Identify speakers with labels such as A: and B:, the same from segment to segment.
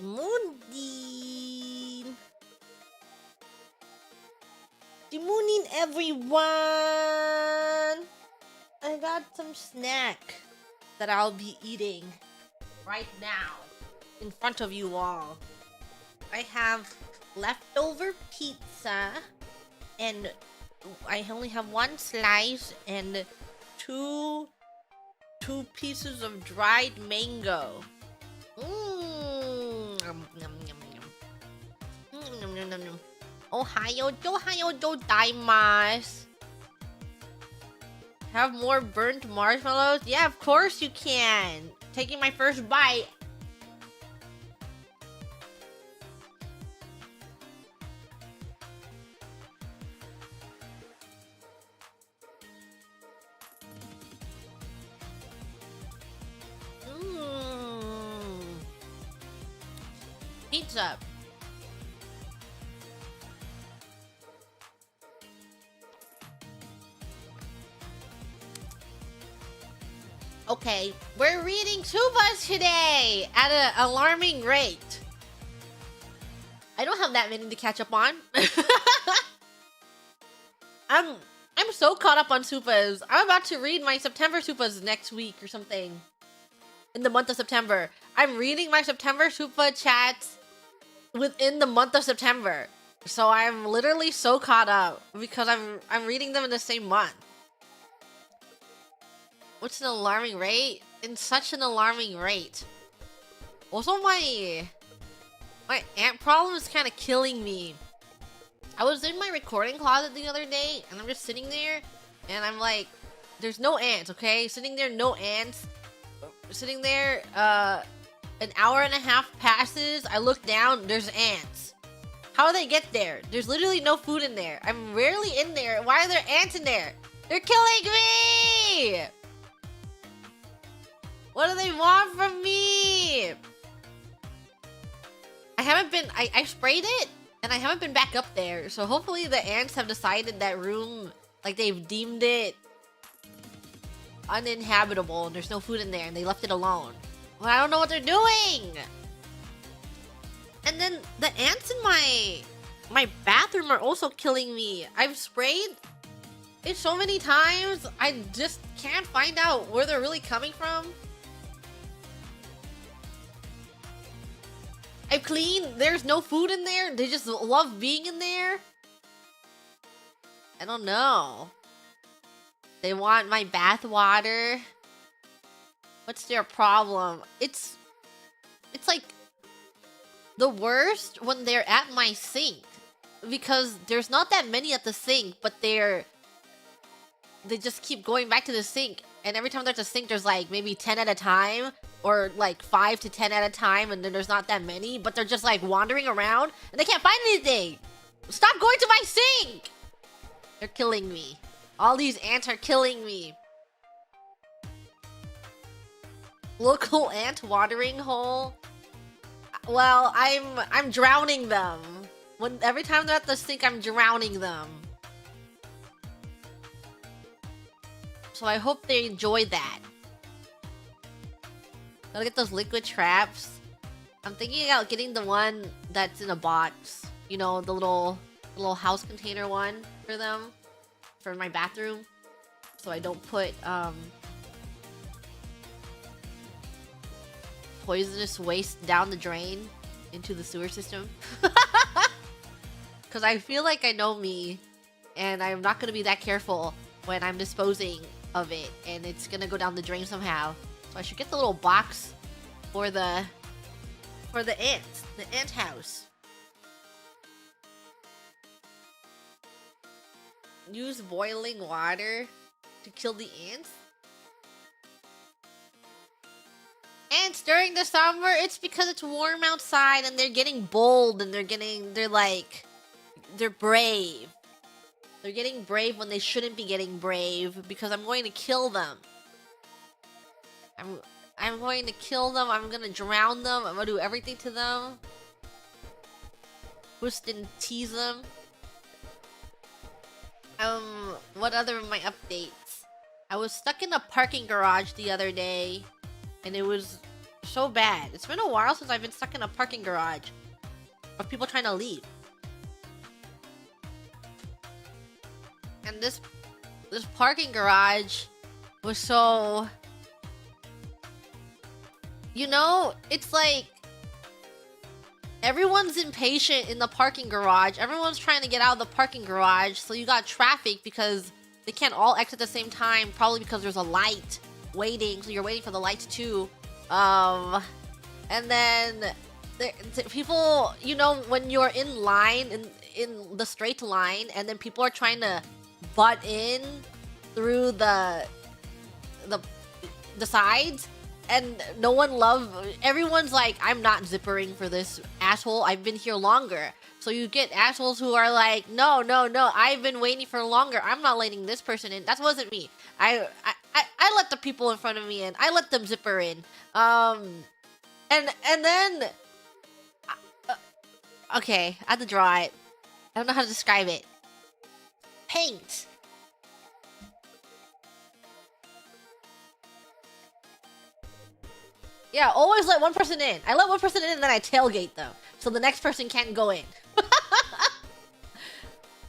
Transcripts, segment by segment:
A: Timundin! Timundin, everyone! I got some snack that I'll be eating right now in front of you all. I have leftover pizza and I only have one slice and two pieces of dried mango. Yum, yum, yum, yum. Yum, yum, yum, yum. Ohio gozaimasu. Have more burnt marshmallows? Yeah, of course you can. Taking my first bite. Pizza. Okay, we're reading tubas today at an alarming rate. I don't have that many to catch up on. I'm so caught up on supas. I'm about to read my September supas next week or something. In the month of September. I'm reading my September supa chats within the month of September. So I'm literally so caught up because I'm reading them in the same month. What's an alarming rate? In such an alarming rate. Also, my ant problem is kind of killing me. I was in my recording closet the other day, and I'm just sitting there, and I'm like, there's no ants, okay? Sitting there, no ants. Sitting there, an hour and a half passes, I look down, there's ants. How do they get there? There's literally no food in there. I'm rarely in there. Why are there ants in there? They're killing me! What do they want from me? I sprayed it, and I haven't been back up there. So hopefully the ants have decided that room, like they've deemed it uninhabitable, and there's no food in there, and they left it alone. Well, I don't know what they're doing! And then the ants in my bathroom are also killing me. I've sprayed it so many times, I just can't find out where they're really coming from. I've cleaned, there's no food in there, they just love being in there. I don't know. They want my bath water. What's their problem? It's like the worst when they're at my sink, because there's not that many at the sink, but they just keep going back to the sink, and every time there's a sink, there's like maybe 10 at a time, or like 5 to 10 at a time, and then there's not that many, but they're just like wandering around, and they can't find anything. Stop going to my sink! They're killing me. All these ants are killing me. Local ant watering hole. Well, I'm drowning them. Every time they're at the sink, I'm drowning them. So I hope they enjoy that. Gotta get those liquid traps. I'm thinking about getting the one that's in a box. You know, the little house container one for them. For my bathroom. So I don't put poisonous waste down the drain into the sewer system. Because I feel like I know me, and I'm not going to be that careful when I'm disposing of it, and it's going to go down the drain somehow. So I should get the little box for the ants, the ant house. Use boiling water to kill the ants? Ants during the summer, it's because it's warm outside and they're getting bold and they're brave. They're getting brave when they shouldn't be getting brave, because I'm going to kill them. I'm going to kill them, I'm gonna drown them, I'm gonna do everything to them. Twist and tease them. What other of my updates? I was stuck in a parking garage the other day, and it was So bad. It's been a while since I've been stuck in a parking garage of people trying to leave. And this parking garage was so... You know, it's like... Everyone's impatient in the parking garage. Everyone's trying to get out of the parking garage. So you got traffic because they can't all exit at the same time. Probably because there's a light waiting. So you're waiting for the lights too. And then people, you know, when you're in line, in the straight line, and then people are trying to butt in through the sides, and everyone's like, I'm not zippering for this asshole, I've been here longer. So you get assholes who are like, no, I've been waiting for longer, I'm not letting this person in. That wasn't me. I let the people in front of me in. I let them zipper in. And then... okay, I have to draw it. I don't know how to describe it. Paint. Yeah, always let one person in. I let one person in and then I tailgate them. So the next person can't go in.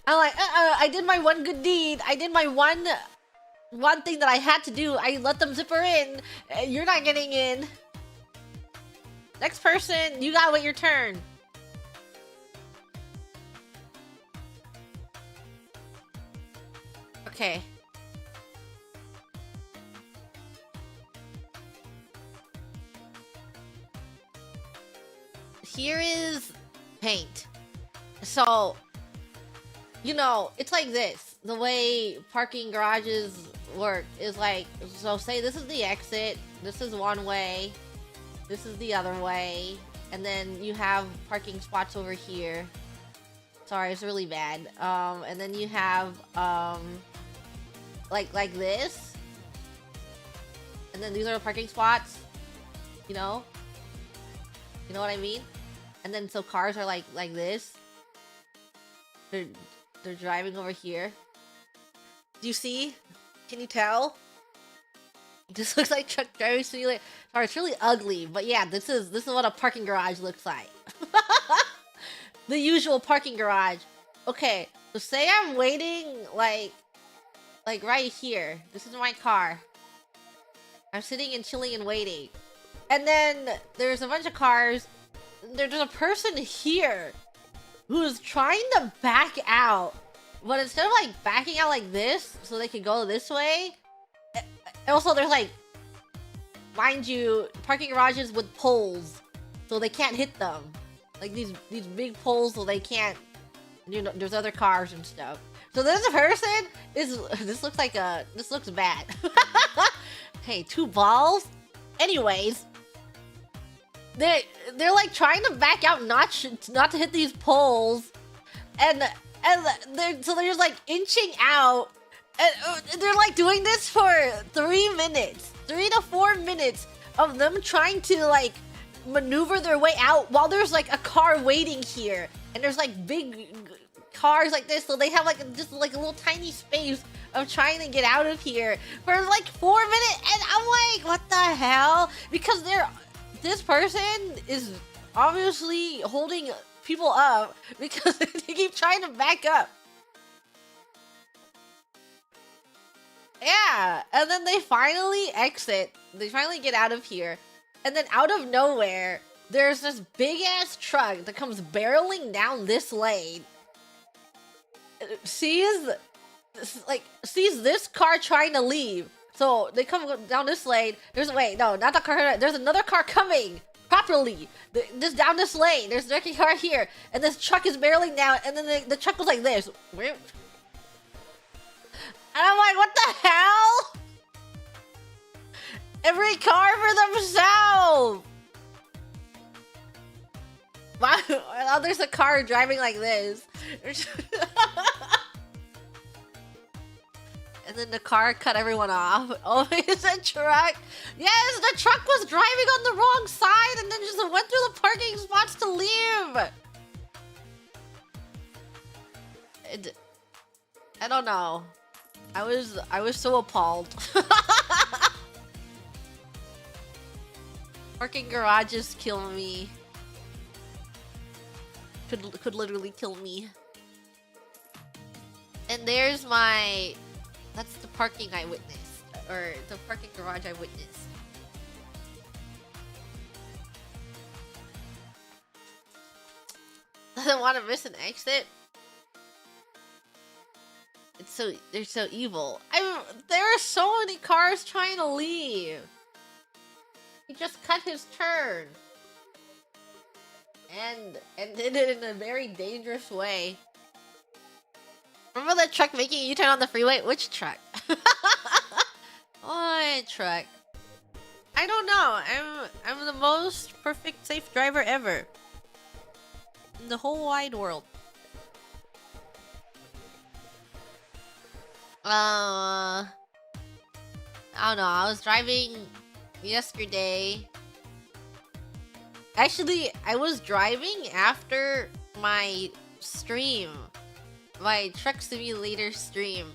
A: I'm like, I did my one good deed. I did my one thing that I had to do. I let them zipper in. You're not getting in. Next person, you gotta wait your turn. Okay. Here is paint. So, you know, it's like this. The way parking garages work is like, so say this is the exit, this is one way, this is the other way, and then you have parking spots over here. Sorry, it's really bad. And then you have, like this. And then these are the parking spots. You know? You know what I mean? And then so cars are like this. They're driving over here. Do you see? Can you tell? This looks like truck driving simulator. Sorry, it's really ugly, but yeah, this is what a parking garage looks like. The usual parking garage. Okay, so say I'm waiting like right here. This is my car. I'm sitting and chilling and waiting. And then there's a bunch of cars. There's a person here who's trying to back out. But instead of like backing out like this so they can go this way. Also, there's like, mind you, parking garages with poles so they can't hit them. Like these big poles so they can't, you know, there's other cars and stuff. So this person this looks bad. Hey, two balls? Anyways, they're like trying to back out not to hit these poles. And they're just like inching out. And they're like doing this for 3 minutes. 3 to 4 minutes of them trying to like maneuver their way out while there's like a car waiting here. And there's like big cars like this, so they have like just like a little tiny space of trying to get out of here for like 4 minutes. And I'm like, what the hell? Because this person is obviously holding people up because they keep trying to back up. Yeah, and then they finally exit. They finally get out of here. And then out of nowhere, there's this big-ass truck that comes barreling down this lane. Sees this car trying to leave. So they come down this lane. There's not the car. There's another car coming properly. Just down this lane. There's a car here, and this truck is barreling down. And then the truck was like this. And I'm like, what the hell? Every car for themselves. Wow, now there's a car driving like this. And then the car cut everyone off. Oh, it's a truck. Yes, the truck was driving on the wrong side and then just went through the parking spots to leave. I don't know. I was so appalled. Parking garages kill me. Could literally kill me. And there's my... That's the parking I witnessed. Or the parking garage I witnessed. Doesn't want to miss an exit. They're so evil. There are so many cars trying to leave. He just cut his turn. And did it in a very dangerous way. Remember that truck making a U-turn on the freeway? Which truck? What truck? I don't know. I'm the most perfect safe driver ever. In the whole wide world. I don't know. I was driving yesterday. Actually, I was driving after my stream. My truck simulator stream.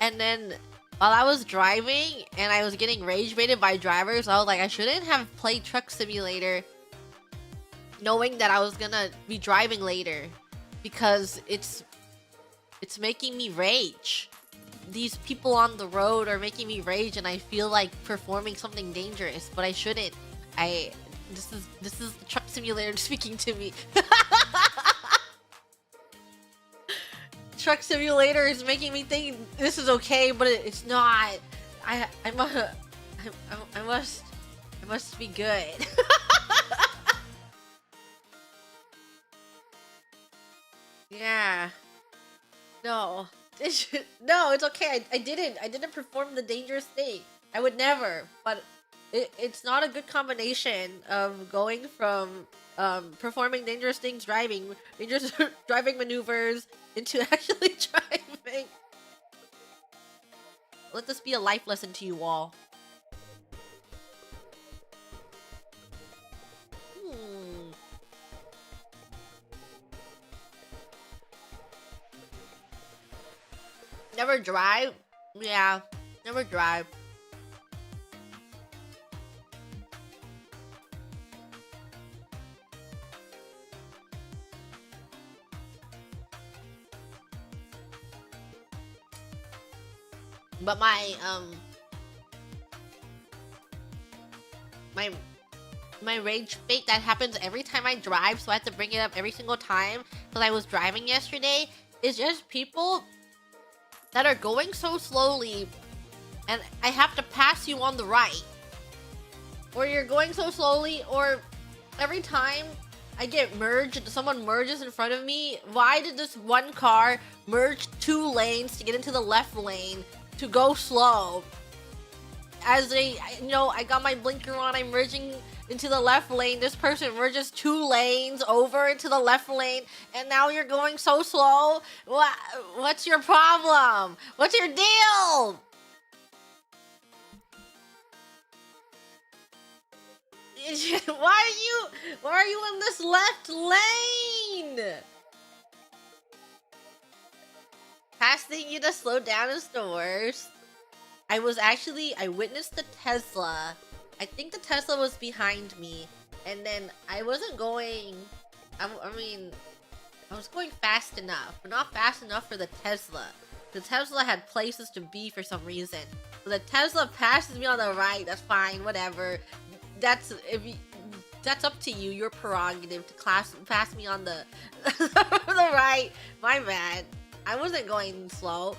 A: And then while I was driving and I was getting rage baited by drivers, I was like, I shouldn't have played truck simulator knowing that I was gonna be driving later. Because it's making me rage. These people on the road are making me rage and I feel like performing something dangerous, but I shouldn't. This is the truck simulator speaking to me. Truck simulator is making me think this is okay, but it's not. I must be good. Yeah. No. No, it's okay. I didn't perform the dangerous thing. I would never. But it's not a good combination of going from performing dangerous things, dangerous driving maneuvers, into actually driving. Let this be a life lesson to you all. Never drive? Yeah, never drive. But my rage bait that happens every time I drive, so I have to bring it up every single time because I was driving yesterday, is just people that are going so slowly and I have to pass you on the right. Or you're going so slowly, or every time I get merged, someone merges in front of me. Why did this one car merge 2 lanes to get into the left lane to go slow? As I got my blinker on, I'm merging into the left lane. This person merges 2 lanes over into the left lane, and now you're going so slow. What's your problem? What's your deal? Why are you in this left lane? Asking you to slow down is the worst. I witnessed the Tesla. I think the Tesla was behind me. And then I wasn't going... I was going fast enough. But not fast enough for the Tesla. The Tesla had places to be for some reason. So the Tesla passes me on the right. That's fine. Whatever. That's up to you. Your prerogative to pass me on the, the right. My bad. I wasn't going slow.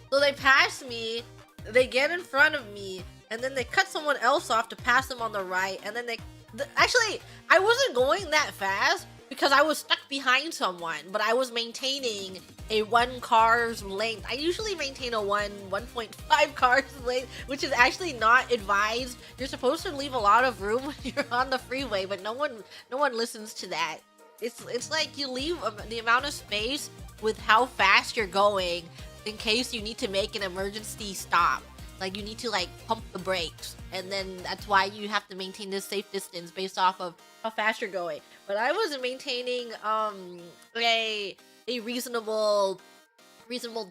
A: So they pass me, they get in front of me, and then they cut someone else off to pass them on the right, and then actually, I wasn't going that fast because I was stuck behind someone, but I was maintaining a 1 car's length. I usually maintain a 1.5 car's length, which is actually not advised. You're supposed to leave a lot of room when you're on the freeway, but no one listens to that. It's like you leave the amount of space with how fast you're going in case you need to make an emergency stop. Like you need to pump the brakes, and then that's why you have to maintain this safe distance based off of how fast you're going. But I wasn't maintaining a reasonable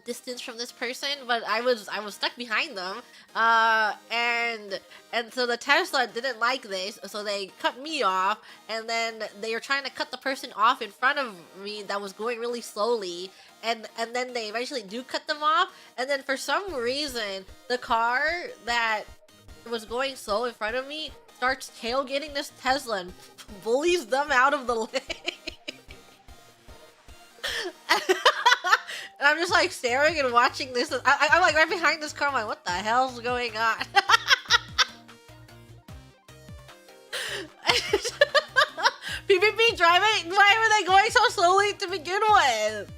A: distance from this person, but I was stuck behind them, and and so the Tesla didn't like this, so they cut me off, and then they were trying to cut the person off in front of me that was going really slowly, and then they eventually do cut them off, and then for some reason the car that was going slow in front of me starts tailgating this Tesla and bullies them out of the lane. And I'm just like staring and watching this. I'm like right behind this car. I'm like, what the hell's going on? PPP driving? Why were they going so slowly to begin with?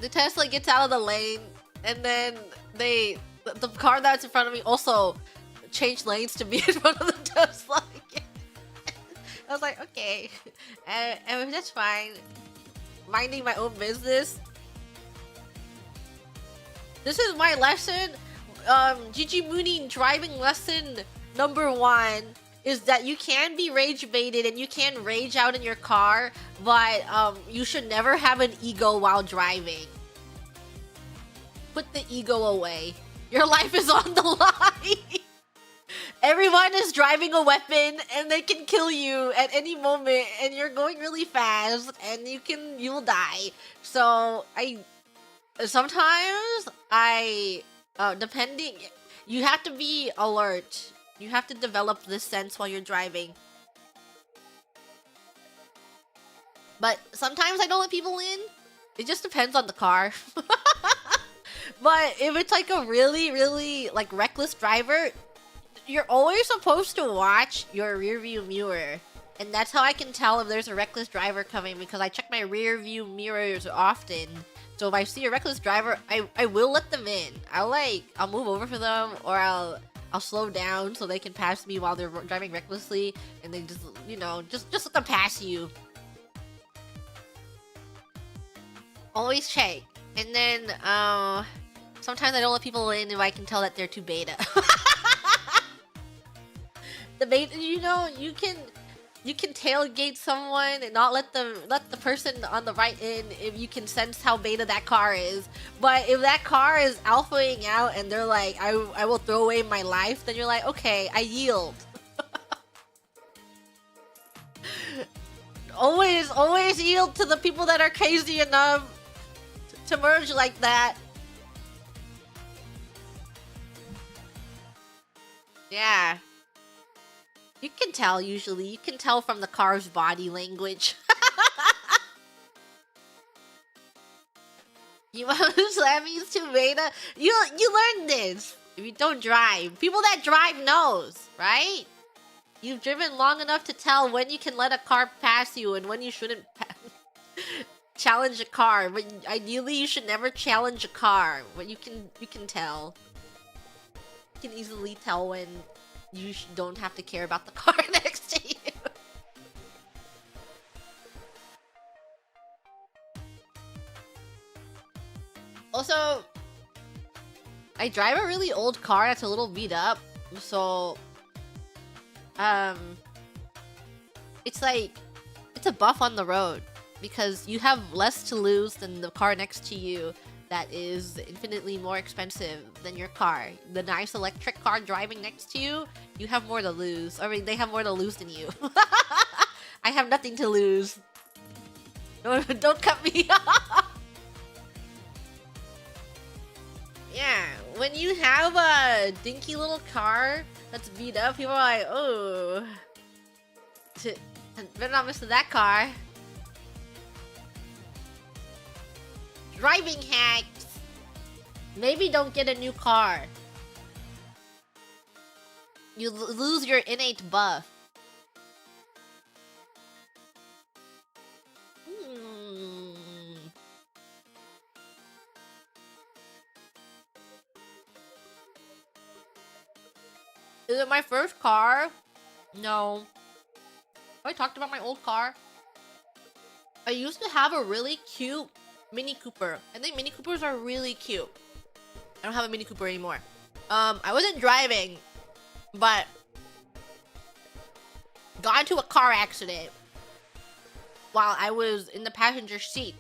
A: The Tesla gets out of the lane, and then the car that's in front of me also changed lanes to be in front of the Tesla again. I was like, okay, and that's fine. Minding my own business. This is my lesson. Gigi Mooney driving lesson number 1 is that you can be rage baited and you can rage out in your car, but you should never have an ego while driving. Put the ego away. Your life is on the line. Everyone is driving a weapon and they can kill you at any moment, and you're going really fast and you'll die. So sometimes depending, you have to be alert. You have to develop this sense while you're driving. But sometimes I don't let people in. It just depends on the car. But if it's like a really, really like reckless driver, you're always supposed to watch your rear view mirror. And that's how I can tell if there's a reckless driver coming, because I check my rear view mirrors often. So if I see a reckless driver, I will let them in. I'll move over for them, or I'll slow down so they can pass me while they're driving recklessly, and they just, you know, just let them pass you. Always check. And then sometimes I don't let people in if I can tell that they're too beta. The beta, you know, you can tailgate someone and not let the person on the right in if you can sense how beta that car is. But if that car is alphaing out and they're like, I will throw away my life, then you're like, okay, I yield. always yield to the people that are crazy enough to merge like that. Yeah. You can tell usually. You can tell from the car's body language. You Slammy's too beta. You learn this if you don't drive. People that drive knows, right? You've driven long enough to tell when you can let a car pass you and when you shouldn't challenge a car. But ideally, you should never challenge a car. But you can tell. You can easily tell when you don't have to care about the car next to you. Also, I drive a really old car that's a little beat up, so it's like, it's a buff on the road because you have less to lose than the car next to you that is infinitely more expensive than your car. The nice electric car driving next to you, you have more to lose. I mean, they have more to lose than you. I have nothing to lose. Don't cut me off. Yeah, when you have a dinky little car that's beat up, people are like, oh, better not miss that car. Driving hacks. Maybe don't get a new car. You lose your innate buff. Is it my first car? No. Have I talked about my old car? I used to have a really cute Mini Cooper. I think Mini Coopers are really cute. I don't have a Mini Cooper anymore. I wasn't driving, but got into a car accident while I was in the passenger seat,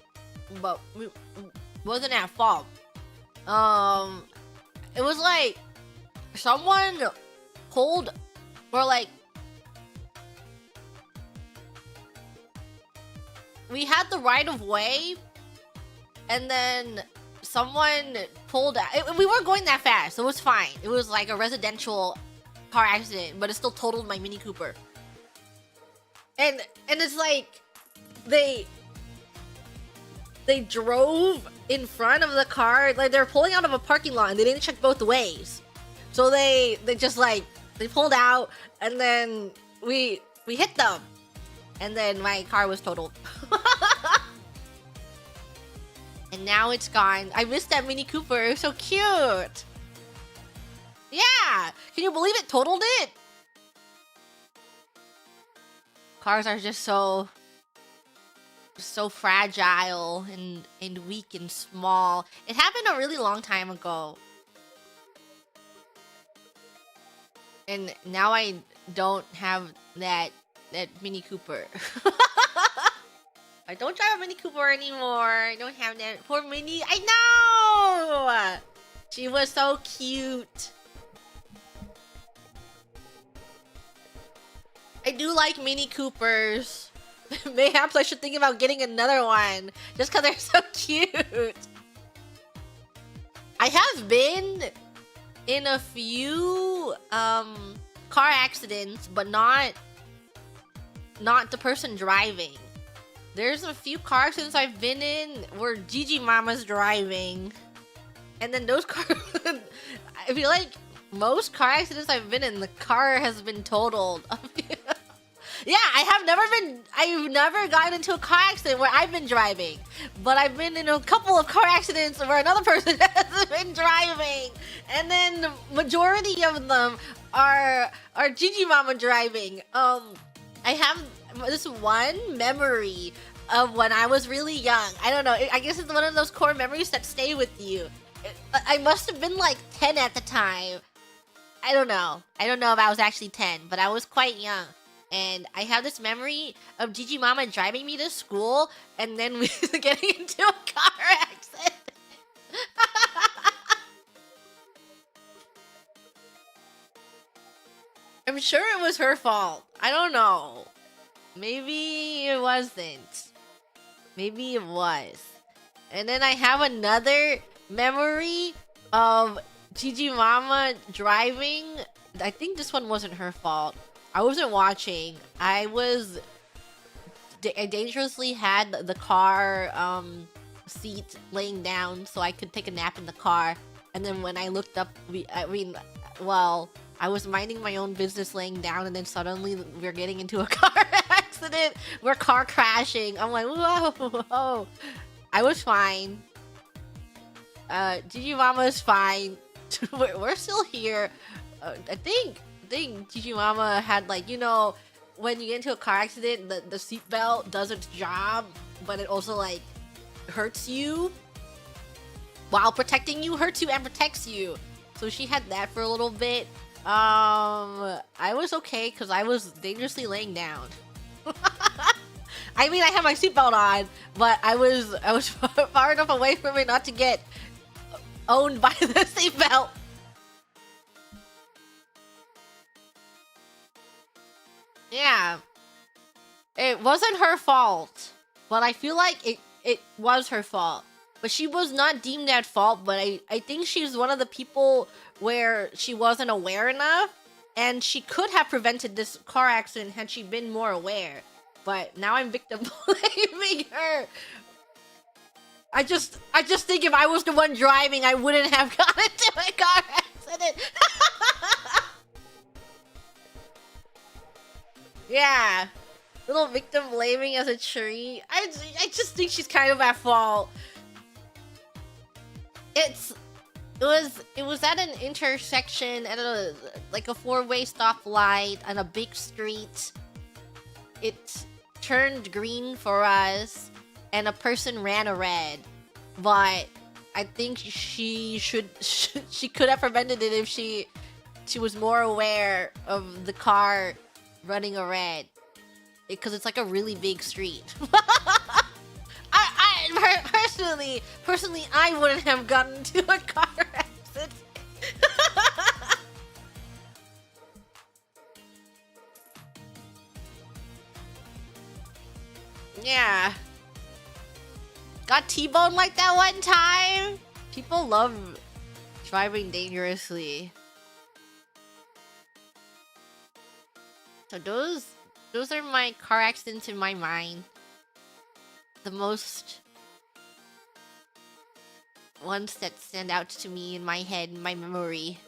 A: but wasn't at fault. It was like someone pulled, or like, we had the right of way, and then someone pulled out. We weren't going that fast, so it was fine. It was like a residential car accident, but it still totaled my Mini Cooper. And it's like they drove in front of the car, like they're pulling out of a parking lot and they didn't check both ways. So they just like, they pulled out and then we hit them. And then my car was totaled. And now it's gone. I missed that Mini Cooper. It was so cute. Yeah. Can you believe it totaled it? Cars are just so fragile and weak and small. It happened a really long time ago. And now I don't have that Mini Cooper. I don't drive a Mini Cooper anymore. I don't have that poor Mini. I know! She was so cute. I do like Mini Coopers. Mayhaps I should think about getting another one. Just because they're so cute. I have been in a few car accidents, but not the person driving. There's a few car accidents I've been in where Gigi Mama's driving. And then those cars... I feel like most car accidents I've been in, the car has been totaled. Yeah, I've never gotten into a car accident where I've been driving. But I've been in a couple of car accidents where another person has been driving. And then the majority of them are Gigi Mama driving. I have this one memory of when I was really young. I don't know. I guess it's one of those core memories that stay with you. I must have been like 10 at the time. I don't know. I don't know if I was actually 10, but I was quite young. And I have this memory of Gigi Mama driving me to school and then we getting into a car accident. I'm sure it was her fault. I don't know. Maybe it wasn't. Maybe it was. And then I have another memory of Gigi Mama driving. I think this one wasn't her fault. I wasn't watching. I dangerously had the car seat laying down so I could take a nap in the car. And then when I looked up, I was minding my own business laying down, and then suddenly we're getting into a car accident. We're car crashing. I'm like, whoa. I was fine. Gigi Mama is fine. We're still here. I think Gigi Mama had, like, you know, when you get into a car accident, the seatbelt does its job, but it also, like, hurts you while protecting you, hurts you and protects you. So she had that for a little bit. I was okay because I was dangerously laying down. I mean, I had my seatbelt on, but I was far enough away from it not to get owned by the seatbelt. Yeah. It wasn't her fault, but I feel like it was her fault. But she was not deemed at fault, but I think she's one of the people where she wasn't aware enough, and she could have prevented this car accident had she been more aware. But now I'm victim blaming her. I just think if I was the one driving, I wouldn't have gotten into a car accident. Yeah. Little victim blaming as a tree. I just think she's kind of at fault. It was at an intersection at a four-way stoplight on a big street. It turned green for us, and a person ran a red. But I think she could have prevented it if she was more aware of the car running a red, because it's like a really big street. Personally, I wouldn't have gotten into a car accident. Yeah. Got T-boned like that one time. People love driving dangerously. So those are my car accidents in my mind. The most ones that stand out to me in my head, in my memory.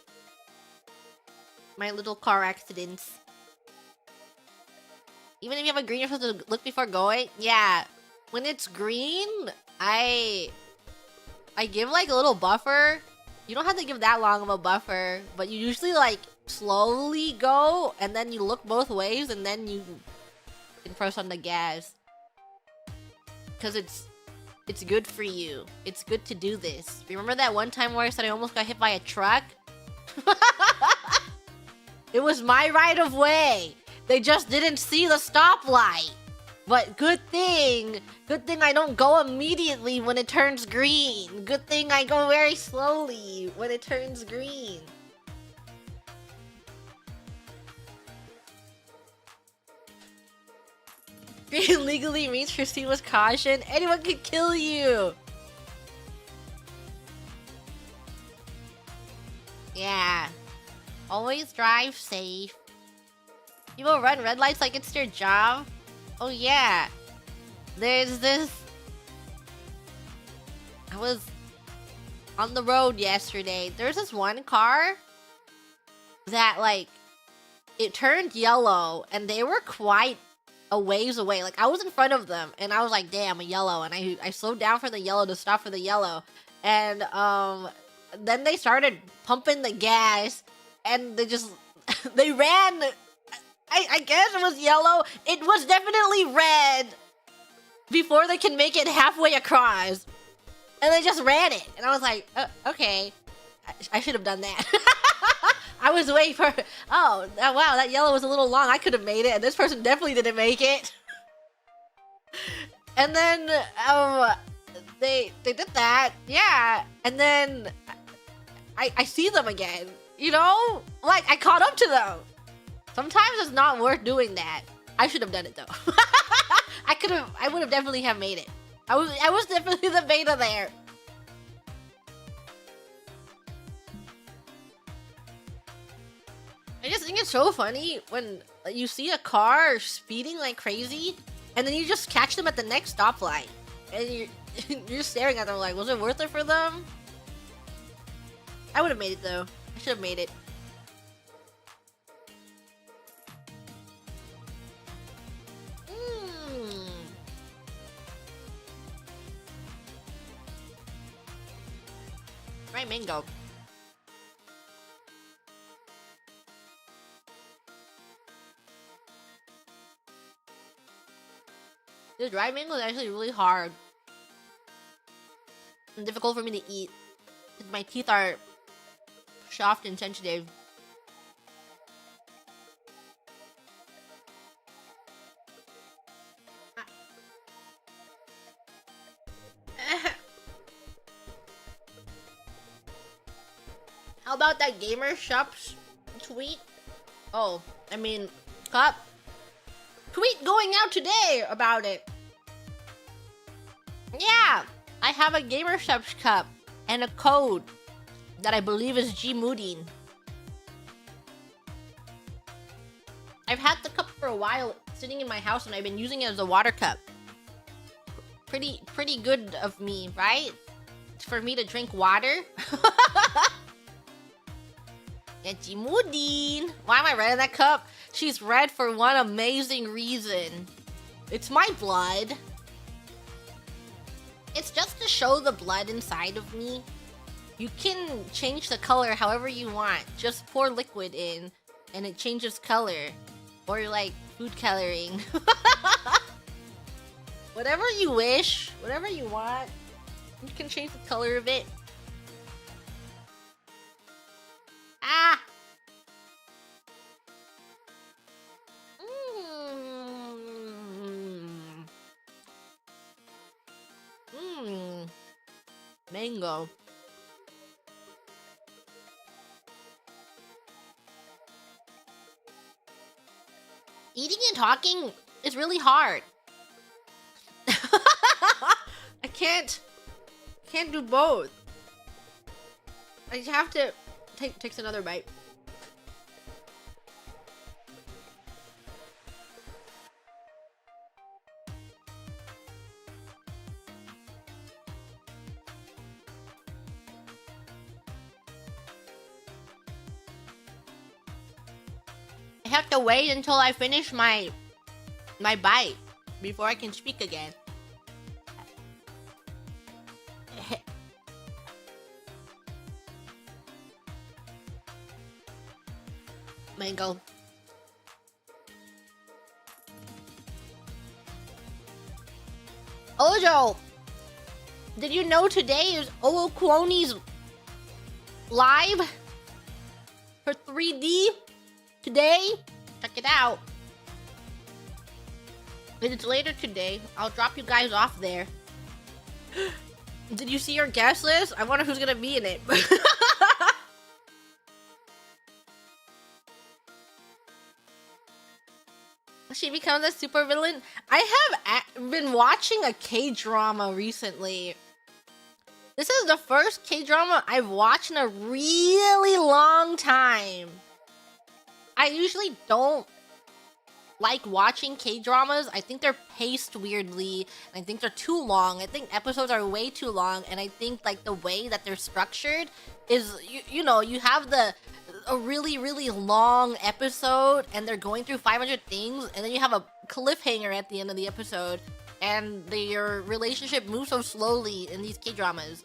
A: My little car accidents. Even if you have a green, you're supposed to look before going. Yeah, when it's green, I give like a little buffer. You don't have to give that long of a buffer, but you usually like slowly go and then you look both ways and then you can press on the gas. Cause it's good for you. It's good to do this. Remember that one time where I said I almost got hit by a truck? It was my right of way. They just didn't see the stoplight. But good thing I don't go immediately when it turns green. Good thing I go very slowly when it turns green. Green legally means proceed with caution. Anyone could kill you. Yeah. Always drive safe. People run red lights like it's their job. Oh yeah. There's this... I was on the road yesterday. There's this one car that like... it turned yellow and they were quite a ways away. Like I was in front of them and I was like, damn, a yellow. And I slowed down for the yellow to stop for the yellow. And then they started pumping the gas and they just... they ran... I guess it was yellow. It was definitely red before they can make it halfway across. And they just ran it. And I was like, okay. I should have done that. I was waiting for... oh, wow, that yellow was a little long. I could have made it. And this person definitely didn't make it. And then they did that. Yeah. And then I see them again. You know? Like, I caught up to them. Sometimes it's not worth doing that. I should have done it though. I would have definitely have made it. I was definitely the beta there. I just think it's so funny when you see a car speeding like crazy and then you just catch them at the next stoplight. And you're staring at them like, was it worth it for them? I would have made it though. I should have made it. Right, mango. The dried mango is actually really hard and difficult for me to eat. My teeth are soft and sensitive. How about that Gamer Shop's tweet? Oh, I mean, cup. Tweet going out today about it. Yeah, I have a Gamer Shop's cup and a code that I believe is Gmooding. I've had the cup for a while sitting in my house and I've been using it as a water cup. Pretty good of me, right? It's for me to drink water. Gmooding. Why am I red in that cup? She's red for one amazing reason. It's my blood. It's just to show the blood inside of me. You can change the color however you want. Just pour liquid in and it changes color. Or like food coloring. Whatever you wish, whatever you want, you can change the color of it. Ah! Mango. Eating and talking is really hard. can't do both. I have to takes another bite. I have to wait until I finish my bite before I can speak again. Mango. Ojo, did you know today is Owokwoni's live for 3D today? Check it out. If it's later today, I'll drop you guys off there. Did you see your guest list? I wonder who's gonna be in it. She becomes a supervillain. I have been watching a K-drama recently. This is the first K-drama I've watched in a really long time. I usually don't like watching K-dramas. I think they're paced weirdly, and I think they're too long. I think episodes are way too long, and I think like the way that they're structured is, you know, you have a really long episode, and they're going through 500 things, and then you have a cliffhanger at the end of the episode, and your relationship moves so slowly in these K-dramas.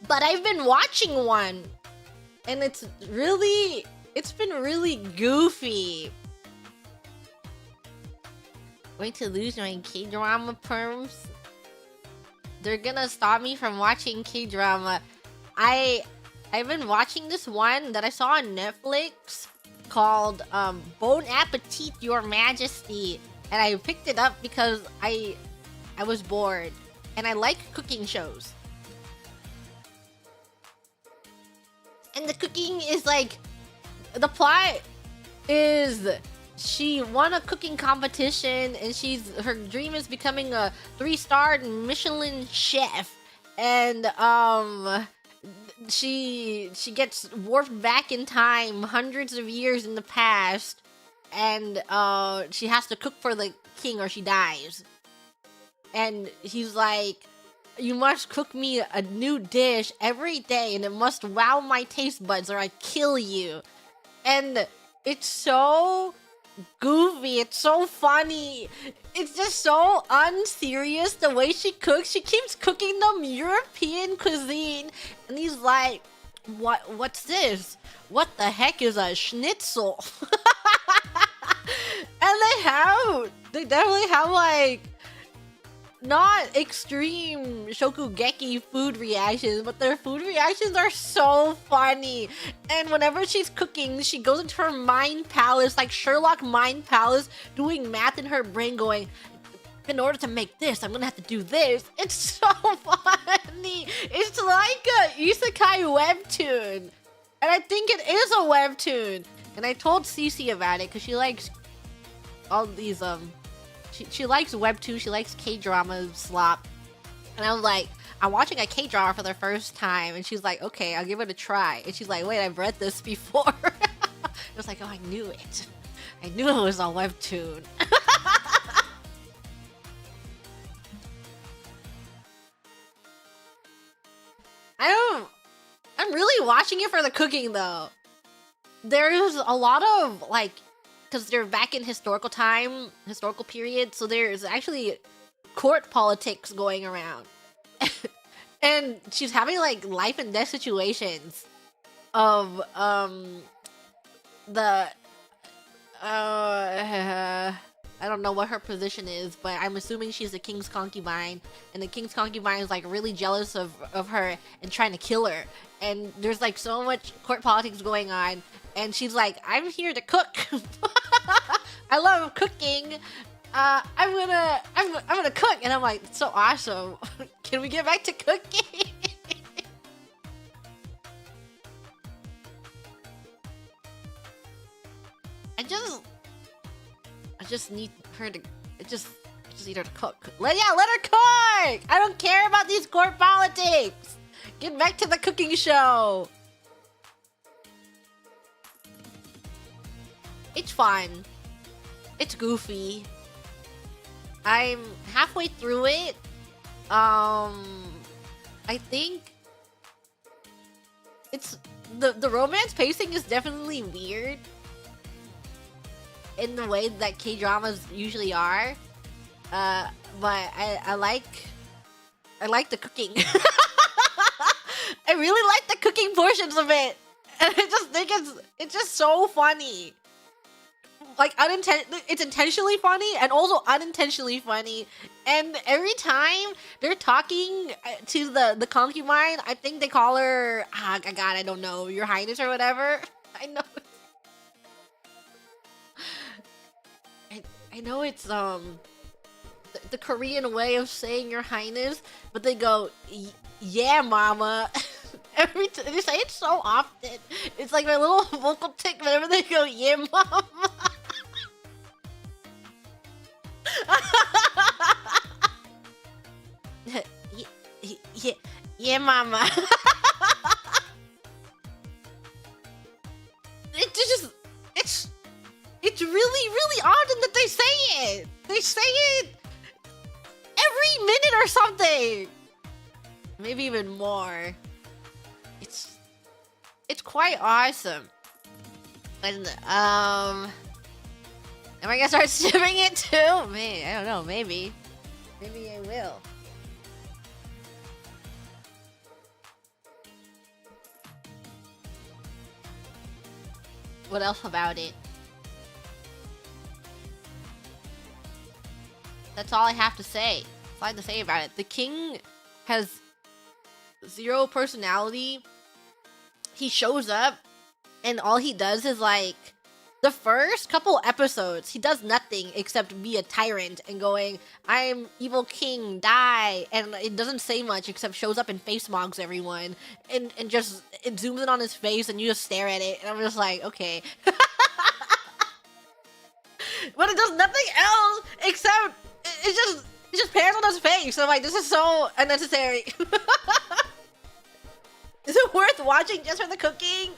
A: But I've been watching one, and it's been really goofy. Going to lose my K-drama perms? They're gonna stop me from watching K-drama. I've been watching this one that I saw on Netflix called Bon Appetit, Your Majesty, and I picked it up because I was bored, and I like cooking shows. And the cooking is like, the plot is she won a cooking competition, and her dream is becoming a 3-star Michelin chef, and she gets warped back in time hundreds of years in the past, and she has to cook for the king or she dies. And he's like, you must cook me a new dish every day, and it must wow my taste buds or I kill you. And it's so goofy, it's so funny, it's just so unserious the way she cooks. She keeps cooking them European cuisine, and he's like, what's this? What the heck is a schnitzel? And they definitely have like not extreme shokugeki food reactions, but their food reactions are so funny. And whenever she's cooking, she goes into her mind palace, like Sherlock mind palace, doing math in her brain, going, in order to make this, I'm gonna have to do this. It's so funny. It's like a isekai webtoon, and I think it is a webtoon. And I told Cece about it because she likes all these She likes webtoons, she likes K-drama slop. And I was like, I'm watching a K-drama for the first time. And she's like, okay, I'll give it a try. And she's like, wait, I've read this before. I was like, oh, I knew it. I knew it was a webtoon. I'm really watching it for the cooking though. There's a lot of like, because they're back in historical period, so there's actually court politics going around. And she's having like life and death situations of I don't know what her position is, but I'm assuming she's the king's concubine, and the king's concubine is like really jealous of her and trying to kill her. And there's like so much court politics going on, and she's like, I'm here to cook. I love cooking. I'm gonna cook. And I'm like, it's so awesome. Can we get back to cooking? I just need her to, Just need her to cook. Let her cook! I don't care about these court politics! Get back to the cooking show! It's fun. It's goofy. I'm halfway through it. I think it's the romance pacing is definitely weird in the way that K-dramas usually are. But I like the cooking. I really like the cooking portions of it. And I just think it's just so funny. Like it's intentionally funny and also unintentionally funny. And every time they're talking to the concubine, I think they call her, God, I don't know, Your Highness or whatever. I know. I know it's the Korean way of saying Your Highness, but they go, yeah, mama. They say it so often. It's like my little vocal tick whenever they go, yeah, mama. Yeah, mama. It's really often that they say it. They say it every minute or something. Maybe even more. It's quite awesome. And am I gonna start simming it too? Man, I don't know. Maybe I will. What else about it? That's all I have to say. That's all I have to say about it. The king has zero personality. He shows up, and all he does is like the first couple episodes, he does nothing except be a tyrant and going, I'm evil king, die. And it doesn't say much except shows up and face mogs everyone. And just, it zooms in on his face and you just stare at it. And I'm just like, okay. But it does nothing else except, it just pairs on his face. So I'm like, this is so unnecessary. Is it worth watching just for the cooking?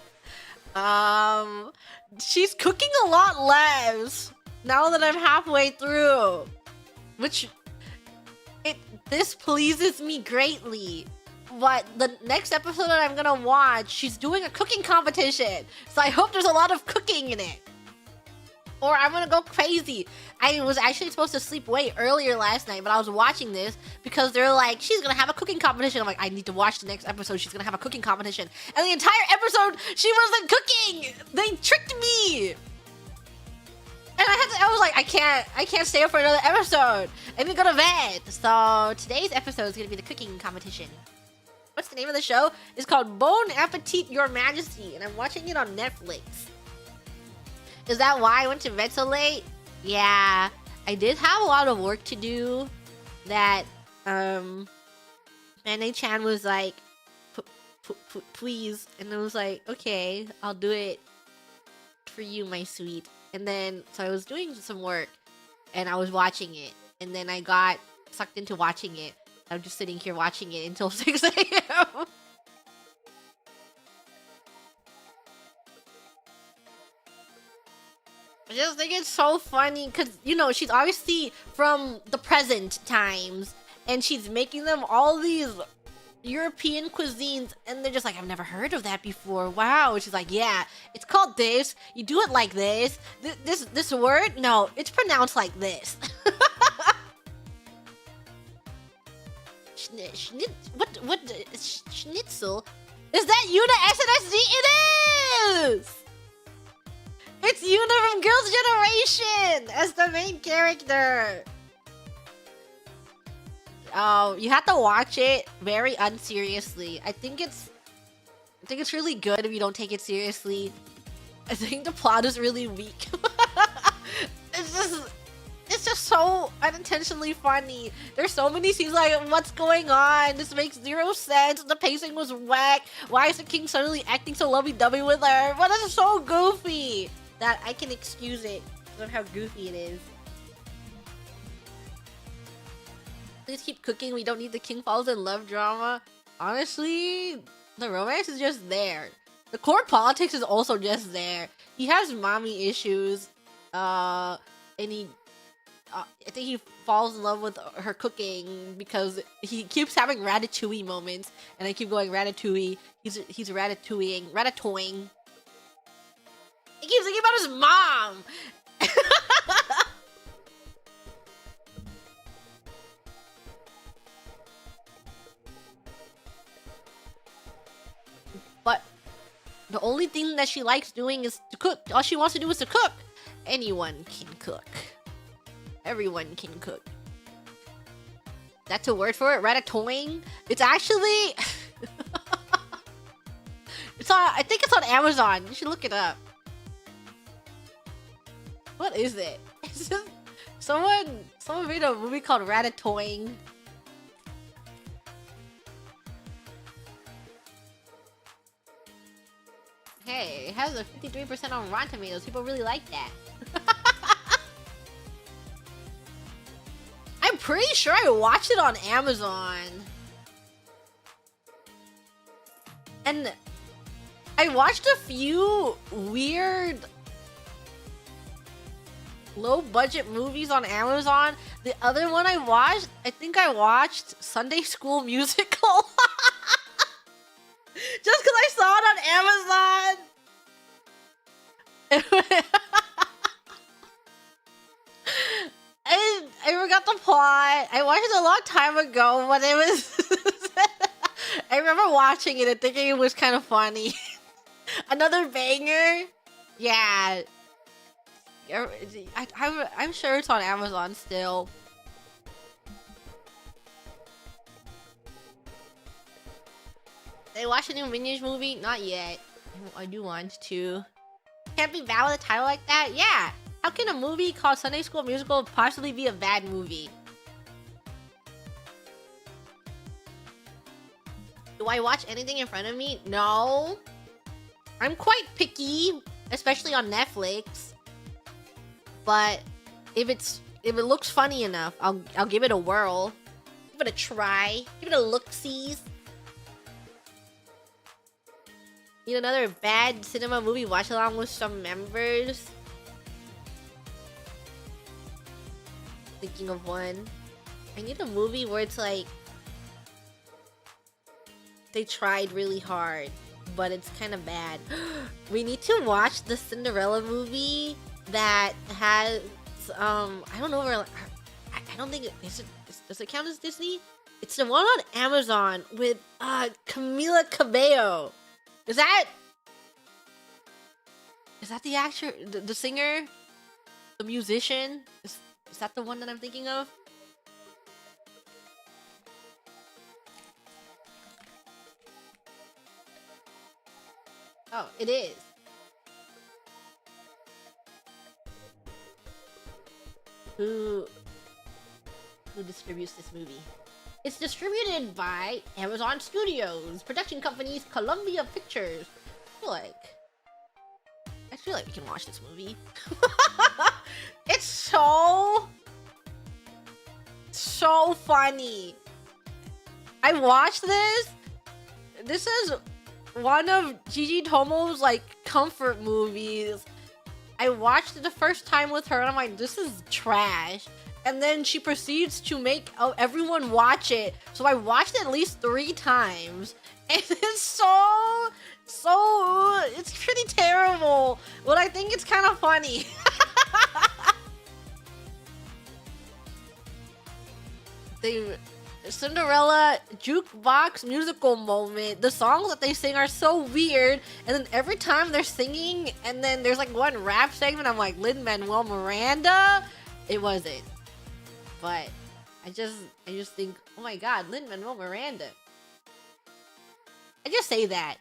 A: She's cooking a lot less now that I'm halfway through, which this pleases me greatly. But the next episode that I'm gonna watch, she's doing a cooking competition, so I hope there's a lot of cooking in it, or I'm gonna go crazy. I was actually supposed to sleep way earlier last night, but I was watching this because they're like, she's gonna have a cooking competition. I'm like, I need to watch the next episode. She's gonna have a cooking competition. And the entire episode, she wasn't cooking! They tricked me! And I was like, I can't stay up for another episode. I need to go to bed. So today's episode is gonna be the cooking competition. What's the name of the show? It's called Bon Appetit, Your Majesty, and I'm watching it on Netflix. Is that why I went to bed so late? Yeah, I did have a lot of work to do that, Nane-chan was like, please, and I was like, okay, I'll do it for you, my sweet. And then, so I was doing some work, and I was watching it, and then I got sucked into watching it. I'm just sitting here watching it until 6 a.m. I just think it's so funny because, you know, she's obviously from the present times and she's making them all these European cuisines and they're just like, I've never heard of that before. Wow. And she's like, yeah, it's called this. You do it like this. This word? No, it's pronounced like this. Schnitzel? Is that Yuna SNSD? It is! It's Yuna from Girls' Generation as the main character. Oh, you have to watch it very unseriously. I think it's really good if you don't take it seriously. I think the plot is really weak. It's just so unintentionally funny. There's so many scenes like, what's going on? This makes zero sense. The pacing was whack. Why is the king suddenly acting so lovey-dovey with her? But it's so goofy that I can excuse it because of how goofy it is. Please keep cooking. We don't need the King Falls in Love drama. Honestly, the romance is just there. The core politics is also just there. He has mommy issues. And he... I think he falls in love with her cooking because he keeps having ratatouille moments. And I keep going, ratatouille. He's ratatouilleing. He keeps thinking about his mom! But the only thing that she likes doing is to cook. All she wants to do is to cook. Anyone can cook. Everyone can cook. That's a word for it? Ratatouille? It's actually... I think it's on Amazon. You should look it up. What is it? It's just... Someone made a movie called Ratatouille. Hey, it has a 53% on Rotten Tomatoes. People really like that. I'm pretty sure I watched it on Amazon. And I watched a few weird low-budget movies on Amazon. The other one I watched, I think I watched Sunday School Musical. Just because I saw it on Amazon. I forgot the plot. I watched it a long time ago, but it was... I remember watching it and thinking it was kind of funny. Another banger? Yeah. I'm sure it's on Amazon still. Did I watch a new Minions movie? Not yet. I do want to. Can't be bad with a title like that? Yeah! How can a movie called Sunday School Musical possibly be a bad movie? Do I watch anything in front of me? No. I'm quite picky, especially on Netflix. But if it looks funny enough, I'll give it a whirl. Give it a try. Give it a look-sees. Need another bad cinema movie watch along with some members. Thinking of one. I need a movie where it's like they tried really hard, but it's kind of bad. We need to watch the Cinderella movie that has I don't know where. I don't think does it count as Disney? It's the one on Amazon with Camila Cabello. Is that the actor, the singer, the musician? Is that the one that I'm thinking of? Oh, it is. Who distributes this movie? It's distributed by Amazon Studios, production companies Columbia Pictures. I feel like we can watch this movie. It's so funny. I watched this. This is one of Gigi Tomo's like comfort movies. I watched it the first time with her and I'm like, this is trash. And then she proceeds to make everyone watch it. So I watched it at least 3 times. And it's it's pretty terrible. But I think it's kind of funny. The Cinderella jukebox musical moment. The songs that they sing are so weird. And then every time they're singing, and then there's like one rap segment, I'm like, Lin-Manuel Miranda? It wasn't. But I just think, oh my god, Lin-Manuel Miranda. I just say that.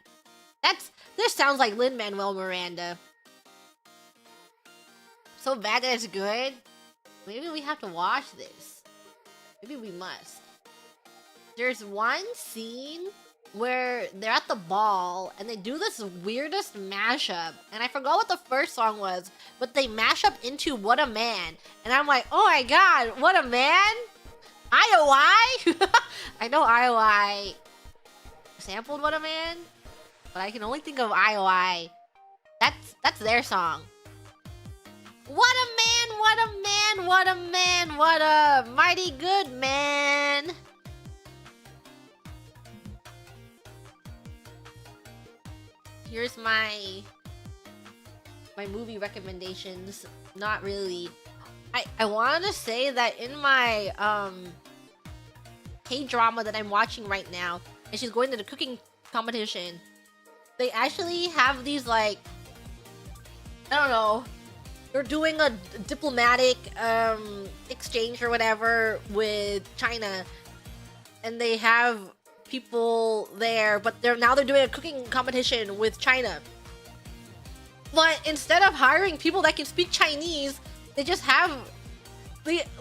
A: This sounds like Lin-Manuel Miranda. So bad that it's good. Maybe we have to watch this. Maybe we must. There's one scene where they're at the ball and they do this weirdest mashup. And I forgot what the first song was, but they mash up into What a Man. And I'm like, oh my god, What a Man? IOI? I know IOI sampled What a Man, but I can only think of IOI. That's their song. What a man, what a man, what a man, what a mighty good man. Here's my movie recommendations. Not really. I wanted to say that in my K-drama that I'm watching right now, and she's going to the cooking competition, they actually have these, like, I don't know, they're doing a diplomatic exchange or whatever with China, and they have people there, but they're doing a cooking competition with China. But instead of hiring people that can speak Chinese, they just have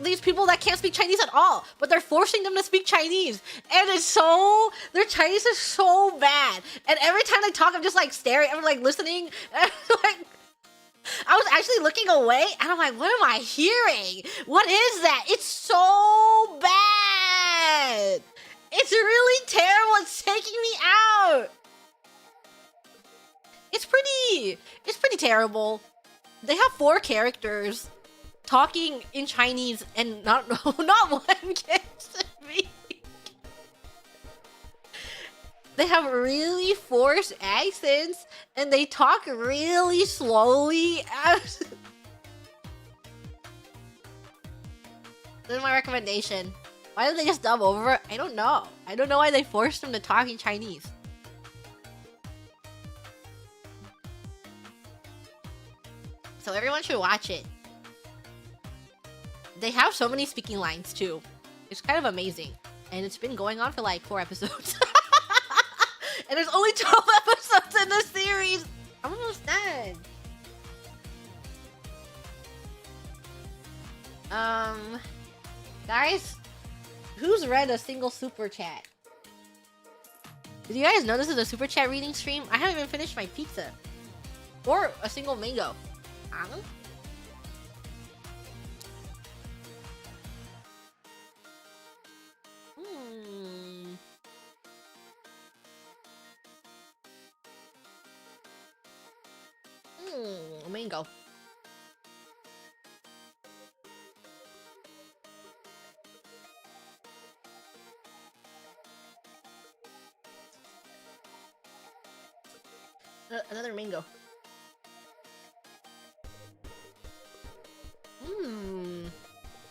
A: these people that can't speak Chinese at all, but they're forcing them to speak Chinese. And their Chinese is so bad. And every time they talk, I'm just like staring, I'm like listening. And like, I was actually looking away, and I'm like, what am I hearing? What is that? It's so bad. It's really terrible. It's taking me out. It's pretty terrible. They have 4 characters talking in Chinese, and not one can speak. They have really forced accents, and they talk really slowly. This is my recommendation. Why did they just dub over? I don't know. I don't know why they forced them to talk in Chinese. So everyone should watch it. They have so many speaking lines too. It's kind of amazing. And it's been going on for like 4 episodes. And there's only 12 episodes in the series. I'm almost done. Guys, who's read a single super chat? Did you guys know this is a super chat reading stream? I haven't even finished my pizza. Or a single mango. Mango. Another mango.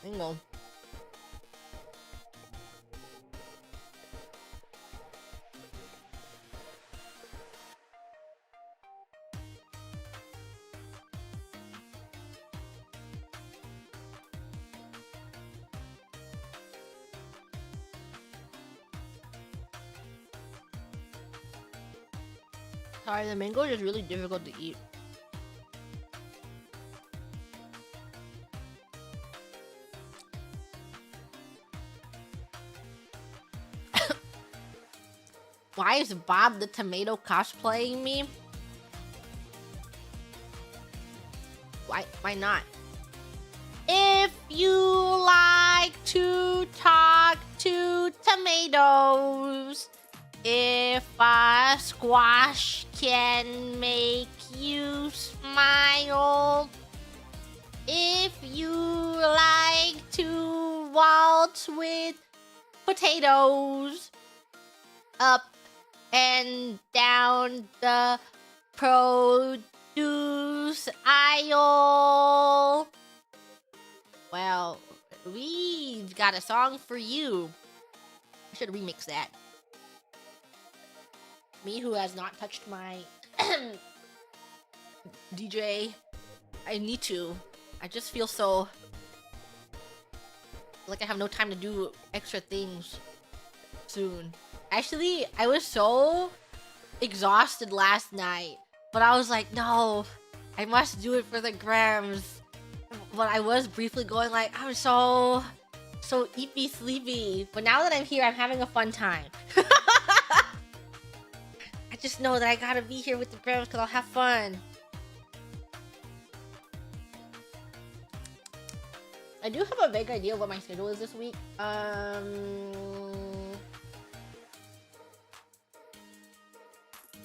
A: Mango. Sorry, the mango is really difficult to eat. Why is Bob the Tomato cosplaying me? Why not? If you like to talk to tomatoes, if a squash can make you smile, if you like to waltz with potatoes up and down the produce aisle, well, we got a song for you. I should remix that. Me who has not touched my DJ, I need to. I just feel so like I have no time to do extra things soon. Actually, I was so exhausted last night, but I was like, no, I must do it for the grams. But I was briefly going like, I'm so eepy sleepy. But now that I'm here, I'm having a fun time. I just know that I gotta be here with the grams because I'll have fun. I do have a vague idea of what my schedule is this week.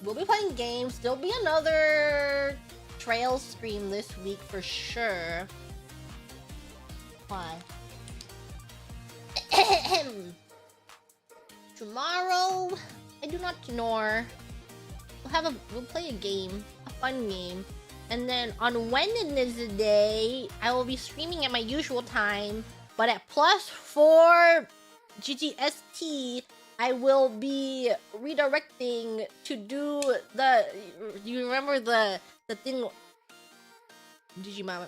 A: We'll be playing games. There'll be another trail stream this week for sure. Why? Tomorrow, I do not know. We'll play a game, a fun game. And then on Wednesday, I will be streaming at my usual time, but at +4 GGST, I will be redirecting to do the. Do you remember the thing? Digimama.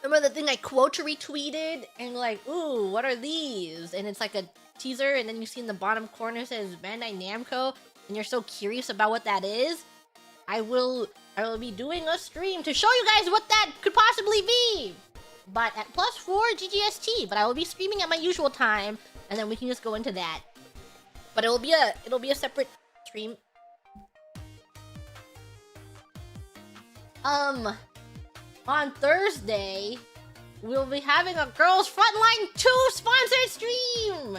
A: Remember the thing I quote retweeted and like, ooh, what are these? And it's like a teaser, and then you see in the bottom corner says Bandai Namco, and you're so curious about what that is. I will be doing a stream to show you guys what that could possibly be. But at +4 GGST, but I will be streaming at my usual time, and then we can just go into that. But it'll be a separate stream. On Thursday, we'll be having a Girls Frontline 2 sponsored stream.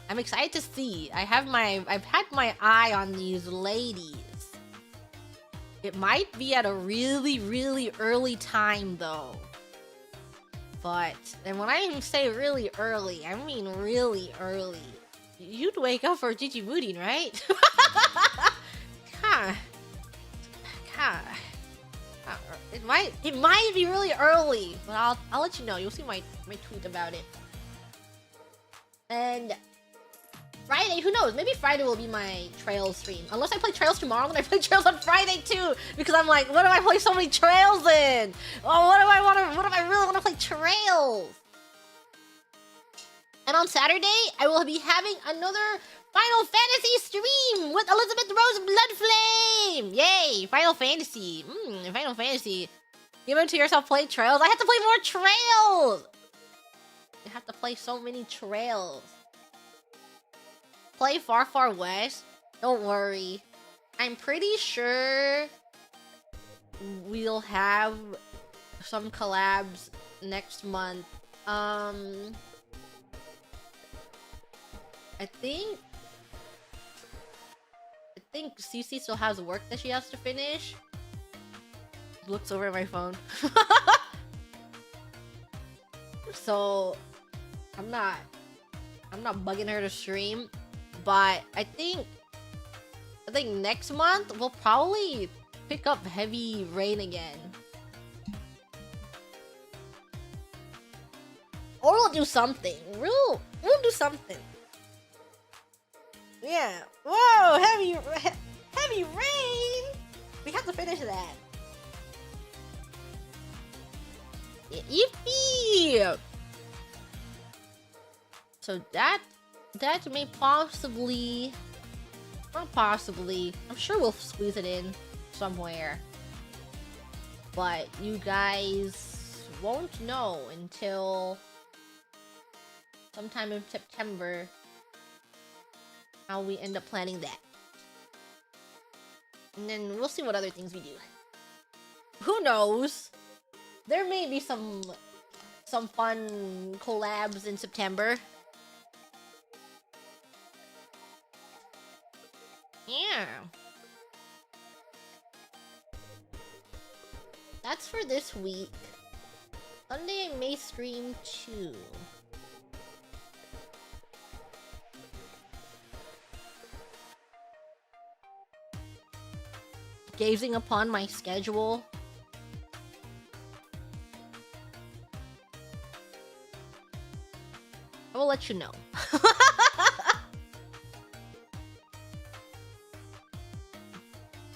A: I'm excited to see. I've had my eye on these ladies. It might be at a really, really early time though. But, and when I say really early, I mean really early. You'd wake up for Gigi Booting, right? It might be really early, but I'll let you know. You'll see my tweet about it. And Friday, who knows? Maybe Friday will be my Trails stream. Unless I play Trails tomorrow, then I play Trails on Friday too. Because I'm like, what do I play so many Trails in? Oh, what if I really want to play Trails? And on Saturday, I will be having another Final Fantasy stream with Elizabeth Rose Bloodflame! Yay! Final Fantasy. Final Fantasy. You meant to yourself play Trails? I have to play more Trails! You have to play so many Trails. Play Far Far West? Don't worry. I'm pretty sure we'll have some collabs next month. I think Cece still has work that she has to finish. Looks over at my phone. So I'm not bugging her to stream, but I think next month we'll probably pick up Heavy Rain again. Or we'll do something. We'll do something. Yeah. Whoa, heavy rain. We have to finish that. Yippee! So that may possibly, not possibly, I'm sure we'll squeeze it in somewhere. But you guys won't know until sometime in September how we end up planning that. And then we'll see what other things we do. Who knows? There may be some fun collabs in September. Yeah. That's for this week. Sunday I may stream too. Gazing upon my schedule. I will let you know.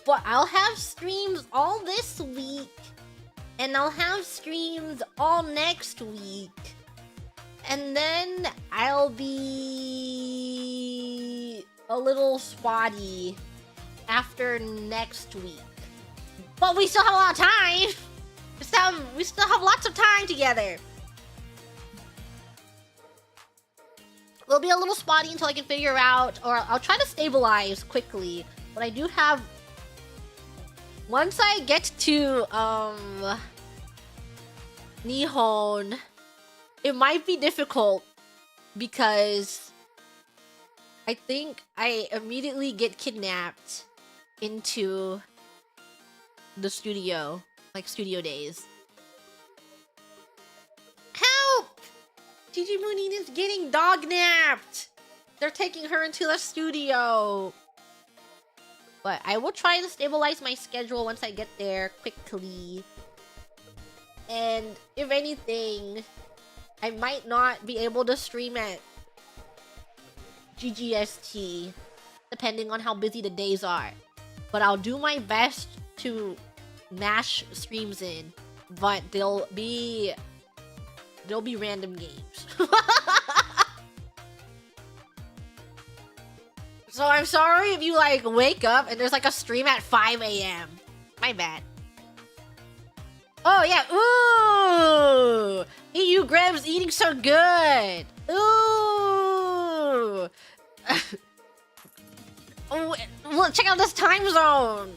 A: But I'll have streams all this week, and I'll have streams all next week, and then I'll be a little spotty after next week. But we still have a lot of time. We still have lots of time together. We'll be a little spotty until I can figure out, or I'll try to stabilize quickly. But I do have, once I get to Nihon, it might be difficult because I think I immediately get kidnapped into the studio, like studio days. Help! Gigi Moonin is getting dog napped! They're taking her into the studio. But I will try to stabilize my schedule once I get there quickly. And if anything, I might not be able to stream at GGST, depending on how busy the days are. But I'll do my best to mash streams in, but they'll be random games. So I'm sorry if you like wake up and there's like a stream at 5 a.m. My bad. Oh yeah, ooh! EU Greb's eating so good! Ooh! Oh, look, check out this time zone!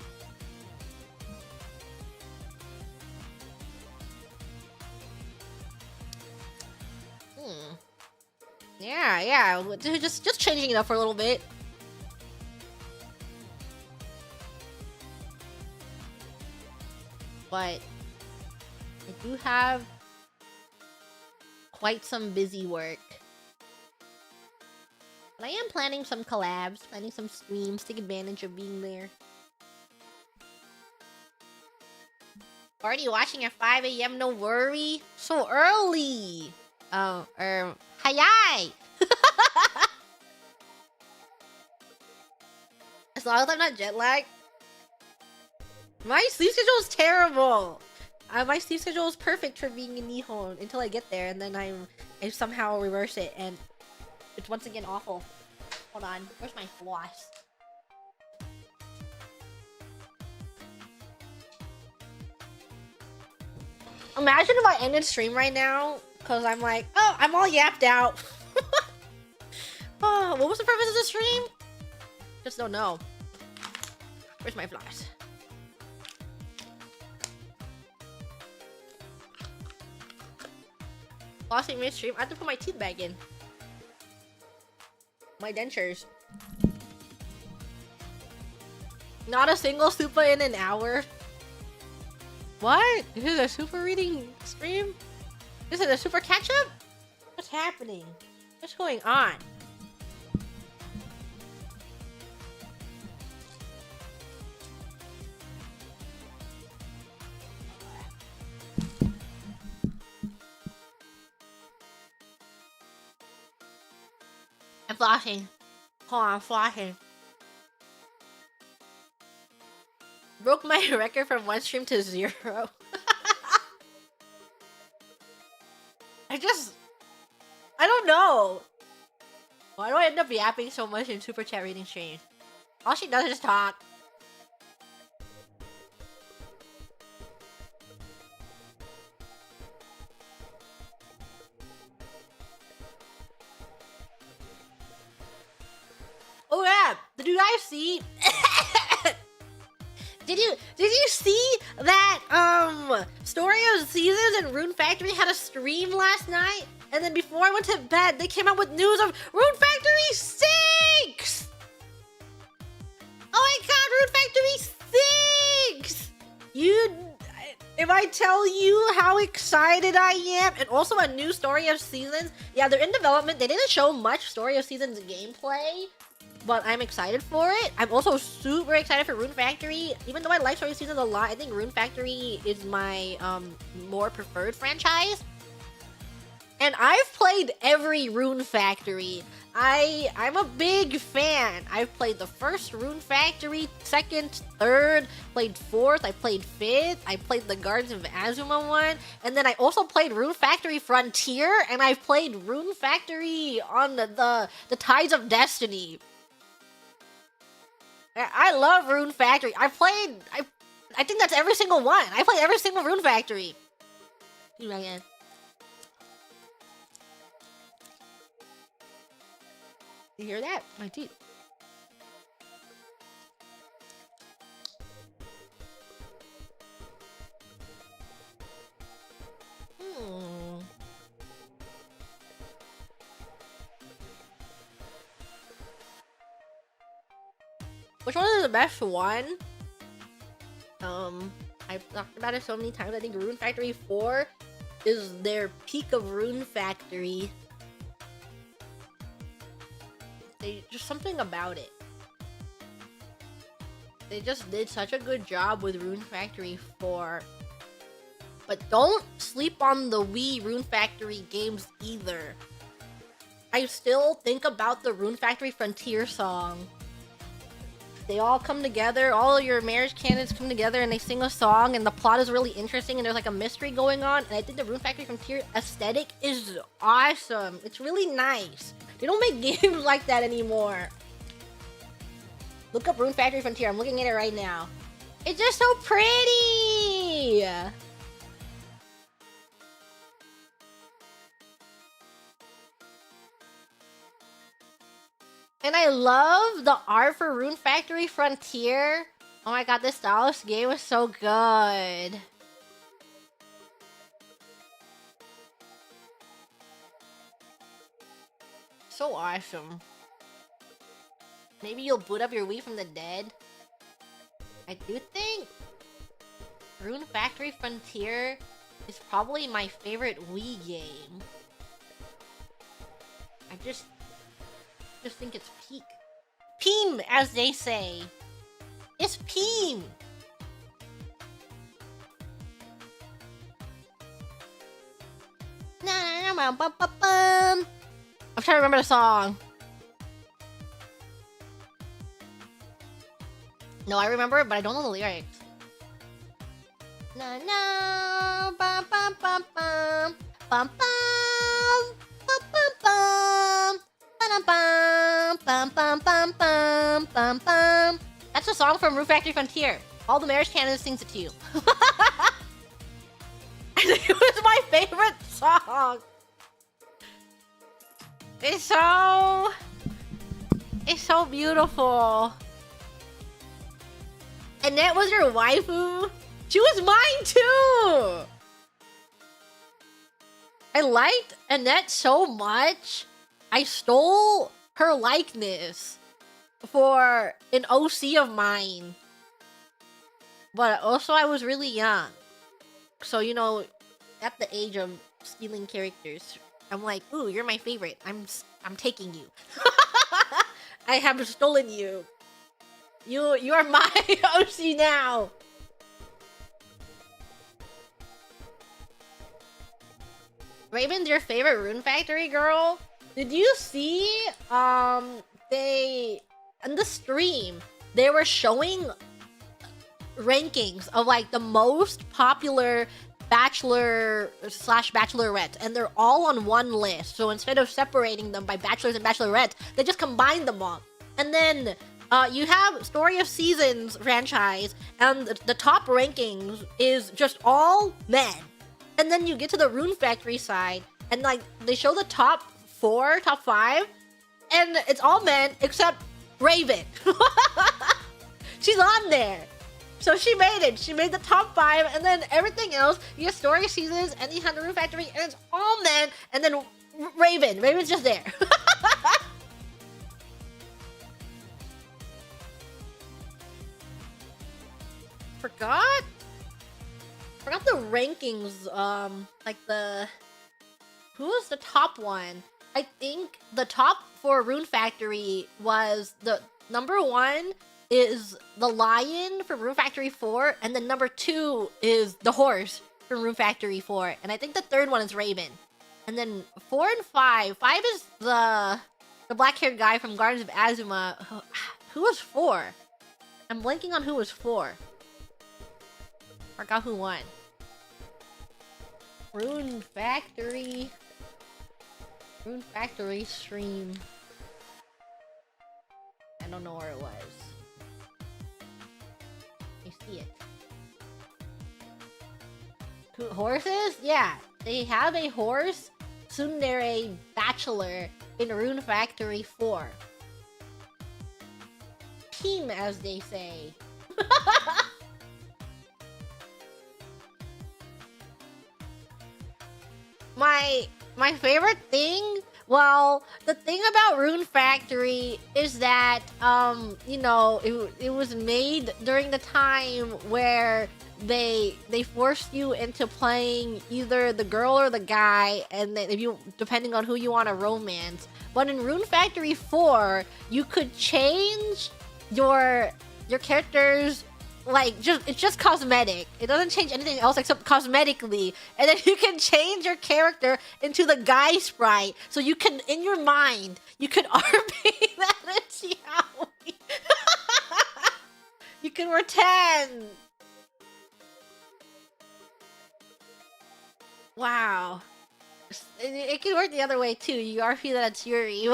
A: Yeah, just changing it up for a little bit. But I do have quite some busy work. But I am planning some collabs, planning some streams, take advantage of being there. Already watching at 5 a.m, no worry. So early! Hayai! As long as I'm not jet lagged. My sleep schedule is terrible! My sleep schedule is perfect for being in Nihon until I get there, and then I somehow reverse it, and it's once again awful. Hold on, where's my floss? Imagine if I ended stream right now, because I'm like, oh, I'm all yapped out. Oh, what was the purpose of the stream? Just don't know. Where's my floss? Flossing midstream. I have to put my teeth back in. My dentures. Not a single super in an hour. What? This is a super reading stream? This is a super catch-up? What's happening? What's going on? I'm flossing. Hold on, I'm flossing. Broke my record from 1 stream to 0. I don't know. Why do I end up yapping so much in super chat reading streams? All she does is talk. Oh yeah, did you guys see? Did you see that Story of Seasons and Rune Factory had a stream last night? And then before I went to bed, they came out with news of Rune Factory 6! Oh my god, Rune Factory 6! If I tell you how excited I am, and also a new Story of Seasons, yeah, they're in development. They didn't show much Story of Seasons gameplay, but I'm excited for it. I'm also super excited for Rune Factory. Even though I like Story of Seasons a lot, I think Rune Factory is my more preferred franchise. And I've played every Rune Factory. I'm a big fan. I've played the first Rune Factory, second, third, played fourth, I played fifth, I played the Gardens of Azuma one, and then I also played Rune Factory Frontier, and I've played Rune Factory on the Tides of Destiny. I love Rune Factory. I think that's every single one. I played every single Rune Factory. Again. You hear that? My teeth. Which one is the best one? I've talked about it so many times. I think Rune Factory 4 is their peak of Rune Factory. Just something about it. They just did such a good job with Rune Factory 4. But don't sleep on the Wii Rune Factory games either. I still think about the Rune Factory Frontier song. They all come together, all your marriage candidates come together and they sing a song and the plot is really interesting and there's like a mystery going on. And I think the Rune Factory Frontier aesthetic is awesome. It's really nice. They don't make games like that anymore. Look up Rune Factory Frontier. I'm looking at it right now. It's just so pretty! And I love the art for Rune Factory Frontier. Oh my god, this stylish game is so good. So awesome. Maybe you'll boot up your Wii from the dead. I do think Rune Factory Frontier is probably my favorite Wii game. I just think it's peak. Peem, as they say. It's Peem! I'm trying to remember the song. No, I remember it, but I don't know the lyrics. Na na bum bum bum bum bum bum bum bum bum bum bum bum bum bum bum bum. That's a song from Rune Factory Frontier. All the marriage candidates sings it to you. It was my favorite song. It's so beautiful. Annette was your waifu? She was mine too! I liked Annette so much, I stole her likeness for an OC of mine. But also I was really young. So, you know, at the age of stealing characters, I'm like, ooh, you're my favorite. I'm taking you. I have stolen you. You are my OC now. Raven's your favorite Rune Factory girl? Did you see they on the stream they were showing rankings of like the most popular bachelor / bachelorette, and they're all on one list. So instead of separating them by bachelors and bachelorettes, they just combined them all. And then you have Story of Seasons franchise, and the top rankings is just all men. And then you get to the Rune Factory side, and like they show the top 4, top 5, and it's all men except Raven. She's on there. So she made it. She made the top 5, and then everything else, you have Story of Seasons, and you have the Rune Factory, and it's all men, and then Raven. Raven's just there. Forgot the rankings, like who was the top one? I think the top for Rune Factory was the number 1 is the lion from Rune Factory 4, and then number 2 is the horse from Rune Factory 4, and I think the third one is Raven. And then 4 and 5 is the black-haired guy from Gardens of Azuma. Who was 4? I'm blanking on who was 4. Forgot who won. Rune Factory stream. I don't know where it was. I see it. Horses? Yeah, they have a horse tsundere bachelor in Rune Factory 4. Team, as they say. My favorite thing Well, the thing about Rune Factory is that, you know, it was made during the time where they forced you into playing either the girl or the guy, and then if you, depending on who you want to romance. But in Rune Factory 4, you could change your character's, like, it's just cosmetic. It doesn't change anything else except cosmetically. And then you can change your character into the guy sprite. So you can, in your mind, you can RP that it's Yaoi. You can pretend. Wow. It can work the other way too. You RP that it's Yuri.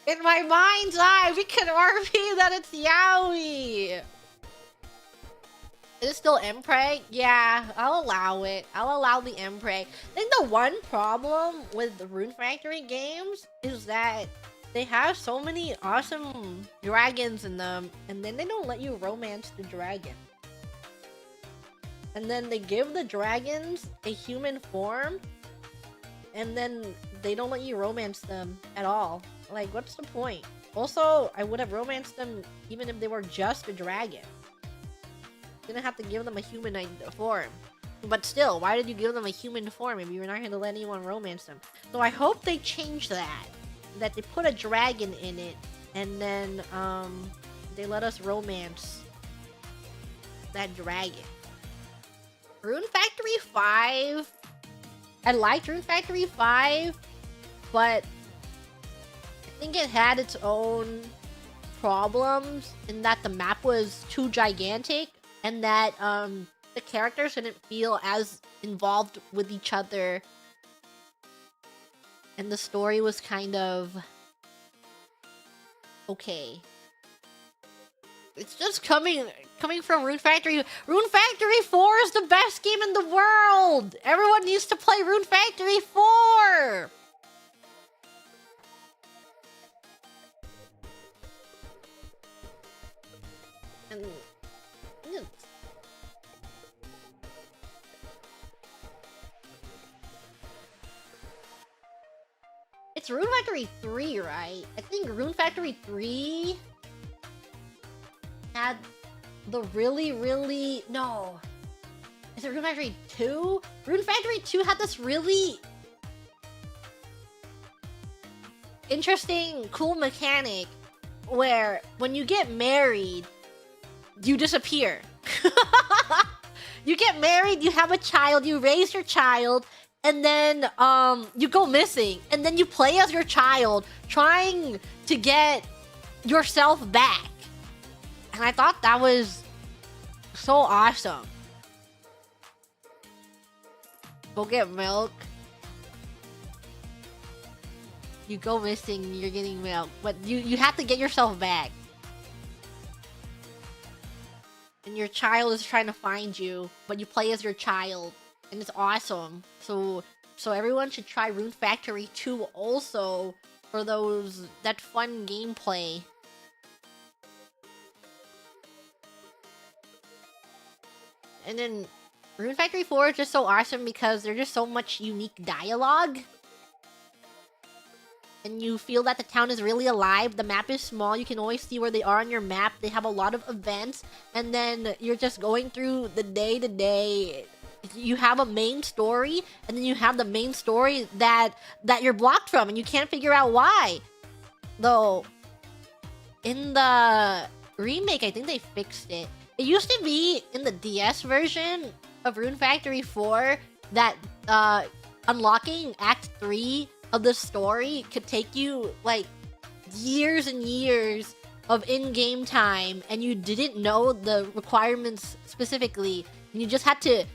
A: In my mind's eye, we can RP that it's Yaoi! Is it still Empreg? Yeah, I'll allow it. I'll allow the Empreg. I think the one problem with the Rune Factory games is that they have so many awesome dragons in them, and then they don't let you romance the dragon. And then they give the dragons a human form, and then they don't let you romance them at all. Like, what's the point? Also, I would have romanced them even if they were just a dragon. Didn't have to give them a human form. But still, why did you give them a human form if you were not going to let anyone romance them? So I hope they change that. That they put a dragon in it, and then, they let us romance that dragon. Rune Factory 5... I liked Rune Factory 5, but I think it had its own problems in that the map was too gigantic and that the characters didn't feel as involved with each other, and the story was kind of okay. It's just coming from Rune Factory. Rune Factory 4 is the best game in the world! Everyone needs to play Rune Factory 4! And... it's Rune Factory 3, right? I think Rune Factory 3... had the really... No. Is it Rune Factory 2? Rune Factory 2 had this really interesting, cool mechanic where when you get married, you disappear. You get married, you have a child, you raise your child, and then you go missing. And then you play as your child, trying to get yourself back. And I thought that was so awesome. Go get milk. You go missing, you're getting milk. But you have to get yourself back. And your child is trying to find you, but you play as your child. And it's awesome. So everyone should try Rune Factory 2 also for that fun gameplay. And then Rune Factory 4 is just so awesome because there's just so much unique dialogue. And you feel that the town is really alive. The map is small. You can always see where they are on your map. They have a lot of events. And then you're just going through the day-to-day. You have a main story. And then you have the main story that you're blocked from. And you can't figure out why. Though, in the remake, I think they fixed it. It used to be in the DS version of Rune Factory 4 that unlocking Act 3 of the story could take you like years and years of in-game time, and you didn't know the requirements specifically. And you just had to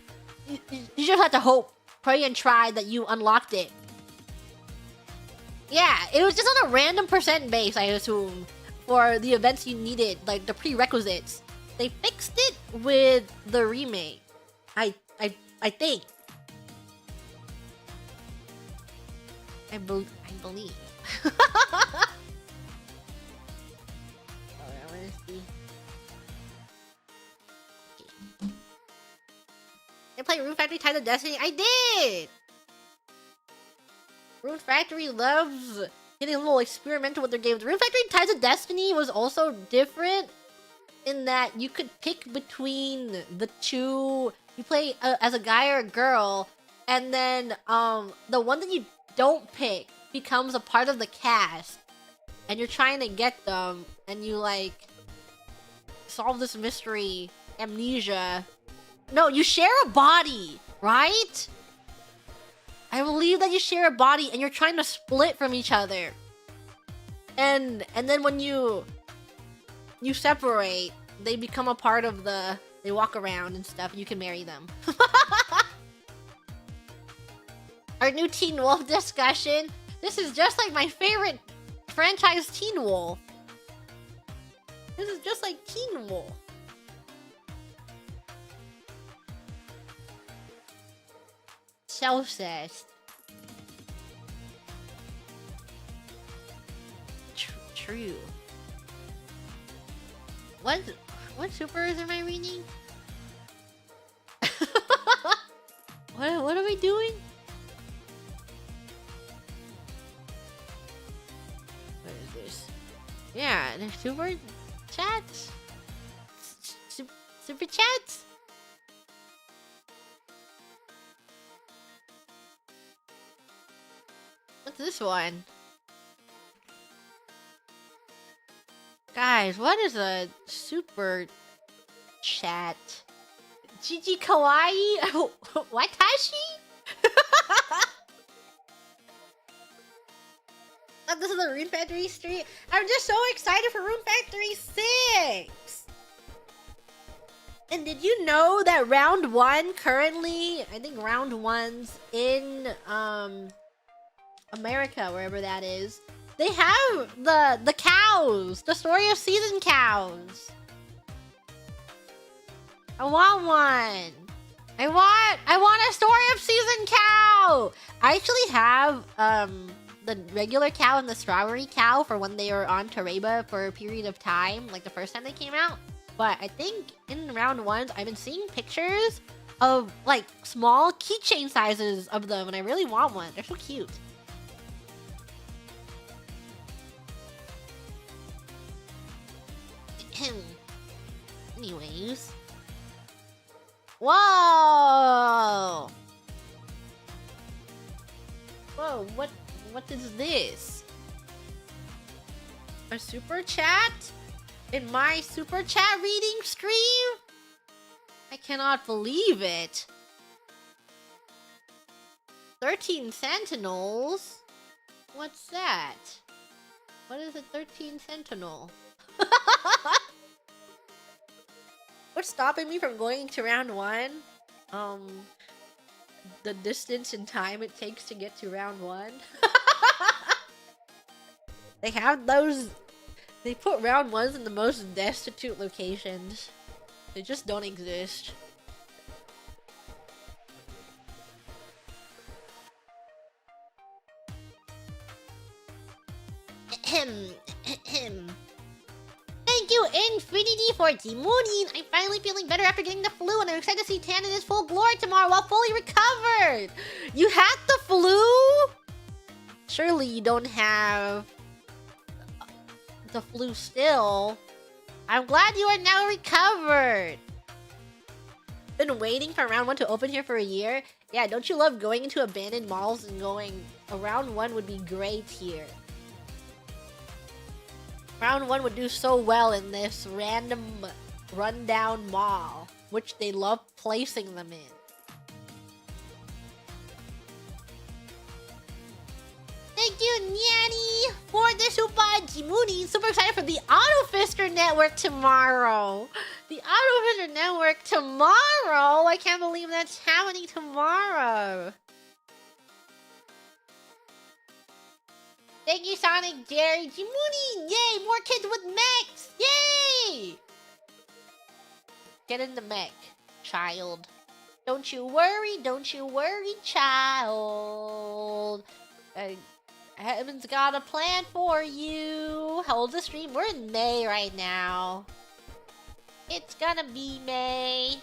A: hope, pray, and try that you unlocked it. Yeah, it was just on a random percent base, I assume, for the events you needed, like the prerequisites. They fixed it with the remake. I think. I believe. Oh, I wanna see. Okay. I played Rune Factory Tides of Destiny. I did! Rune Factory loves getting a little experimental with their games. Rune Factory Ties of Destiny was also different in that you could pick between the two. You play as a guy or a girl, and then the one that you don't pick becomes a part of the cast, and you're trying to get them, and you like solve this mystery. Amnesia. No, you share a body, right? I believe that you share a body and you're trying to split from each other. And then when you separate, they become a part of the... They walk around and stuff. You can marry them. Our new Teen Wolf discussion. This is just like my favorite franchise, Teen Wolf. This is just like Teen Wolf. Self-cessed. True. What supers am I reading? What are we doing? What is this? Yeah, there's super chats. Super chats. What's this one? Guys, what is a super chat? Gigi Kawaii? Watashi? Oh, this is the Rune Factory stream. I'm just so excited for Rune Factory 6! And did you know that round 1 currently, I think round 1's in America, wherever that is, they have the cows, the Story of Season cows. I want one. I want a Story of Season cow. I actually have the regular cow and the strawberry cow for when they were on Toreba for a period of time, like the first time they came out. But I think in round 1, I've been seeing pictures of like small keychain sizes of them, and I really want one. They're so cute. Anyways. Whoa! Whoa, what is this? A super chat? In my super chat reading stream? I cannot believe it. 13 Sentinels? What's that? What is a 13 Sentinel? What's stopping me from going to round 1? The distance and time it takes to get to round 1. They have those... They put round 1s in the most destitute locations. They just don't exist. Thank you, Infinity, for Timooning. I'm finally feeling better after getting the flu, and I'm excited to see Tan in his full glory tomorrow while fully recovered. You had the flu? Surely you don't have the flu still. I'm glad you are now recovered. Been waiting for round 1 to open here for a year? Yeah, don't you love going into abandoned malls and going... Round 1 would be great here. Round 1 would do so well in this random rundown mall, which they love placing them in. Thank you, Nyanny, for the super Jimuni. Super excited for the Auto Fister Network tomorrow. The Auto Fister Network tomorrow? I can't believe that's happening tomorrow. Thank you, Sonic Jerry. Jimuni! Yay! More kids with mechs! Yay! Get in the mech, child. Don't you worry, child. Heaven's got a plan for you. How old's the stream? We're in May right now. It's gonna be May.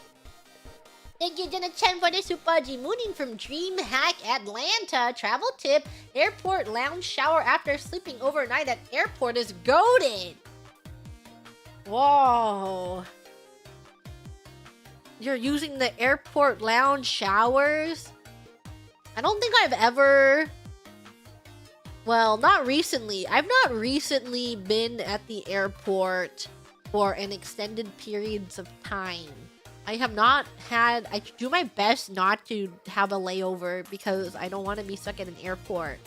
A: Thank you, Jenna Chen, for the super G-mooning from DreamHack Atlanta. Travel tip, airport lounge shower after sleeping overnight at airport is goated. Whoa. You're using the airport lounge showers? I don't think I've ever... Well, not recently. I've not recently been at the airport for an extended periods of time. I have not had... I do my best not to have a layover because I don't want to be stuck at an airport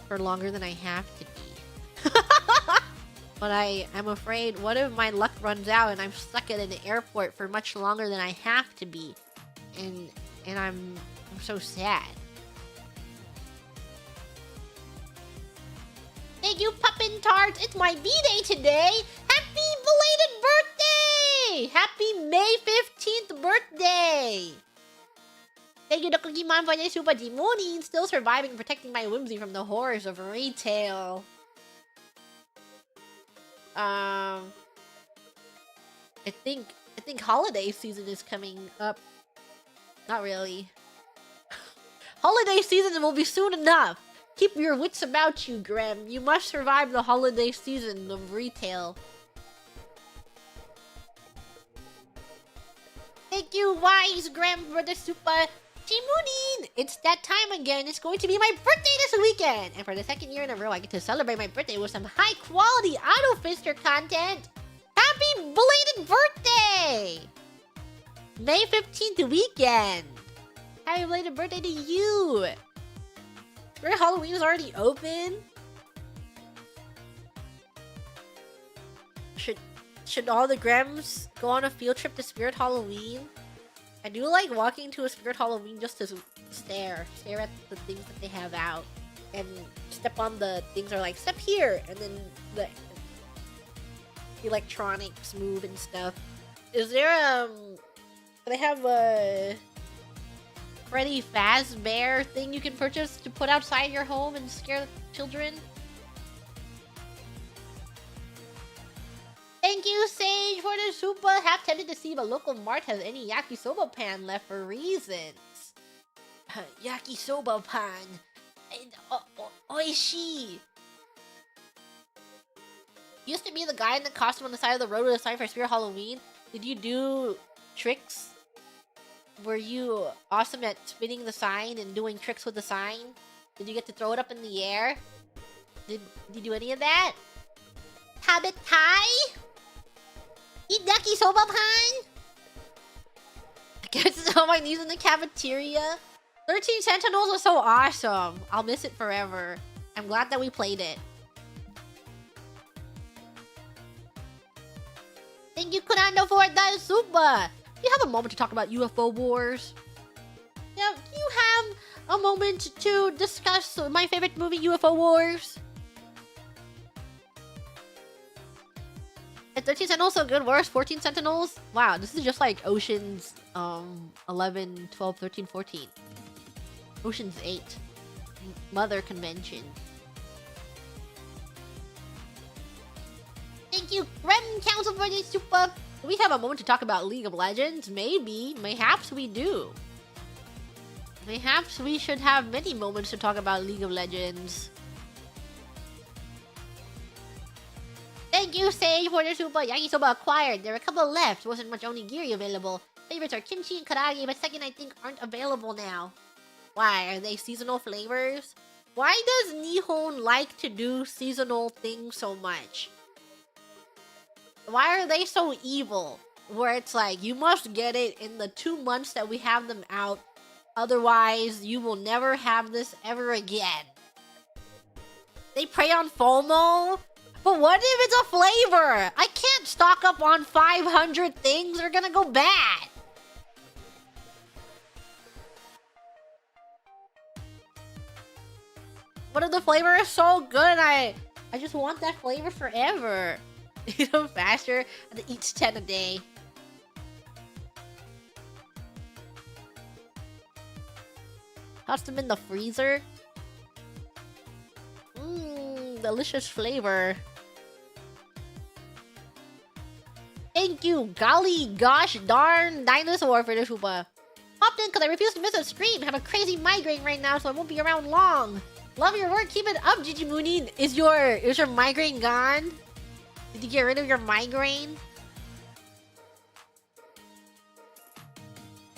A: for longer than I have to be. But I'm afraid, what if my luck runs out and I'm stuck at an airport for much longer than I have to be? And I'm so sad. Thank you, Puppin Tarts. It's my B-Day today. Happy belated birthday! Happy May 15th birthday! Thank you to Cookie Mom for the super G-mooning. Still surviving and protecting my whimsy from the horrors of retail. I think holiday season is coming up. Not really. Holiday season will be soon enough. Keep your wits about you, Graham. You must survive the holiday season of retail. Thank you, Wise Graham, for the super G-mooning. It's that time again. It's going to be my birthday this weekend. And for the second year in a row, I get to celebrate my birthday with some high-quality auto-fister content. Happy belated birthday! May 15th weekend. Happy belated birthday to you. Spirit Halloween is already open. Should all the Grams go on a field trip to Spirit Halloween? I do like walking to a Spirit Halloween just to stare at the things that they have out, and step on the things that are like, step here, and then the electronics move and stuff. Is there they have a Freddy Fazbear thing you can purchase to put outside your home and scare children? Thank you, Sage, for the super. Half tempted to see if a local mart has any yakisoba pan left for reasons. Yakisoba pan. Oishi. Used to be the guy in the costume on the side of the road with a sign for Spirit Halloween. Did you do tricks? Were you awesome at spinning the sign and doing tricks with the sign? Did you get to throw it up in the air? Did you do any of that? Habit tie? Eat yakisoba pan? I guess on my knees in the cafeteria. 13 Sentinels was so awesome. I'll miss it forever. I'm glad that we played it. Thank you, Kurando, for the super. Do you have a moment to talk about UFO wars? Yeah, do you have a moment to discuss my favorite movie, UFO Wars? Is 13 Sentinels so good? Worse? 14 Sentinels? Wow, this is just like Ocean's 11, 12, 13, 14. Ocean's 8. Mother Convention. Thank you, Rem Council, for the super. Do we have a moment to talk about League of Legends? Maybe. Mayhaps we do. Mayhaps we should have many moments to talk about League of Legends. Thank you, Sage, for the super. Yakisoba acquired. There are a couple left. Wasn't much onigiri available. Favorites are kimchi and karaage, but second I think aren't available now. Why? Are they seasonal flavors? Why does Nihon like to do seasonal things so much? Why are they so evil? Where it's like, you must get it in the 2 months that we have them out. Otherwise, you will never have this ever again. They prey on FOMO? But what if it's a flavor? I can't stock up on 500 things. They're gonna go bad. What if the flavor is so good? I just want that flavor forever. Eat them faster and eat 10 a day. Toss them in the freezer. Mmm, delicious flavor. Thank you, golly gosh darn dinosaur for the super. Popped in because I refuse to miss a stream. I have a crazy migraine right now, so I won't be around long. Love your work. Keep it up, Gigi Mooney. Is your migraine gone? Did you get rid of your migraine?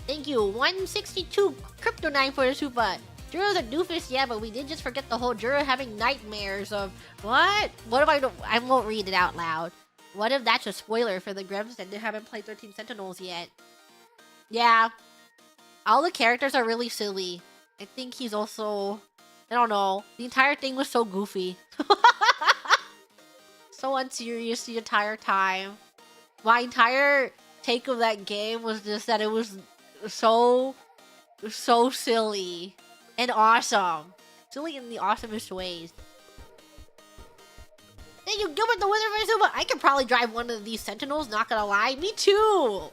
A: Thank you, 162 Crypto9 for the super. Juro's a doofus, yeah, but we did just forget the whole Juro having nightmares of... What? What if I don't... I won't read it out loud. What if that's a spoiler for the Grims and they haven't played 13 Sentinels yet? Yeah. All the characters are really silly. I think he's also... I don't know. The entire thing was so goofy. So unserious the entire time. My entire take of that game was just that it was so silly and awesome. Silly in the awesomest ways. Thank you, Gilbert the Wizard for super. I could probably drive one of these Sentinels, not gonna lie. Me too!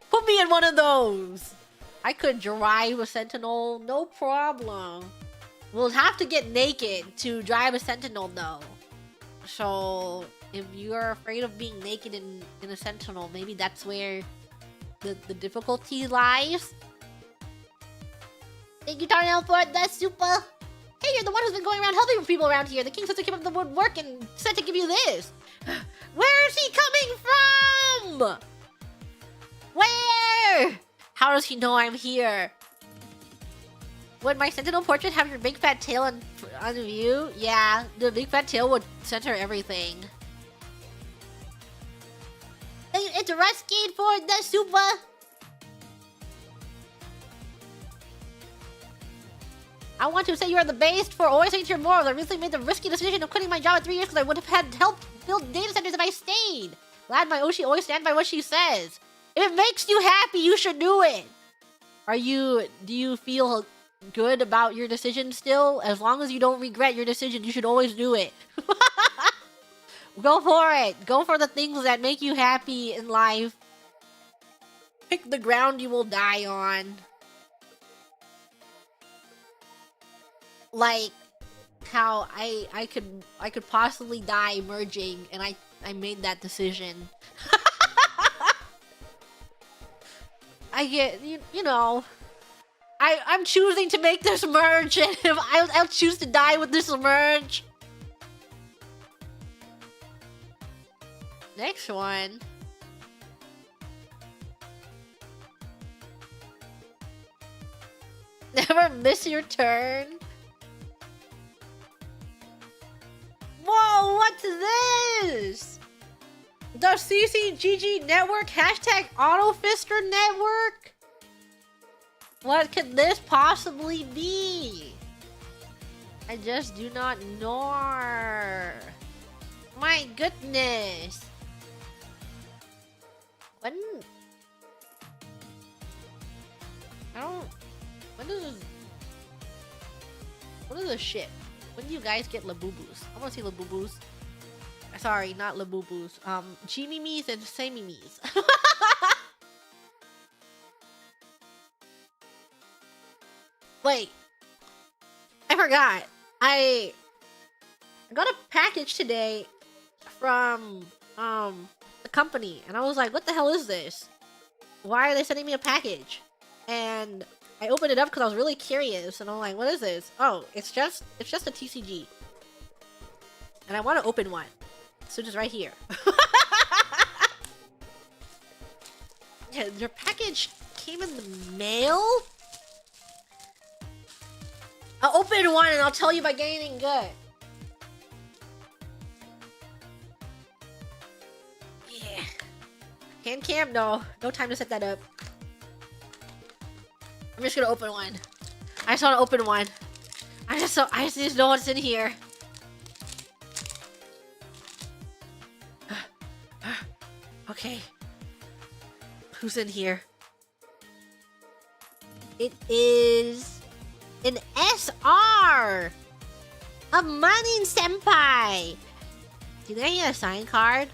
A: Put me in one of those! I could drive a Sentinel, no problem. We'll have to get naked to drive a Sentinel though. So, if you're afraid of being naked in a Sentinel, maybe that's where the difficulty lies. Thank you, Darnell, for that super. Hey, you're the one who's been going around helping people around here. The king says to keep up the good work and said to give you this. Where is he coming from? Where? How does he know I'm here? Would my Sentinel portrait have your big fat tail on view? Yeah, the big fat tail would center everything. It's Rusky for the super. I want to say you are the best for always saying your morals. I recently made the risky decision of quitting my job at 3 years because I would have had help build data centers if I stayed. Glad my Oshi always stands by what she says. If it makes you happy, you should do it. Do you feel good about your decision still? As long as you don't regret your decision, you should always do it. Go for it. Go for the things that make you happy in life. Pick the ground you will die on. Like how I could possibly die merging, and I made that decision. I get you know. I'm choosing to make this merge, and I'll choose to die with this merge. Next one. Never miss your turn. Whoa, what's this? The CCGG network hashtag AutoFister network? What could this possibly be? I just do not know. My goodness. When is this shit? When do you guys get Labubus? I wanna see Labubus. Sorry, not Labubus. Chimimis and Semimis. Wait. I forgot. I got a package today from the company, and I was like, what the hell is this? Why are they sending me a package? And I opened it up because I was really curious, and I'm like, what is this? Oh, it's just a TCG. And I want to open one. So just right here. Yeah, your package came in the mail? I'll open one and I'll tell you if I get anything good. Yeah. Hand cam? No. No time to set that up. I'm just gonna open one. I just want to open one. I just need to know what's in here. Okay. Who's in here? It is an SR! A Manin Senpai! Do you think I need a sign card?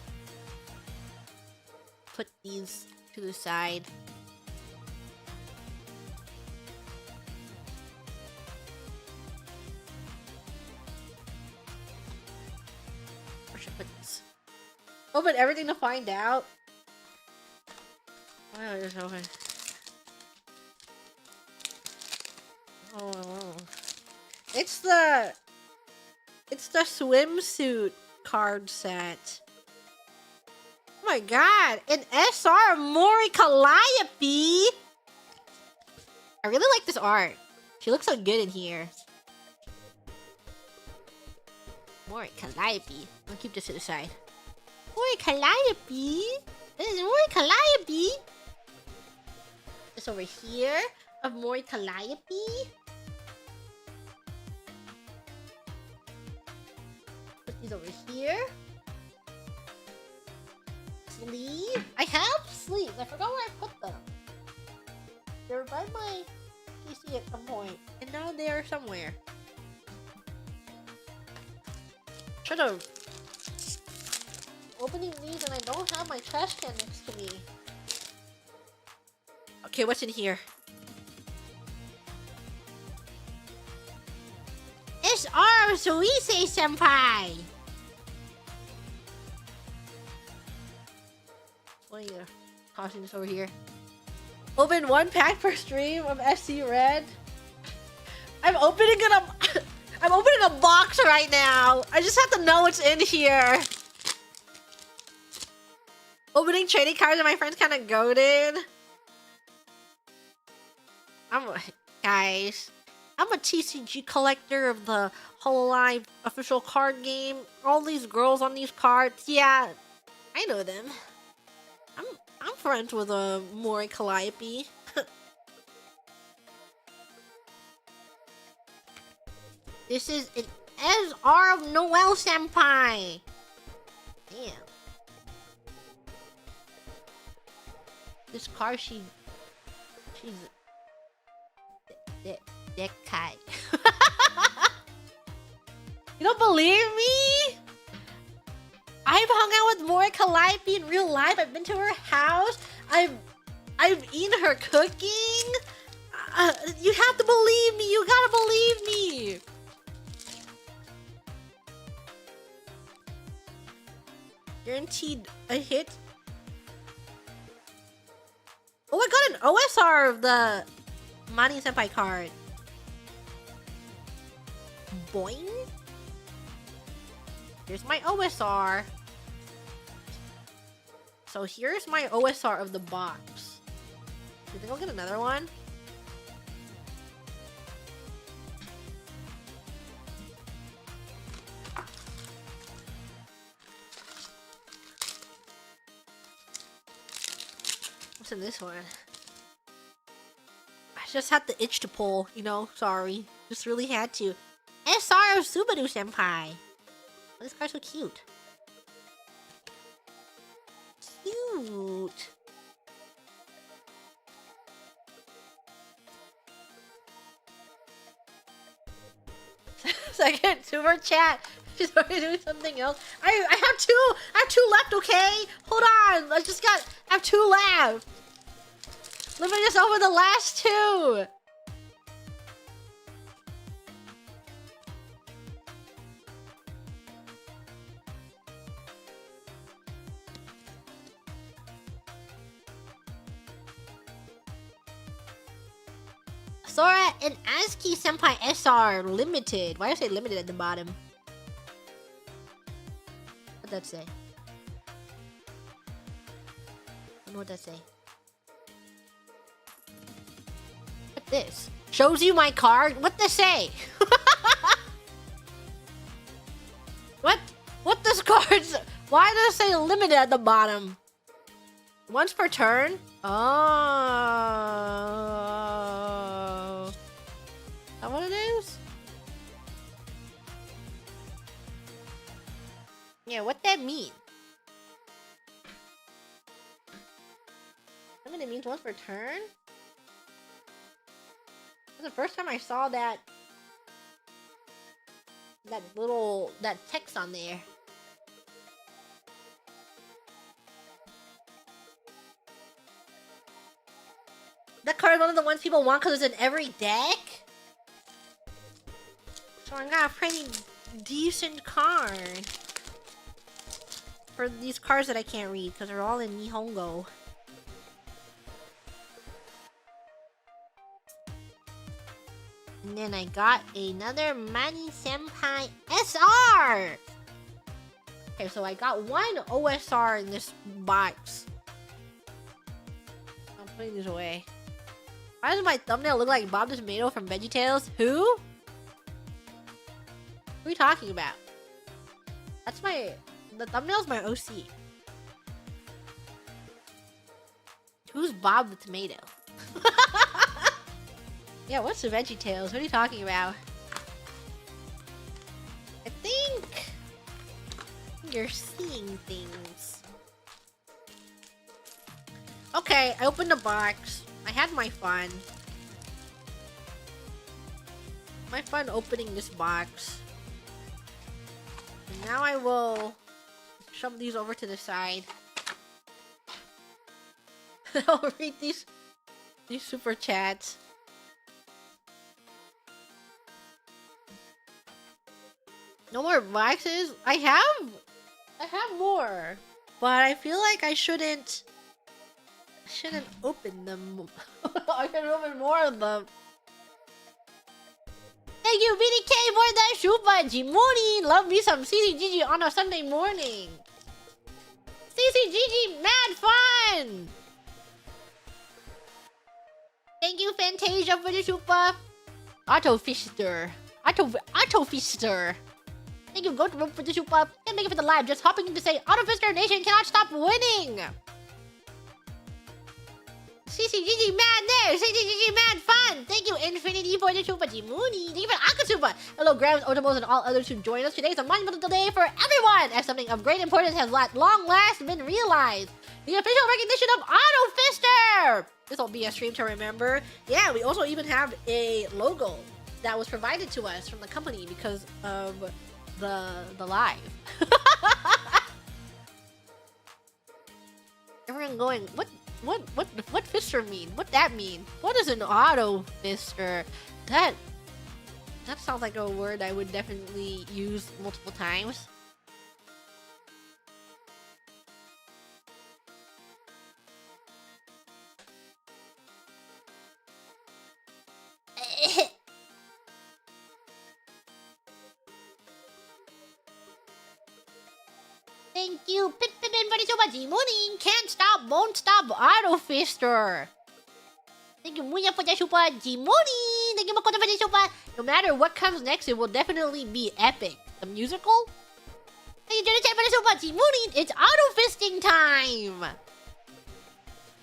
A: Put these to the side. Where should I put this? Open everything to find out. Oh, just open. Oh. It's the swimsuit card set. Oh my god, an SR Mori Calliope! I really like this art. She looks so good in here. Mori Calliope. I'll keep this to the side. Mori Calliope? This is Mori Calliope! This over here of Mori Calliope. Put these over here. Sleeve. I have sleeves. I forgot where I put them. They were by my PC at some point, and now they are somewhere. Should have opening these, and I don't have my trash can next to me. Okay, what's in here? It's our Suise Senpai. What are your costumes over here? Open 1 pack per stream of SC Red. I'm opening I'm opening a box right now. I just have to know what's in here. Opening trading cards and my friend's kind of goated. Guys, I'm a TCG collector of the Hololive official card game. All these girls on these cards, yeah, I know them. I'm friends with a Mori Calliope. This is an SR of Noelle Senpai. Damn. This card, she's Dekai. You don't believe me? I've hung out with Mori Calliope in real life. I've been to her house. I've eaten her cooking. You have to believe me. You gotta believe me. Guaranteed a hit. Oh, I got an OSR of the Mani Senpai card. Boing. Here's my OSR. So here's my OSR of the box. You think I'll get another one? What's in this one? I just had the itch to pull, you know, sorry. Just really had to. SR of Subaru Senpai. Oh, this card's so cute. Cute. Second super chat. She's already doing something else. I have two left, okay? Hold on. I have 2 left. Let me just open the last 2. Sora and Azuki Senpai SR limited. Why do I say limited at the bottom? What'd that say? I don't know what that say. What this? Shows you my card? What this say? What this card? Why does it say limited at the bottom? Once per turn? Oh. Is that what it is? Yeah, what that mean? Limited means once per turn? That's the first time I saw that text on there. That card is one of the ones people want because it's in every deck. So I got a pretty decent card for these cards that I can't read because they're all in Nihongo. And then I got another Manny Senpai SR! Okay, so I got one OSR in this box. I'm putting this away. Why does my thumbnail look like Bob the Tomato from VeggieTales? Who? Who are you talking about? That's my... The thumbnail's my OC. Who's Bob the Tomato? Yeah, what's the VeggieTales? What are you talking about? I think you're seeing things. Okay, I opened the box. I had my fun. My fun opening this box. And now I will shove these over to the side. I'll read these super chats. No more boxes? I have more. But I feel like I shouldn't open them. I can open more of them. Thank you, BDK, for that Shupa Jimoni. Love me some CCGG on a Sunday morning. CCGG, mad fun! Thank you, Fantasia, for the Shupa. Auto Fister. Auto Fister. Thank you, Goat Rope, for the Shupa. Can't make it for the live. Just hopping in to say, Auto Fister Nation cannot stop winning. CCGG madness! CCGG mad fun! Thank you, Infinity, for the Chupa Jimuni! Thank you for Akasupa! Hello, Grams, Otomos, and all others who joined us. Today is a monumental day for everyone! As something of great importance has at long last been realized. The official recognition of Auto Fister! This will be a stream to remember. Yeah, we also even have a logo that was provided to us from the company because of the live. Everyone going, what fister mean? What that mean? What is an auto fister? That sounds like a word I would definitely use multiple times. Thank you, Pippin, for the so much morning. Can't stop, won't stop, auto fister. Thank you, Muya, for the super Jimoni. Thank you, Makoto, for the super. No matter what comes next, it will definitely be epic. The musical? Thank you, Johnny, for the super Jimoni. It's auto fisting time.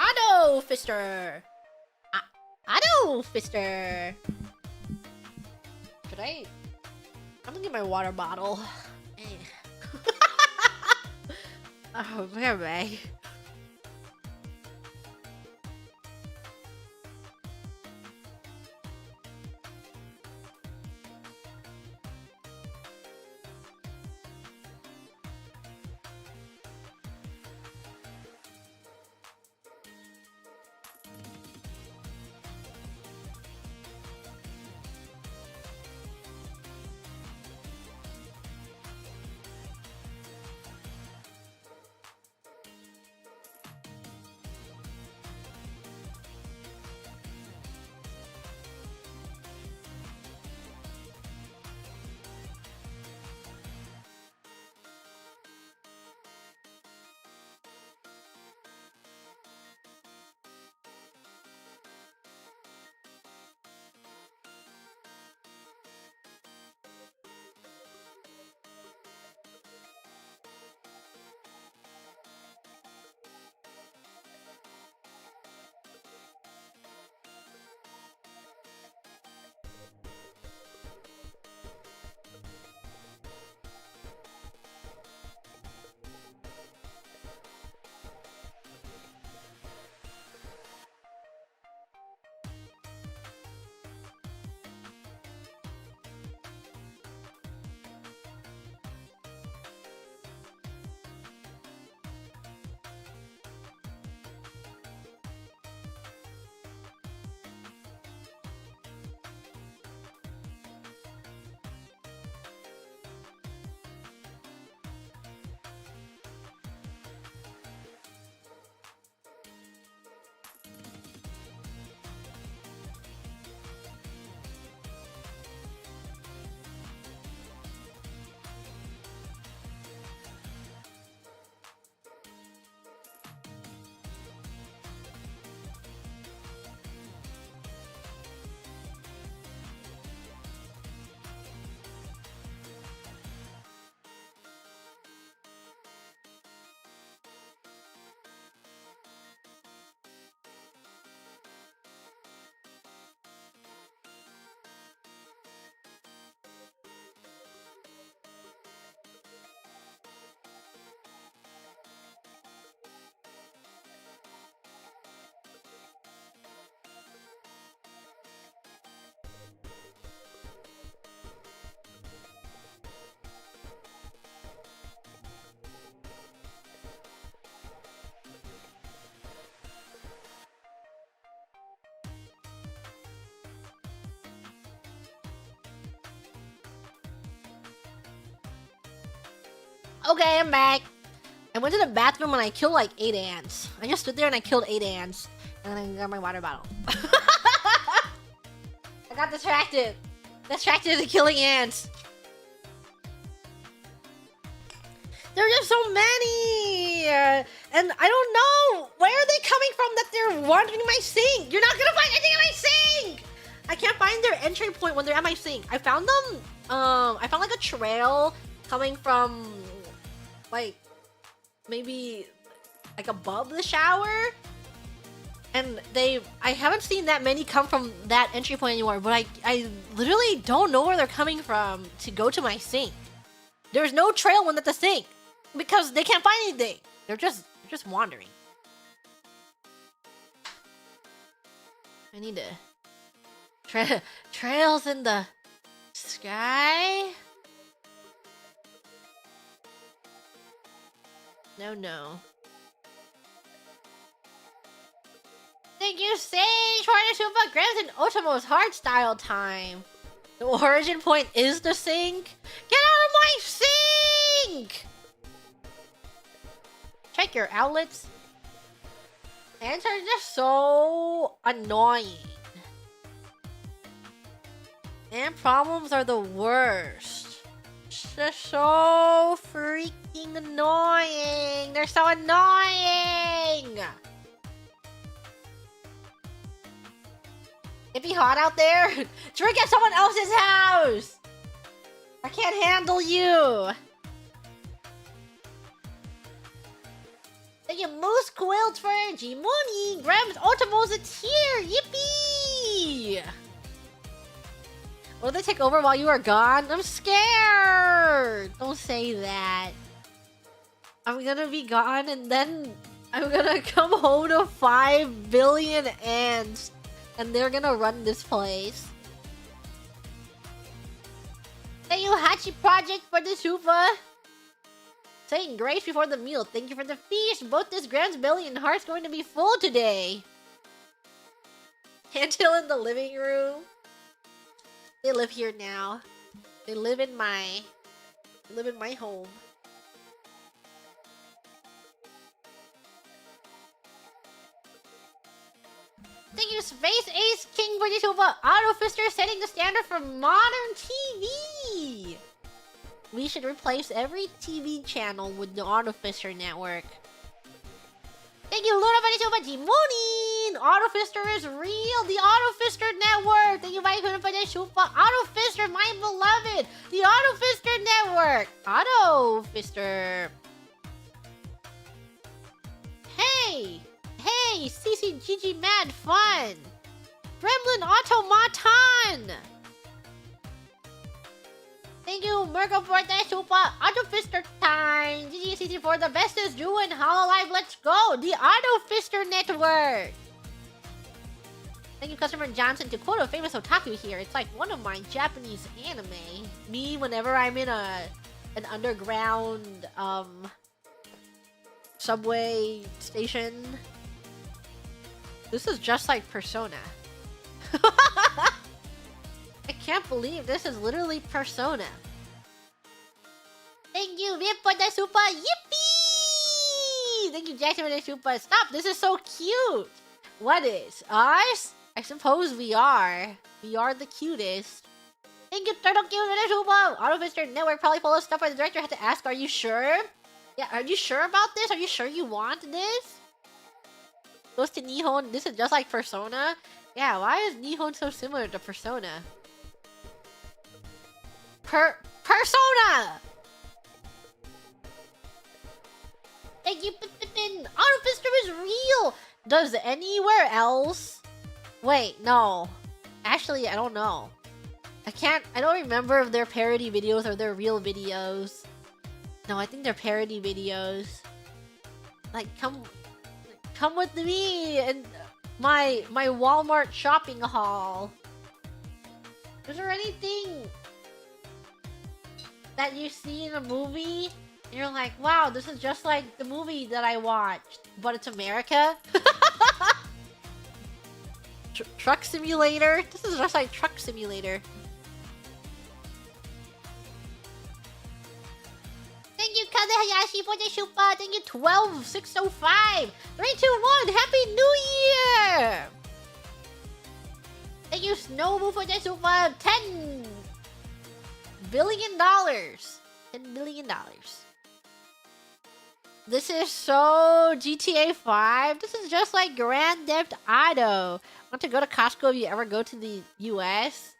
A: Auto fister. Auto fister. Should I? I'm gonna get my water bottle. Oh, where am I? Okay, I'm back. I went to the bathroom and I killed like 8 ants. I just stood there and I killed 8 ants. And then I got my water bottle. I got distracted. Distracted to killing ants. There are just so many! And I don't know! Where are they coming from that they're wandering my sink? You're not gonna find anything in my sink! I can't find their entry point when they're at my sink. I found them, I found like a trail coming from, like, maybe, like above the shower. And I haven't seen that many come from that entry point anymore, but I literally don't know where they're coming from to go to my sink. There's no trail when at the sink. Because they can't find anything. They're just wandering. I need to... trails in the sky? No. Thank you, Sage, for the super grams and Otomo's hardstyle time. The origin point is the sink? Get out of my sink! Check your outlets. Ants are just so annoying. Ant problems are the worst. It's just so freaking annoying. They're so annoying. It be hot out there? Drink at someone else's house! I can't handle you! Thank you, Moose Quilts for G-Money! Grams Otomos, it's here! Yippee! Will they take over while you are gone? I'm scared! Don't say that. I'm gonna be gone and then I'm gonna come home to 5 billion ants. And they're gonna run this place. Thank you, Hachi Project, for the Sufa. Saying grace before the meal. Thank you for the feast. Both this Grand's belly and heart's going to be full today. Until in the living room. They live here now. They live in my home. Thank you, Space Ace King for the Sufa. Auto Fister setting the standard for modern TV. We should replace every TV channel with the Auto Fister network. Thank you, Luna for the Sufa. Jimonin! Auto Fister is real. The Auto Fister network. Thank you, Byun for the Sufa. Auto Fister, my beloved. The Auto Fister network. Auto Fister. Hey! Hey, CCGG Mad Fun! Gremlin Automaton! Thank you, Merkel, for the Super Auto Fister time! GGCC for the bestest Drew and Hololive, let's go! The Auto Fister Network! Thank you, Customer Johnson, to quote a famous otaku here. It's like one of my Japanese anime. Me, whenever I'm in an underground, subway station. This is just like Persona. I can't believe this is literally Persona. Thank you, Vip, for the super. Yippee! Thank you, Jackson, for the super. Stop, this is so cute. What is? Us? I suppose we are. We are the cutest. Thank you, Turtle Cute, for the super. Auto Fister Network probably full of stuff where the director had to ask, are you sure? Yeah, are you sure about this? Are you sure you want this? Goes to Nihon. This is just like Persona. Yeah, why is Nihon so similar to Persona? Persona! Thank you, Pippin. Auto Fister is real! Does anywhere else? Wait, no. Actually, I don't know. I don't remember if they're parody videos or they're real videos. No, I think they're parody videos. Like, come with me and my Walmart shopping haul. Is there anything that you see in a movie and you're like, wow, this is just like the movie that I watched, but it's America? Truck Simulator? This is just like Truck Simulator. Thank you, Kaze for the super. Thank you, 12605. 321. Happy New Year. Thank you, Snowboo, for the super. $10 billion. $10 billion. This is so GTA 5. This is just like Grand Theft Auto. Want to go to Costco if you ever go to the US?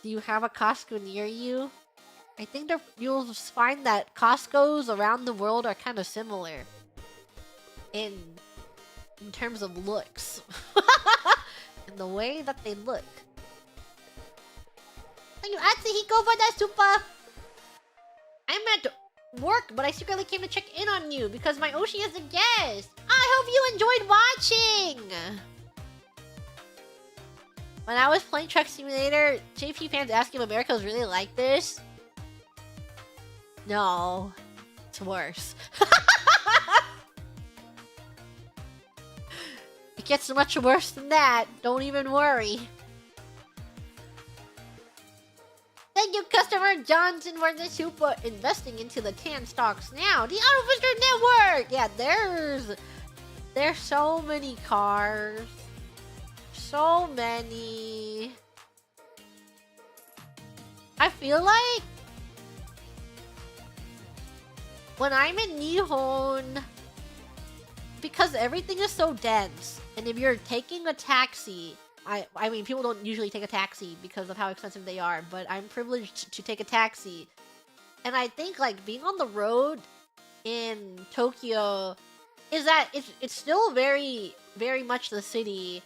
A: Do you have a Costco near you? I think you'll find that Costco's around the world are kind of similar in terms of looks. In the way that they look. Thank you, Atsuhiko, for that super. I'm at work, but I secretly came to check in on you because my Oshi is a guest. I hope you enjoyed watching. When I was playing Truck Simulator, JP fans asked if America was really like this. No, it's worse. It gets much worse than that. Don't even worry. Thank you, customer Johnson, for the super investing into the tan stocks now. The Auto Visitor Network. Yeah, there's so many cars. So many. I feel like when I'm in Nihon, because everything is so dense, and if you're taking a taxi, I mean, people don't usually take a taxi because of how expensive they are, but I'm privileged to take a taxi. And I think, like, being on the road in Tokyo is that it's still very, very much the city.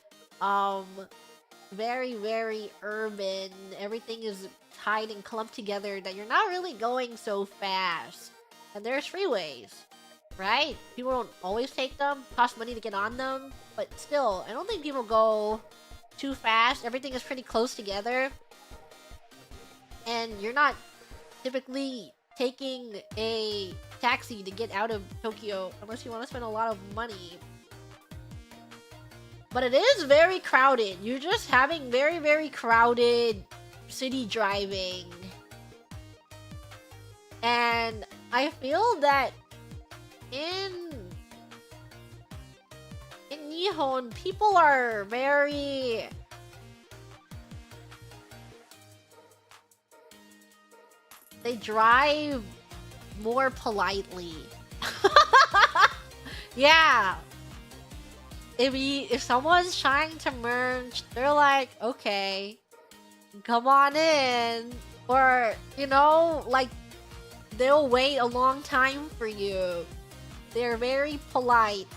A: Very, very urban. Everything is tied and clumped together that you're not really going so fast. And there's freeways, right? People don't always take them. Cost money to get on them. But still, I don't think people go too fast. Everything is pretty close together. And you're not typically taking a taxi to get out of Tokyo unless you want to spend a lot of money. But it is very crowded. You're just having very, very crowded city driving. And I feel that in Nihon, people are very... They drive more politely. Yeah. If someone's trying to merge, they're like, okay, come on in. Or, you know, like, they'll wait a long time for you. They're very polite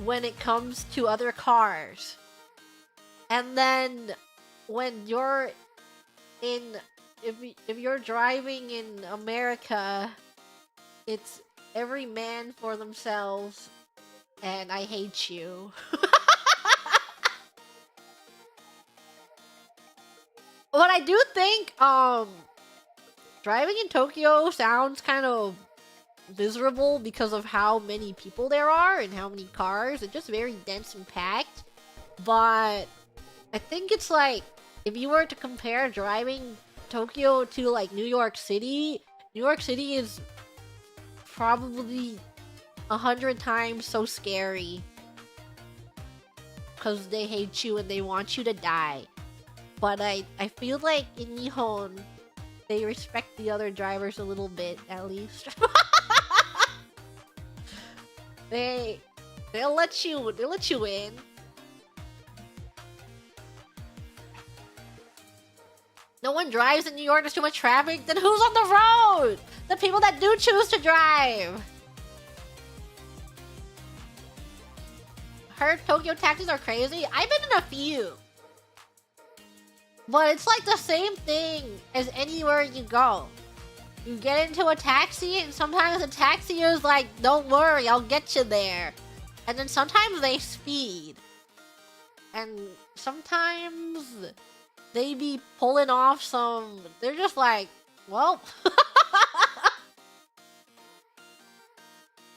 A: when it comes to other cars. And then when you're in... If you're driving in America, it's every man for themselves. And I hate you. But I do think, driving in Tokyo sounds kind of miserable because of how many people there are and how many cars. It's just very dense and packed. But I think it's like, if you were to compare driving Tokyo to like New York City is probably 100 times so scary because they hate you and they want you to die. But I feel like in Nihon they respect the other drivers a little bit, at least. they'll let you in. No one drives in New York, there's too much traffic. Then who's on the road? The people that do choose to drive. Heard Tokyo taxis are crazy? I've been in a few. But it's like the same thing as anywhere you go. You get into a taxi and sometimes the taxi is like, don't worry, I'll get you there. And then sometimes they speed. And sometimes they be pulling off some... They're just like, well...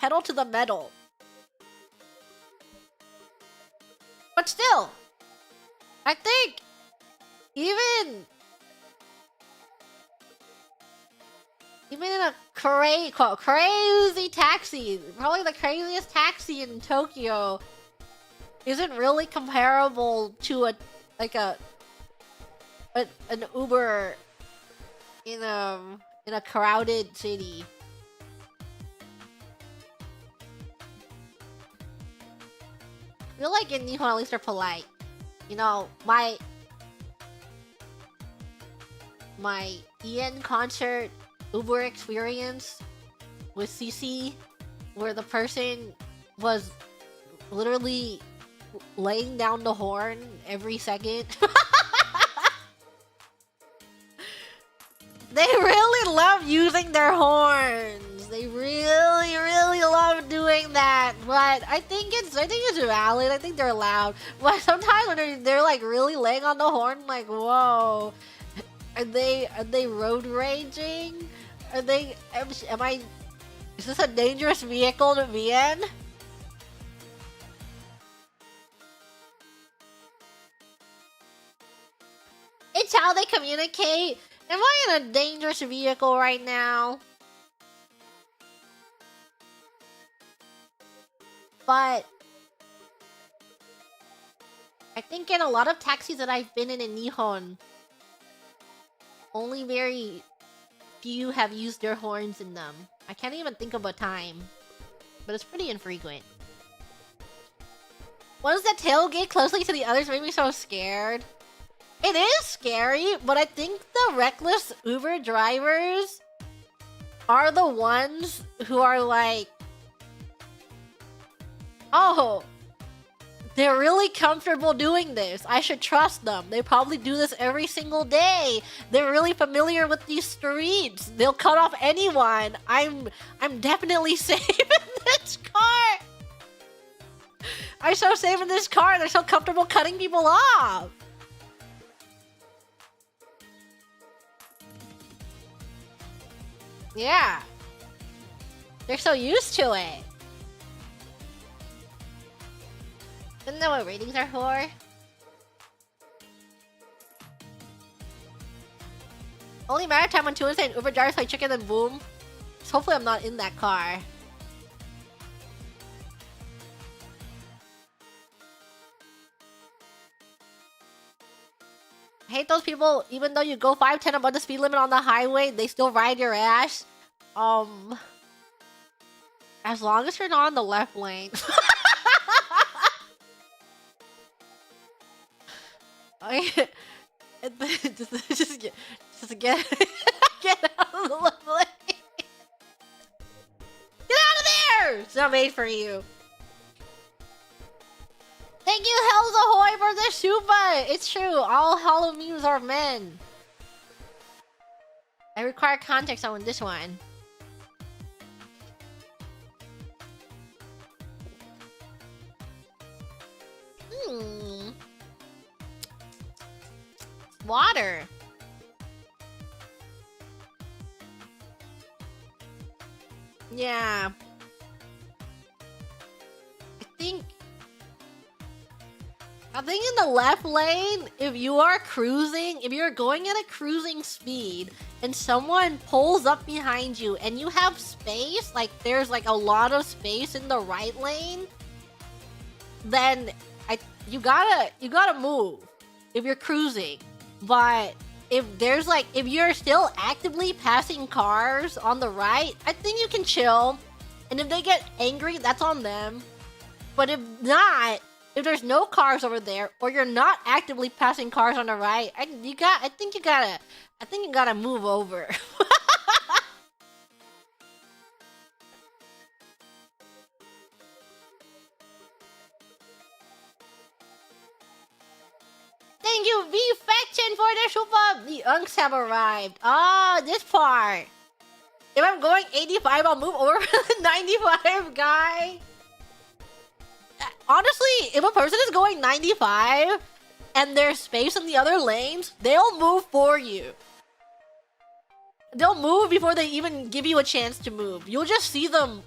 A: pedal to the metal. But still, I think Even in a crazy taxi, probably the craziest taxi in Tokyo, isn't really comparable to an Uber in a crowded city. I feel like in Nihon at least they're polite. You know, my EN concert Uber experience with CC, where the person was literally laying down the horn every second. They really love using their horns. They really love doing that. But I think it's valid. I think they're loud. But sometimes when they're like really laying on the horn, I'm like, whoa. Are they road raging? Is this a dangerous vehicle to be in? It's how they communicate. Am I in a dangerous vehicle right now? But I think in a lot of taxis that I've been in Nihon, only very few have used their horns in them. I can't even think of a time, but it's pretty infrequent. Once the tailgate closely to the others made me so scared. It is scary, but I think the reckless Uber drivers are the ones who are like, oh, they're really comfortable doing this. I should trust them. They probably do this every single day. They're really familiar with these streets. They'll cut off anyone. I'm definitely safe in this car. I'm so safe in this car. They're so comfortable cutting people off. Yeah. They're so used to it. Isn't that what ratings are for? Only matter of time on Tuesday and Uber drivers play chicken and boom. So hopefully I'm not in that car. I hate those people, even though you go 5-10 above the speed limit on the highway, they still ride your ass. As long as you're not on the left lane. just get out of the left lane. Get out of there! It's not made for you. Thank you, Hells Ahoy, for the Shuba! It's true, all hollow memes are men. I require context on this one. Water. Yeah. I think in the left lane, if you're going at a cruising speed and someone pulls up behind you and you have space, like there's like a lot of space in the right lane, then you gotta move if you're cruising. But if you're still actively passing cars on the right, I think you can chill. And if they get angry, that's on them. But if not, if there's no cars over there, or you're not actively passing cars on the right, I think you gotta move over. Thank you, V-Faction, for the super. The unks have arrived. Ah, this part. If I'm going 85, I'll move over to the 95 guy. Honestly, if a person is going 95 and there's space in the other lanes, they'll move for you. They'll move before they even give you a chance to move. You'll just see them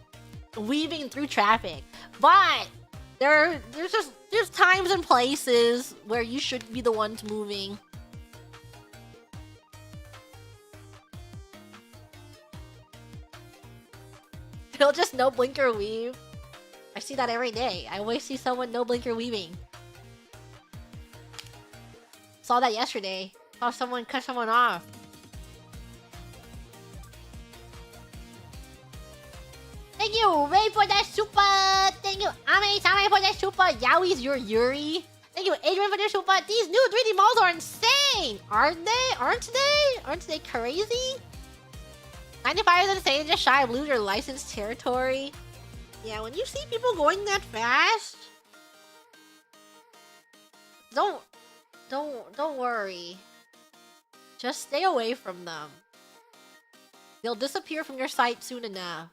A: weaving through traffic. But there's times and places where you should be the ones moving. He'll just no blinker weave. I see that every day. I always see someone no blinker weaving. Saw that yesterday. Saw someone cut someone off. Thank you, Ray, for that super. Thank you, Ame-sama, for that super. Yowie's your Yuri. Thank you, Adrian, for the super. These new 3D models are insane, aren't they? Aren't they crazy? 95 is insane, just shy of lose your licensed territory. Yeah, when you see people going that fast, don't worry. Just stay away from them. They'll disappear from your sight soon enough.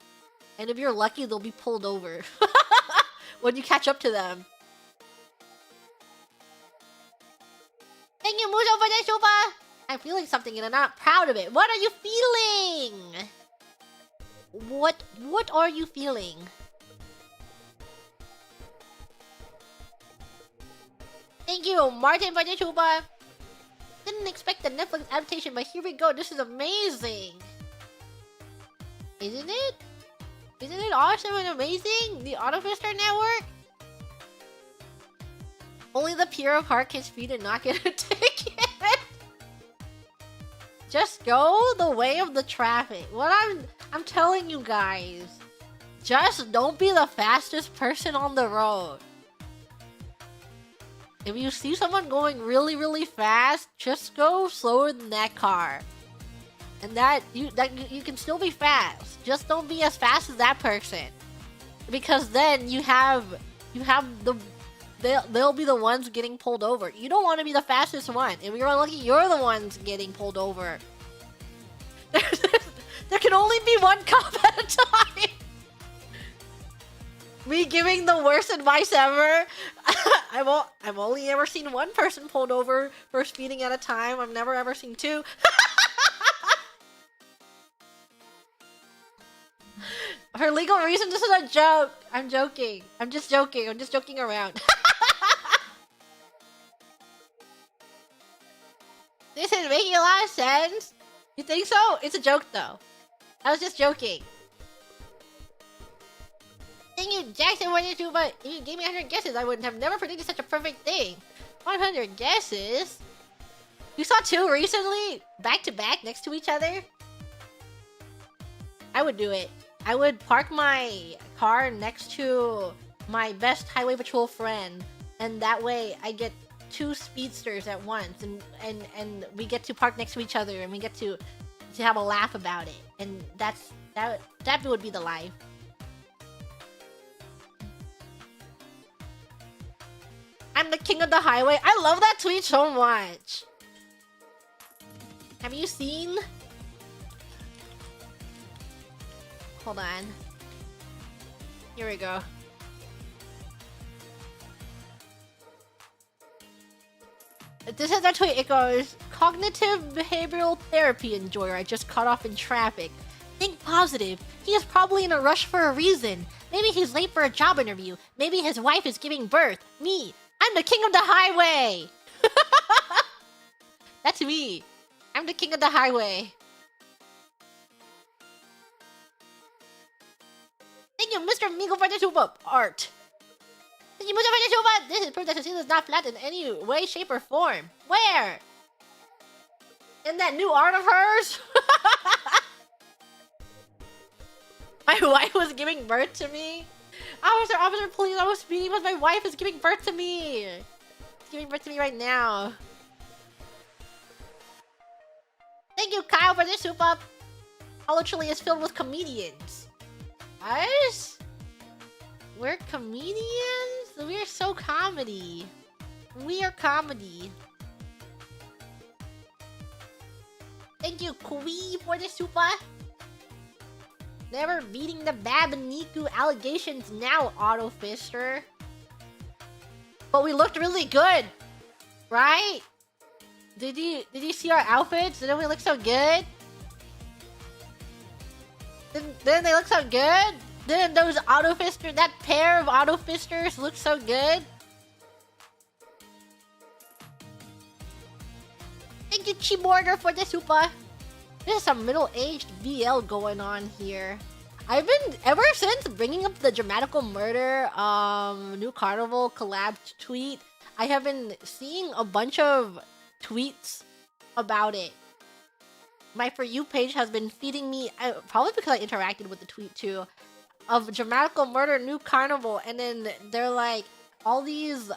A: And if you're lucky, they'll be pulled over when you catch up to them. Thank you, Mujo, for the super. I'm feeling something and I'm not proud of it. What are you feeling? What are you feeling? Thank you, Martin, for the super. Didn't expect the Netflix adaptation, but here we go. This is amazing. Isn't it? Isn't it awesome and amazing? The Autofister Network? Only the pure of heart can speed and not get a ticket. Just go the way of the traffic. What I'm telling you guys. Just don't be the fastest person on the road. If you see someone going really, really fast, just go slower than that car. And you can still be fast. Just don't be as fast as that person. Because then they'll be the ones getting pulled over. You don't want to be the fastest one. If you're unlucky, you're the ones getting pulled over. There can only be one cop at a time. Me giving the worst advice ever. I've only ever seen one person pulled over for speeding at a time. I've never ever seen two. Her legal reason, this is a joke. I'm joking. I'm just joking. I'm just joking around. This is making a lot of sense. You think so? It's a joke though. I was just joking. Thank you, Jackson, for this, but if you gave me 100 guesses, I would have never predicted such a perfect thing. 100 guesses? You saw two recently? Back to back, next to each other? I would do it. I would park my car next to my best highway patrol friend, and that way I get two speedsters at once, and we get to park next to each other, and we get to have a laugh about it, and that would be the life. I'm the king of the highway. I love that tweet so much. Have you seen? Hold on. Here we go. This is a tweet. It goes, cognitive behavioral therapy enjoyer I just cut off in traffic. Think positive. He is probably in a rush for a reason. Maybe he's late for a job interview. Maybe his wife is giving birth. Me. I'm the king of the highway. That's me. I'm the king of the highway. Thank you, Mr. Migo, for the super art. Thank you, Mr. for the super. This is proof that Cecilia is not flat in any way, shape, or form. Where? In that new art of hers? My wife was giving birth to me. Officer, please, I was speeding, but my wife is giving birth to me. She's giving birth to me right now. Thank you, Kyle, for this soup up. Holoschedule is filled with comedians. Us? We're comedians? We're so comedy. We are comedy. Thank you, Kui, for the super. Never beating the Babaniku allegations now, Autofister. But we looked really good, right? Did you see our outfits? Didn't we look so good? Didn't they look so good? Didn't those Autofister, that pair of Autofisters look so good? Thank you, Chiborger, for the super. There's some middle-aged VL going on here. I've been, ever since bringing up the Dramatical Murder New Carnival collab tweet, I have been seeing a bunch of tweets about it. My For You page has been feeding me, probably because I interacted with the tweet too, of Dramatical Murder New Carnival, and then they're like, all these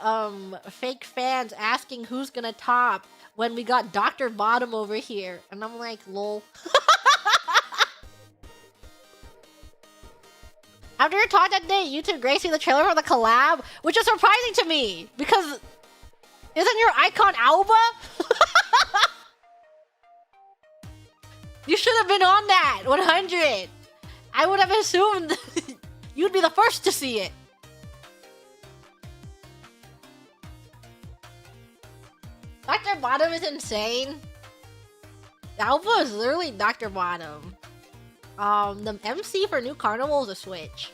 A: fake fans asking who's gonna top when we got Dr. Bottom over here. And I'm like, lol. After your talk that day, you two gracing the trailer for the collab, which is surprising to me, because isn't your icon Alba? You should have been on that, 100. I would have assumed you'd be the first to see it. Dr. Bottom is insane. Alba is literally Dr. Bottom. The MC for New Carnival is a switch.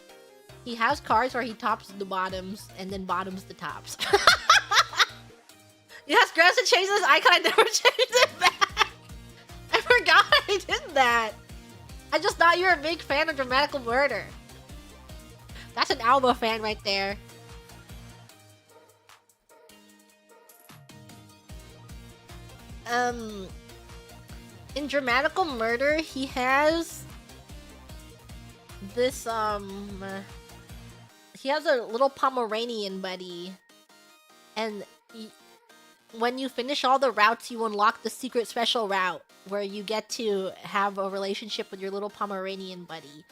A: He has cards where he tops the bottoms and then bottoms the tops. Yes, Grandson changed this icon. I never changed it back. I forgot I did that. I just thought you were a big fan of Dramatical Murder. That's an Alba fan right there. In Dramatical Murder, he has this, he has a little Pomeranian buddy. And when you finish all the routes, you unlock the secret special route where you get to have a relationship with your little Pomeranian buddy.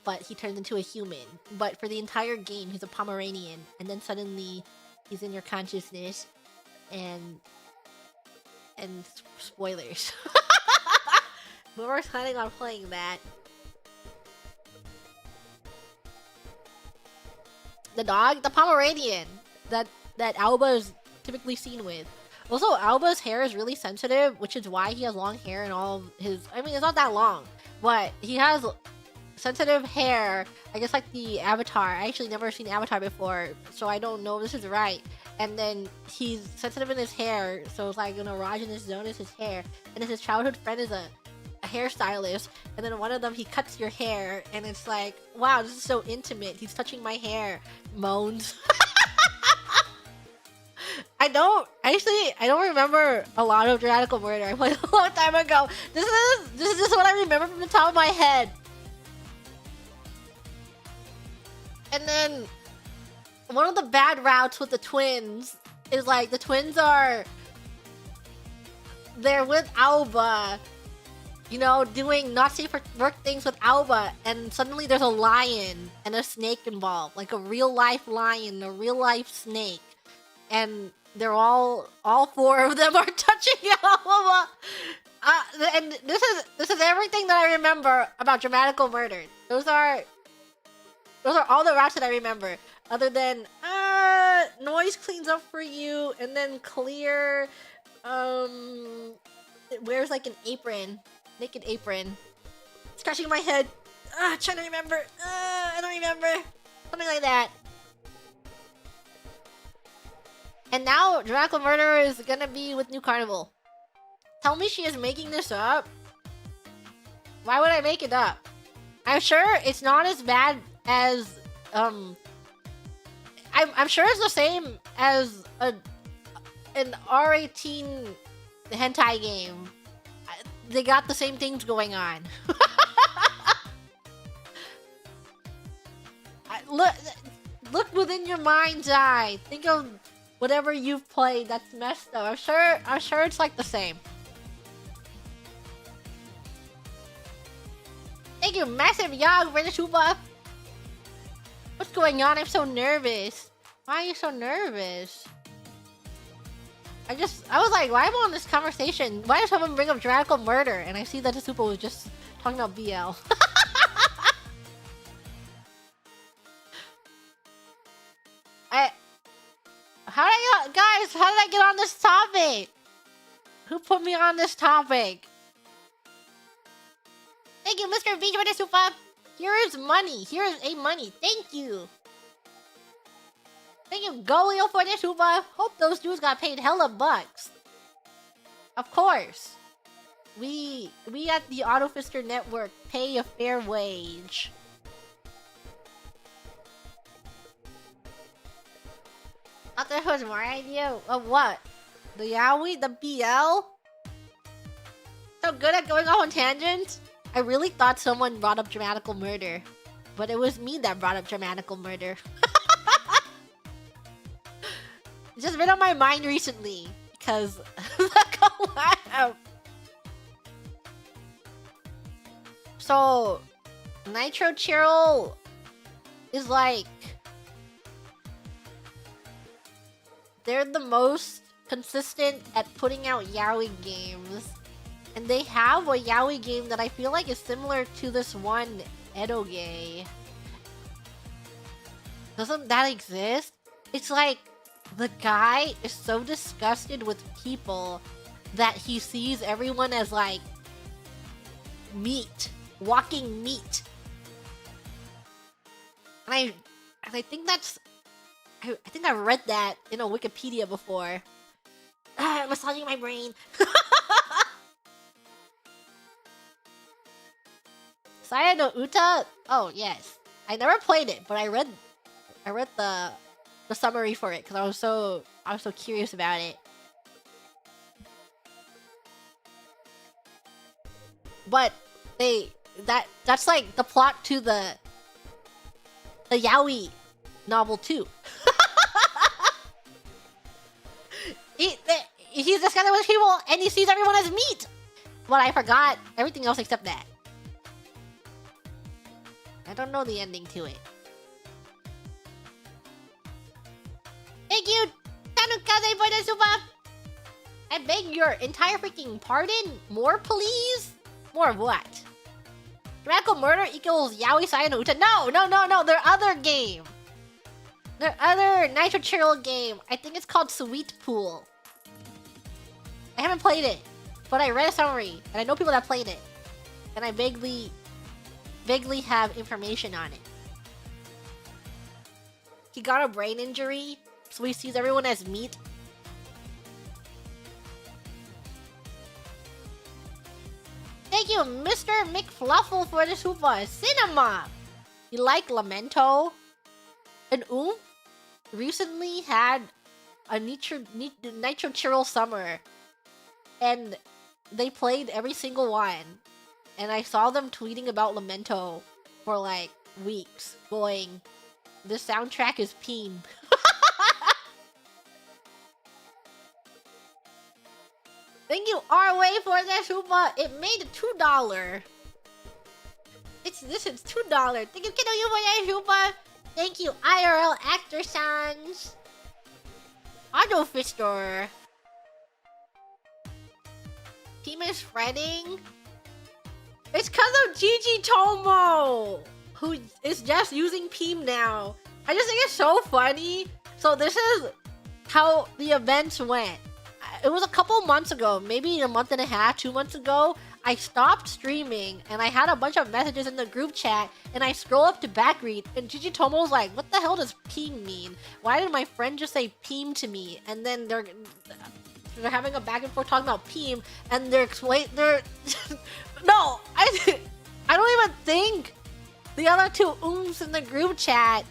A: But he turns into a human. But for the entire game, he's a Pomeranian. And then suddenly, he's in your consciousness. And spoilers. But we're planning on playing that. The dog? The Pomeranian. That Alba is typically seen with. Also, Alba's hair is really sensitive, which is why he has long hair and all of his... I mean, it's not that long. But he has sensitive hair. I guess like the Avatar. I actually never seen Avatar before, so I don't know if this is right. And then he's sensitive in his hair, so it's like an erogenous zone is his hair. And then his childhood friend is a hairstylist. And then one of them, he cuts your hair, and it's like, wow, this is so intimate. He's touching my hair. Moans. I don't remember a lot of Dramatical Murder. I played a long time ago. This is just what I remember from the top of my head. And then one of the bad routes with the twins is like the twins they're with Alba, you know, doing not safe for work things with Alba, and suddenly there's a lion and a snake involved, like a real life lion, a real life snake, and they're all four of them are touching Alba. And this is everything that I remember about Dramatical Murder. Those are all the routes that I remember. Other than noise cleans up for you, and then clear it wears like an apron, naked apron. Scratching my head. Trying to remember. I don't remember. Something like that. And now Dramatical Murder is gonna be with New Carnival. Tell me she is making this up. Why would I make it up? I'm sure it's not as bad as I'm sure it's the same as an R18 hentai game. They got the same things going on. Look within your mind's eye. Think of whatever you've played that's messed up. I'm sure it's like the same. Thank you, Massive Yog, for the 2 buff. What's going on? I'm so nervous. Why are you so nervous? I was like, why am I on this conversation? Why does someone bring up Dramatical Murder? And I see that Tasupa was just talking about BL. Guys, how did I get on this topic? Who put me on this topic? Thank you, Mr. B, for the super. Here is money. Here is a money. Thank you. Thank you, Golio, for the super. Hope those dudes got paid hella bucks. Of course. We at the Autofister Network pay a fair wage. I thought that was my idea. Of what? The Yaoi? The BL? So good at going off on tangents? I really thought someone brought up Dramatical Murder. But it was me that brought up Dramatical Murder. It's just been on my mind recently. Because the collab. So, Nitro Cheryl is like... They're the most consistent at putting out yaoi games. And they have a yaoi game that I feel like is similar to this one edoge. Doesn't that exist? It's like the guy is so disgusted with people that he sees everyone as like meat, walking meat. And I think that's I think I've read that in a Wikipedia before. Massaging my brain. Saya no Uta? Oh, yes. I never played it, but I read the summary for it because I was so curious about it. But that's like the plot to the yaoi novel too. He's disgusted with people and he sees everyone as meat. But I forgot everything else except that. I don't know the ending to it. Thank you, Tanukaze, for the super. I beg your entire freaking pardon. More, please? More of what? Dramatical Murder equals Yaoi Saya no Uta. No. Their other game. Their other Nitro Cheryl game. I think it's called Sweet Pool. I haven't played it, but I read a summary, and I know people that played it. And I vaguely have information on it. He got a brain injury, so he sees everyone as meat. Thank you, Mr. McFluffle, for the super cinema. You like Lamento? And recently had a Nitro Cheryl summer, and they played every single one. And I saw them tweeting about Lamento for like weeks, going, "The soundtrack is peen." Thank you, R-Way, for that super. It made $2. This is $2. Thank you, Kiddo, you for that super. Thank you, IRL Actor Sans. Autofister. Team is fretting. It's because of Gigi Tomo, who is just using Peem now. I just think it's so funny. So this is how the events went. It was a couple months ago, maybe a month and a half, 2 months ago. I stopped streaming and I had a bunch of messages in the group chat, and I scroll up to backread and Gigi Tomo's like, "What the hell does Peem mean? Why did my friend just say Peem to me?" And then they're having a back and forth talking about Peem, and they're no, I don't even think the other two in the group chat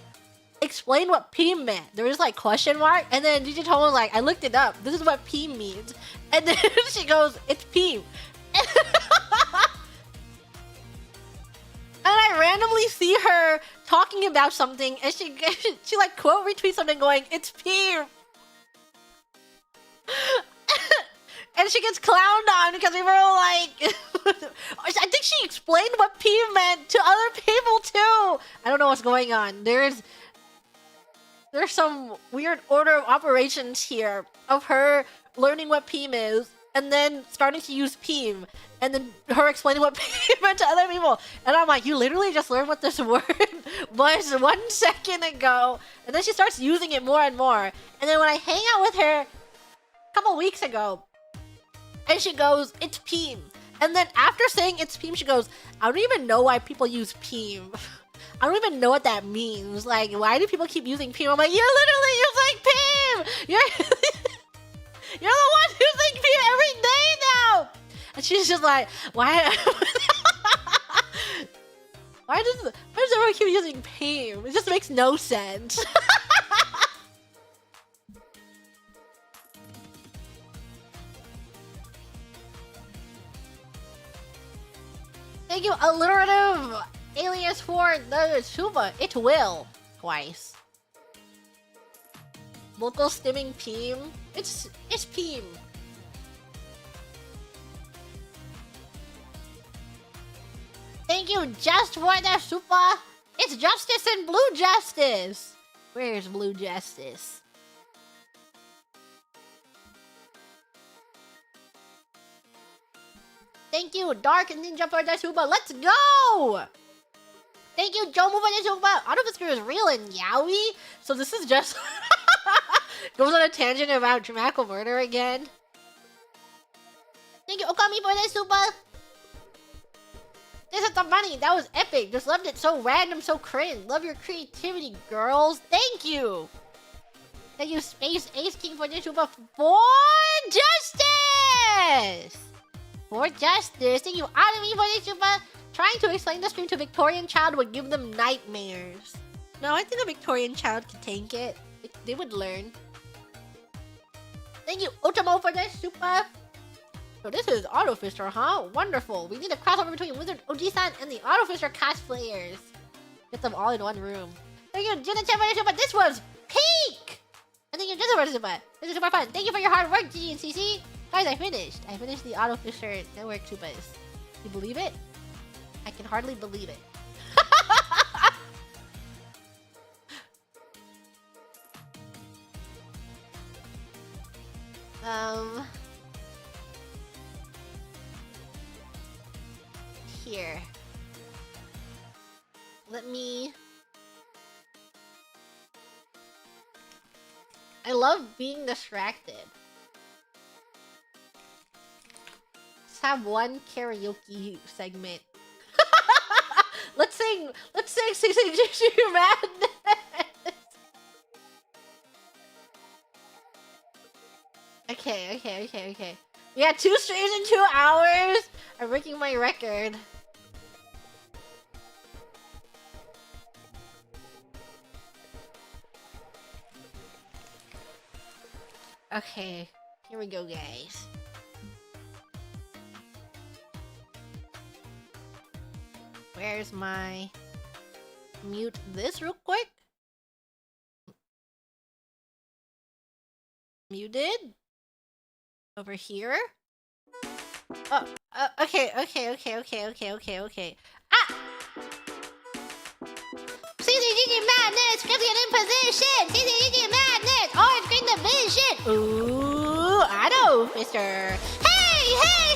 A: explained what Peem meant. There was like question mark, and then Gigi Tomo was like, "I looked it up. This is what Peem means." And then she goes, "It's Peem." And I randomly see her talking about something, and she like quote retweets something going, "It's Peem." And she gets clowned on because we were like... I think she explained what Peem meant to other people too. I don't know what's going on. There's some weird order of operations here of her learning what Peem is, and then starting to use Peem, and then her explaining what Peem meant to other people. And I'm like, you literally just learned what this word was 1 second ago. And then she starts using it more and more. And then when I hang out with her a couple weeks ago, and she goes, "It's Peem." And then after saying "it's Peem," she goes, "I don't even know why people use Peem. I don't even know what that means. Like, why do people keep using Peem?" I'm like, "You're literally using Peem! You're the one using Peem every day now!" And she's just like, why? Why does everyone keep using Pame? It just makes no sense. Thank you, alliterative alias for the Suba. It will. Twice. Local stimming Peme. It's Peme. Thank you just for the super. It's Justice and Blue Justice. Where's Blue Justice? Thank you, Dark Ninja for the super. Let's go! Thank you, Jomo for the super. Autofisker is real and yaoi. So this is just goes on a tangent about dramatical murder again. Thank you, Okami for the super. This is the money. That was epic. Just loved it. So random, so cringe. Love your creativity, girls. Thank you. Thank you, Space Ace King for the super. For justice. For justice. Thank you, Anami for the super. Trying to explain the stream to a Victorian child would give them nightmares. No, I think a Victorian child could take it. They would learn. Thank you, Otamo for the super. So this is Autofister, huh? Wonderful. We need a crossover between Wizard Oji-san and the Autofister cosplayers. Get them all in one room. Thank you, Juna-chan for the super. This was peak! And thank you, Juna for the super. This is super fun. Thank you for your hard work, G and CC. Guys, I finished. I finished the Autofister Network Chupas. You believe it? I can hardly believe it. Here. Let me... I love being distracted. Let's have one karaoke segment. Let's sing CCGG Madness. Okay. We had 2 streams in 2 hours. I'm breaking my record. Okay, here we go, guys. Where's my... Mute this real quick. Muted? Over here? Oh, okay. Ah! CCGG Madness! Christian in position! CCGG Madness! Orange Green Division! Ooh, Autofister! Hey!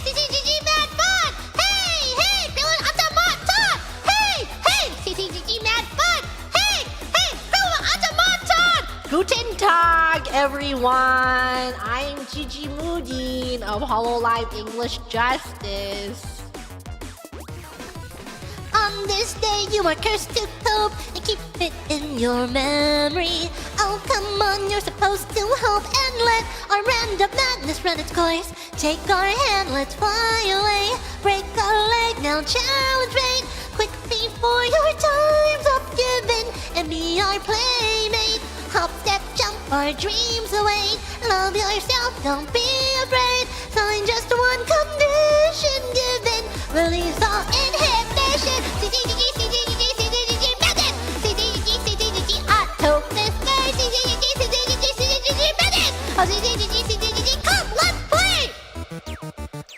A: CCGG Mad Fun! Hey! Feeling Automaton! Hey! CCGG Mad Fun! Hey! Feeling Automaton! Guten Tag, everyone! I'm Gigi Moodin of Hololive English Justice. On this day you are cursed to hope and keep it in your memory. Oh come on, you're supposed to hope and let our random madness run its course. Take our hand, let's fly away. Break our leg, now challenge fate. Quick before your time's up, give in and be our playmate. Hop, step, jump our dreams away. Love yourself, don't be afraid. Sign just one condition, give in. Release all inhibition. CCGG Madness. CCGG Autofister. CCGG Madness. Oh, CCGG, come, let's play.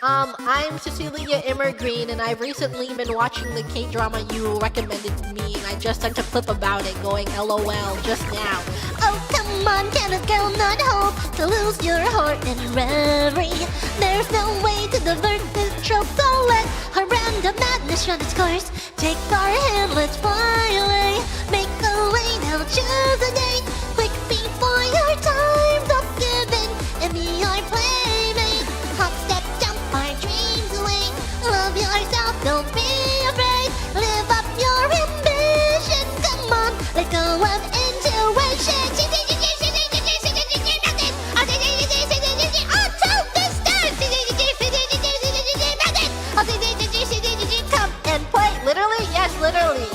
A: I'm Cecilia Immergreen, and I've recently been watching the K-drama you recommended to me, and I just sent a clip about it going LOL just now. Oh, come on, can a girl not hope to lose your heart in reverie? There's no way to divert this trope, so let her random madness run its course. Take our hand, let's fly away. Make a way, now choose a date. Quick before your time's up, give in and be our playmate. Hop, step, jump our dreams away. Love yourself, don't be afraid. Live up your ambition, come on, let go of intuition. literally, yes, literally.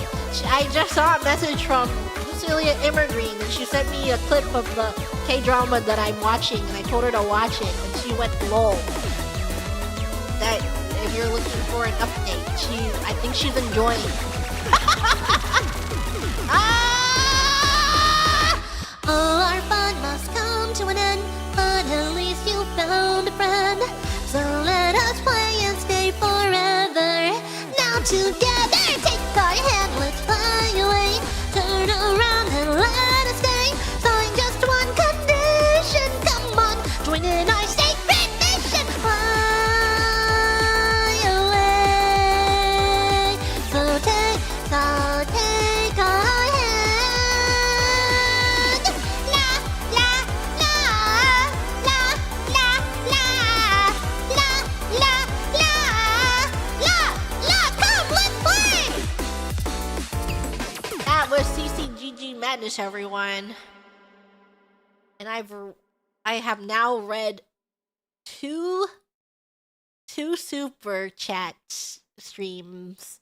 A: I just saw a message from Lucilia Immergreen, and she sent me a clip of the K-drama that I'm watching, and I told her to watch it, and she went lol. That if you're looking for an update, I think she's enjoying it.
B: All our fun must come to an end, but at least you found a friend. So let us play and stay forever. Now together, take our hand, let's fly away. Turn around and let us stay. Sign just one condition. Come on, join in our sacred mission. Fly away. So take our hand. La la la la la la la la la la. Come, let's play.
A: That was CCGG Madness, everyone. And I have now read two super chat streams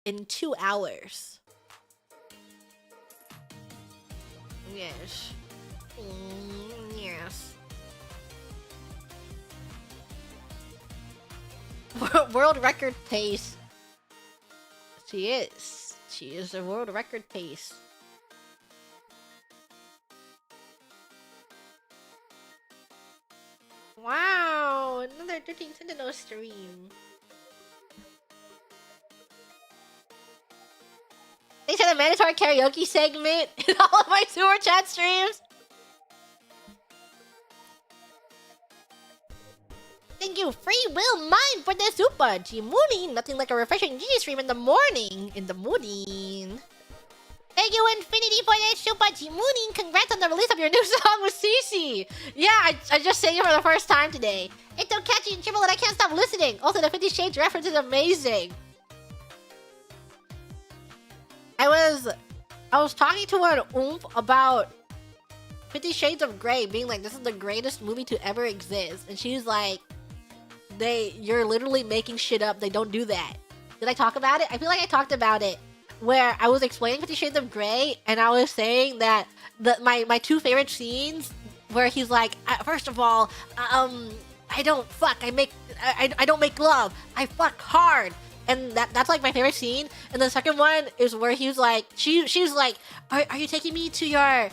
A: in 2 hours. Yes. Yes. World record pace. She is. She is a world record pace. Wow, another 13 Sentinel stream. Thanks for the mandatory karaoke segment in all of my super chat streams. Thank you, Free Will Mind, for the super. Jimuni, nothing like a refreshing G stream in the morning. Thank you, Infinity, for the super. Jimuni, congrats on the release of your new song with Cece. Yeah, I just sang it for the first time today. It's so catchy and triple that I can't stop listening. Also, the 50 Shades reference is amazing. I was talking to an oomph about 50 Shades of Grey being like, this is the greatest movie to ever exist. And she's like, you're literally making shit up. They don't do that. Did I talk about it? I feel like I talked about it. Where I was explaining 50 Shades of Grey, and I was saying that my two favorite scenes, where he's like, first of all, I don't fuck, I don't make love, I fuck hard. And that's like my favorite scene. And the second one is where he's like, she's like, are you taking me to your,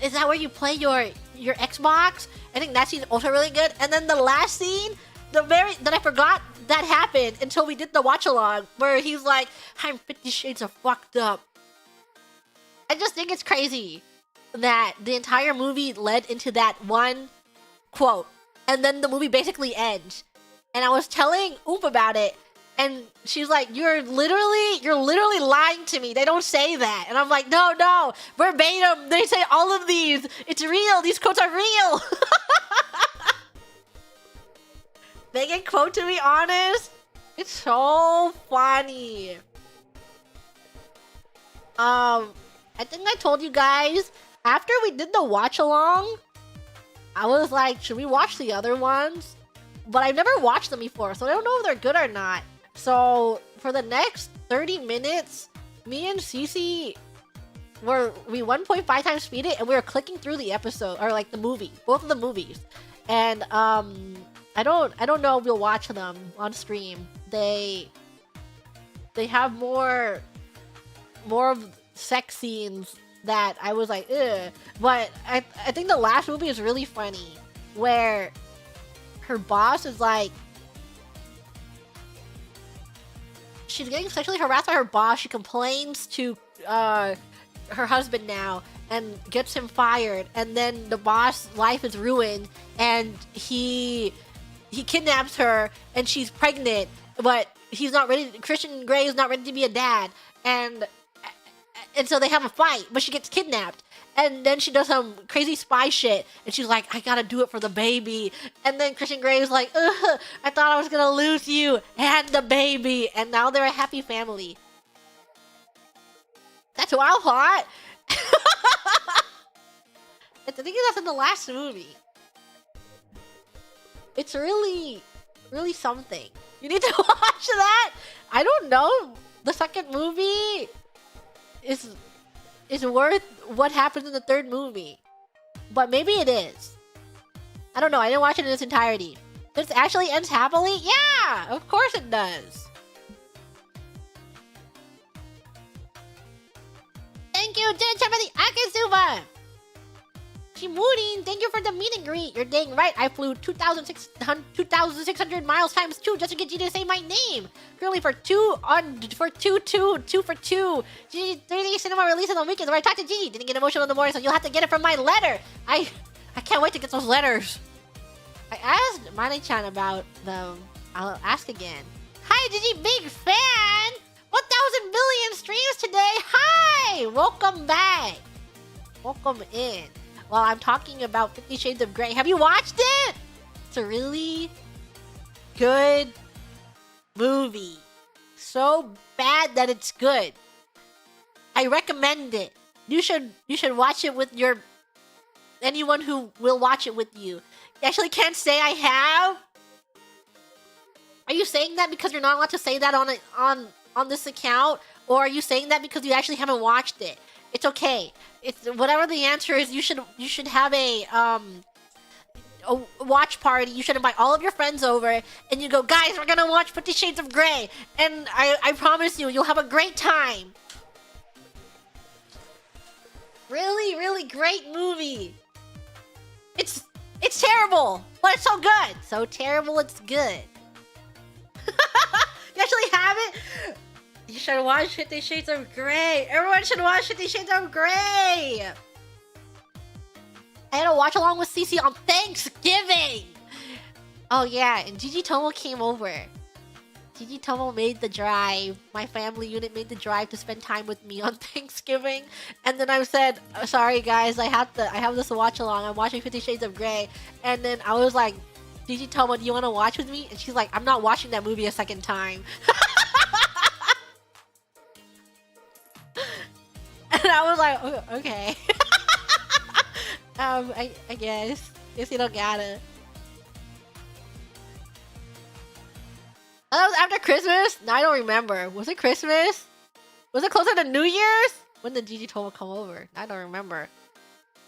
A: is that where you play your Xbox? I think that scene's also really good. And then the last scene, that I forgot that happened until we did the watch along, where he's like, I'm 50 Shades of fucked up. I just think it's crazy that the entire movie led into that one quote, and then the movie basically ends. And I was telling Oomp about it, and she's like, you're literally lying to me. They don't say that. And I'm like, no, verbatim, they say all of these. It's real. These quotes are real. They can quote, to be honest. It's so funny. I think I told you guys, after we did the watch along, I was like, should we watch the other ones? But I've never watched them before, so I don't know if they're good or not. So for the next 30 minutes, me and Cece we 1.5 times speed it, and we were clicking through the episode, or like the movie, both of the movies. And I don't know if we'll watch them on stream. They have more of sex scenes that I was like, ugh. But I think the last movie is really funny, where her boss is like, she's getting sexually harassed by her boss. She complains to her husband now and gets him fired. And then the boss' life is ruined, and he kidnaps her, and she's pregnant, but he's not ready. Christian Grey is not ready to be a dad, and so they have a fight, but she gets kidnapped. And then she does some crazy spy shit, and she's like, I gotta do it for the baby. And then Christian Grey is like, ugh, I thought I was gonna lose you and the baby. And now they're a happy family. That's wild hot. I think that's in the last movie. It's really, really something. You need to watch that. I don't know. The second movie is worth what happens in the third movie, but maybe it is. I don't know. I didn't watch it in its entirety. This actually ends happily? Yeah, of course it does. Thank you, Jennifer, for the Akasuba. Shimurin, thank you for the meet and greet. You're dang right. I flew 2,600 miles times 2 just to get you to say my name. Currently for 2 for 2 for 2. Gigi 3D cinema releases on weekends where I talk to Gigi. Didn't get emotional in the morning, so you'll have to get it from my letter. I can't wait to get those letters. I asked Mane-chan about them. I'll ask again. Hi, Gigi, big fan. 1,000 billion streams today. Hi, welcome back. Welcome in. Well, I'm talking about 50 Shades of Grey. Have you watched it? It's a really good movie. So bad that it's good. I recommend it. You should watch it with anyone who will watch it with you. You actually can't say I have. Are you saying that because you're not allowed to say that on this account, or are you saying that because you actually haven't watched it? It's okay. It's whatever the answer is. You should have a watch party. You should invite all of your friends over, and you go, guys, we're gonna watch 50 Shades of Grey, and I promise you'll have a great time. Really, really great movie. It's terrible, but it's so good. So terrible, it's good. You actually have it? You should watch 50 Shades of Grey. Everyone should watch 50 Shades of Grey. I had to watch along with Cece on Thanksgiving. Oh yeah, and Gigi Tomo came over. Gigi Tomo made the drive. My family unit made the drive to spend time with me on Thanksgiving. And then I said, sorry guys, I have this watch along. I'm watching 50 Shades of Grey. And then I was like, Gigi Tomo, do you want to watch with me? And she's like, I'm not watching that movie a second time. And I was like, oh, okay. I guess you don't gotta. Oh, that was after Christmas? No, I don't remember. Was it Christmas? Was it closer to New Year's? When did Gigi Tomo come over? I don't remember.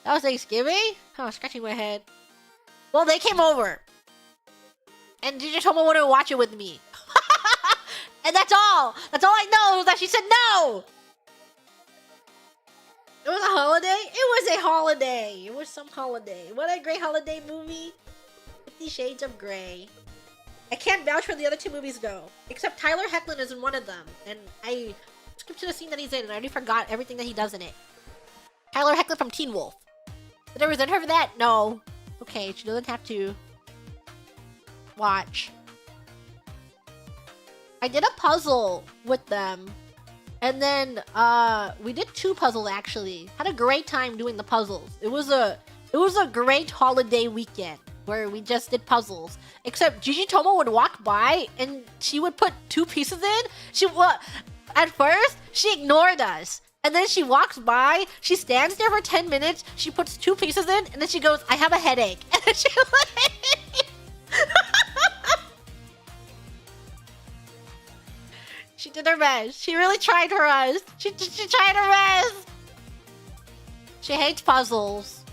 A: That was Thanksgiving? Oh, scratching my head. Well, they came over. And Gigi Tomo wouldn't watch it with me. And that's all. That's all I know is that she said no. It was a holiday? It was a holiday. It was some holiday. What a great holiday movie. 50 Shades of Grey. I can't vouch for the other two movies though. Except Tyler Hoechlin is in one of them. And I skipped to the scene that he's in and I already forgot everything that he does in it. Tyler Hoechlin from Teen Wolf. Did I resent her for that? No. Okay, she doesn't have to watch. I did a puzzle with them. And then we did 2 puzzles actually. Had a great time doing the puzzles. It was a great holiday weekend where we just did puzzles. Except Gigi Tomo would walk by and she would put 2 pieces in. At first she ignored us. And then she walks by, she stands there for 10 minutes, she puts 2 pieces in, and then she goes, I have a headache. And then she She did her best. She really tried for us. She tried her best. She hates puzzles.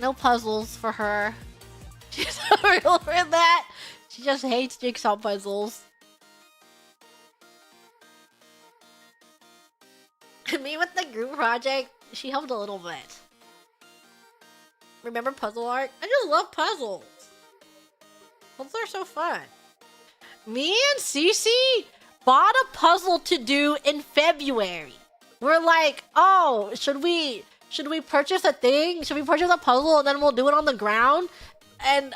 A: No puzzles for her. She's not real for that. She just hates jigsaw puzzles. Me with the group project, she helped a little bit. Remember puzzle art? I just love puzzles. Puzzles are so fun. Me and Cece bought a puzzle to do in February. We're like, oh, should we purchase a thing? Should we purchase a puzzle and then we'll do it on the ground? And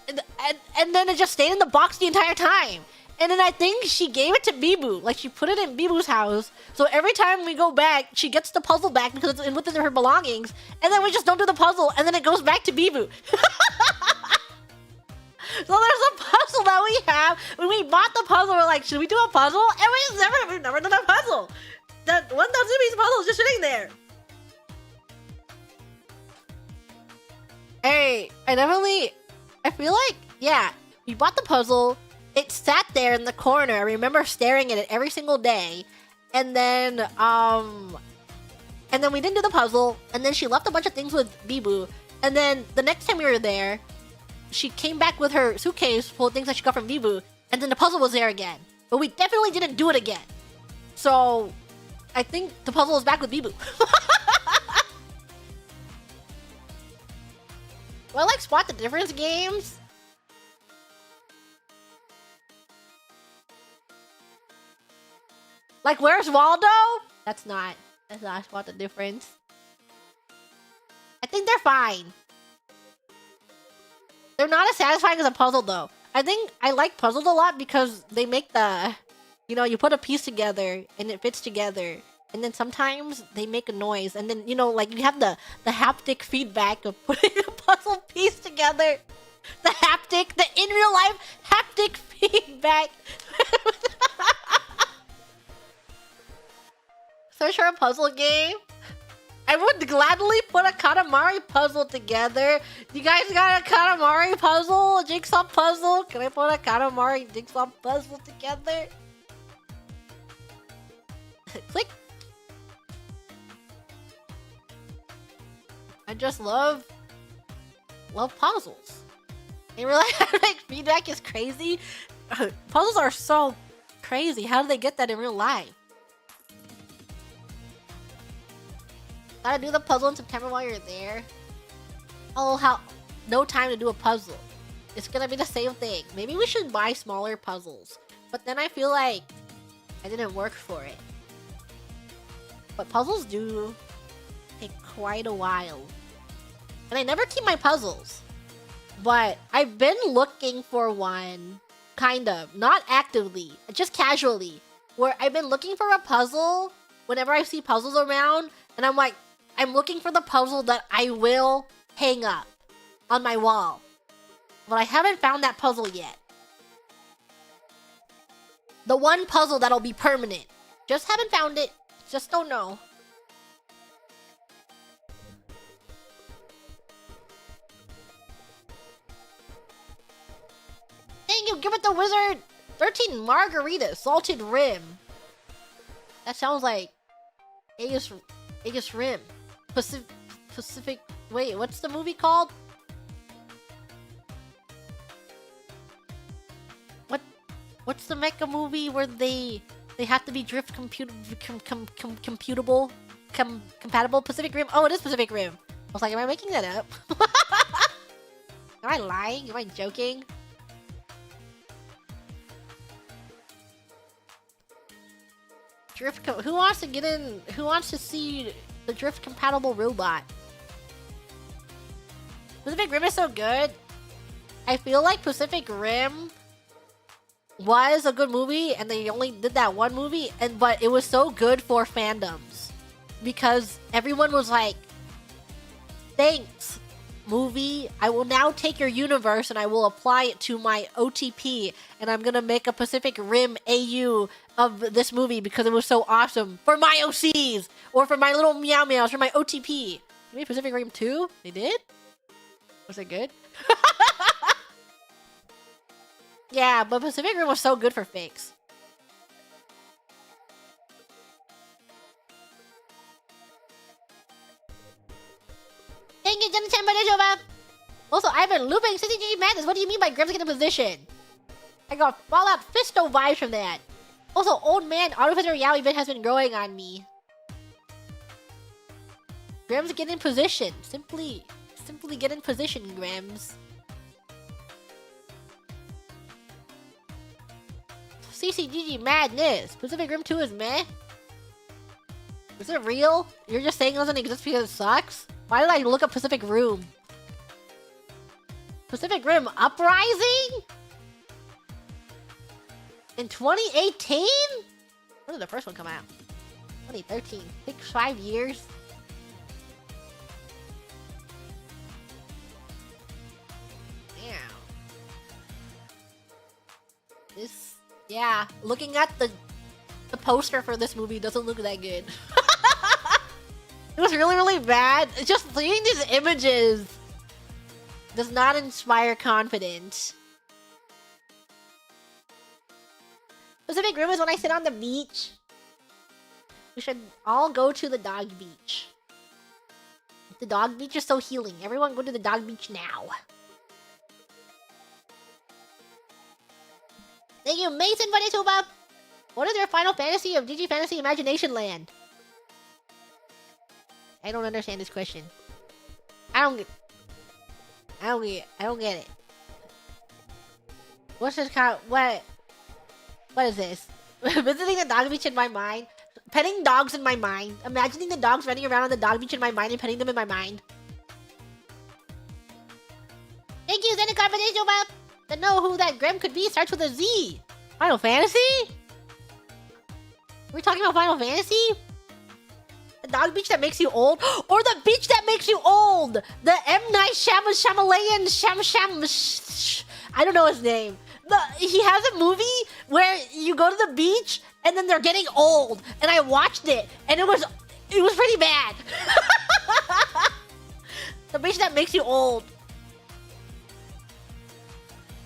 A: and then it just stayed in the box the entire time. And then I think she gave it to Bibu. Like, she put it in Bibu's house. So every time we go back, she gets the puzzle back because it's within her belongings. And then we just don't do the puzzle, and then it goes back to Bibu. So there's a puzzle that we have. When we bought the puzzle, we're like, should we do a puzzle? And we've never done a puzzle. That 1,000 piece puzzle is just sitting there. Hey, I feel like, yeah. We bought the puzzle. It sat there in the corner. I remember staring at it every single day. And then we didn't do the puzzle. And then she left a bunch of things with Bibu. And then the next time we were there, she came back with her suitcase full of things that she got from Bibu. And then the puzzle was there again. But we definitely didn't do it again. So I think the puzzle is back with Bibu. Do I like spot the difference games? Like, where's Waldo? That's not spot the difference. I think they're fine. They're not as satisfying as a puzzle, though. I think I like puzzles a lot because they make the... You know, you put a piece together and it fits together. And then sometimes they make a noise. And then, you know, like you have the haptic feedback of putting a puzzle piece together. The haptic, the in real life haptic feedback. Search for a puzzle game. I would gladly put a Katamari puzzle together. You guys got a Katamari puzzle? A jigsaw puzzle? Can I put a Katamari jigsaw puzzle together? Click. I just love puzzles. In real life, like, feedback is crazy. Puzzles are so crazy. How do they get that in real life? Gotta do the puzzle in September while you're there. Oh, how... No time to do a puzzle. It's gonna be the same thing. Maybe we should buy smaller puzzles. But then I feel like I didn't work for it. But puzzles do take quite a while. And I never keep my puzzles. But I've been looking for one, kind of. Not actively, just casually. Where I've been looking for a puzzle whenever I see puzzles around. And I'm like, I'm looking for the puzzle that I will hang up on my wall. But I haven't found that puzzle yet. The one puzzle that'll be permanent. Just haven't found it. Just don't know. Thank you, give it the wizard! 13 margaritas, salted rim. That sounds like Aegis Rim. Pacific... Wait, what's the movie called? What's the mecha movie where they have to be drift computable? Compatible? Pacific Rim? Oh, it is Pacific Rim. I was like, am I making that up? Am I lying? Am I joking? Who wants to get in? Who wants to see the drift compatible robot? Pacific Rim is so good. I feel like Pacific Rim was a good movie, and they only did that one movie, but it was so good for fandoms because everyone was like, "Thanks, movie. I will now take your universe and I will apply it to my OTP, and I'm gonna make a Pacific Rim AU of this movie because it was so awesome for my OCs or for my little meow meows for my OTP." Maybe Pacific Rim 2? They did? Was it good? Yeah, but Pacific Rim was so good for fakes. Thank you, Jenna Chan, by Also, I've been looping CCG Madness. What do you mean by Grimm's getting a position? I got Fallout Fisto vibes from that. Also, old man, Artificer Yaoi bit has been growing on me. Grimm's get in position. Simply get in position, Grimm's. CCGG Madness. Pacific Rim 2 is meh. Is it real? You're just saying it doesn't exist because it sucks? Why did I look up Pacific Rim? Pacific Rim Uprising? In 2018? When did the first one come out? 2013. 5 years? Damn. This... Yeah, looking at the poster for this movie doesn't look that good. It was really, really bad. Just seeing these images does not inspire confidence. Pacific Rim is when I sit on the beach. We should all go to the dog beach. The dog beach is so healing. Everyone go to the dog beach now. Thank you, Mason, for the tuba. What is your Final Fantasy of GG Fantasy Imagination Land? I don't understand this question. I don't get it. What's this kind? What is this? Visiting the dog beach in my mind. Petting dogs in my mind. Imagining the dogs running around on the dog beach in my mind and petting them in my mind. Thank you, Zendikar, for the tuba. To know who that Grim could be starts with a Z. Final Fantasy? We're talking about Final Fantasy? The dog beach that makes you old? Or the beach that makes you old? The M. Night Shyamalan I don't know his name. He has a movie where you go to the beach and then they're getting old. And I watched it and it was pretty bad. The beach that makes you old.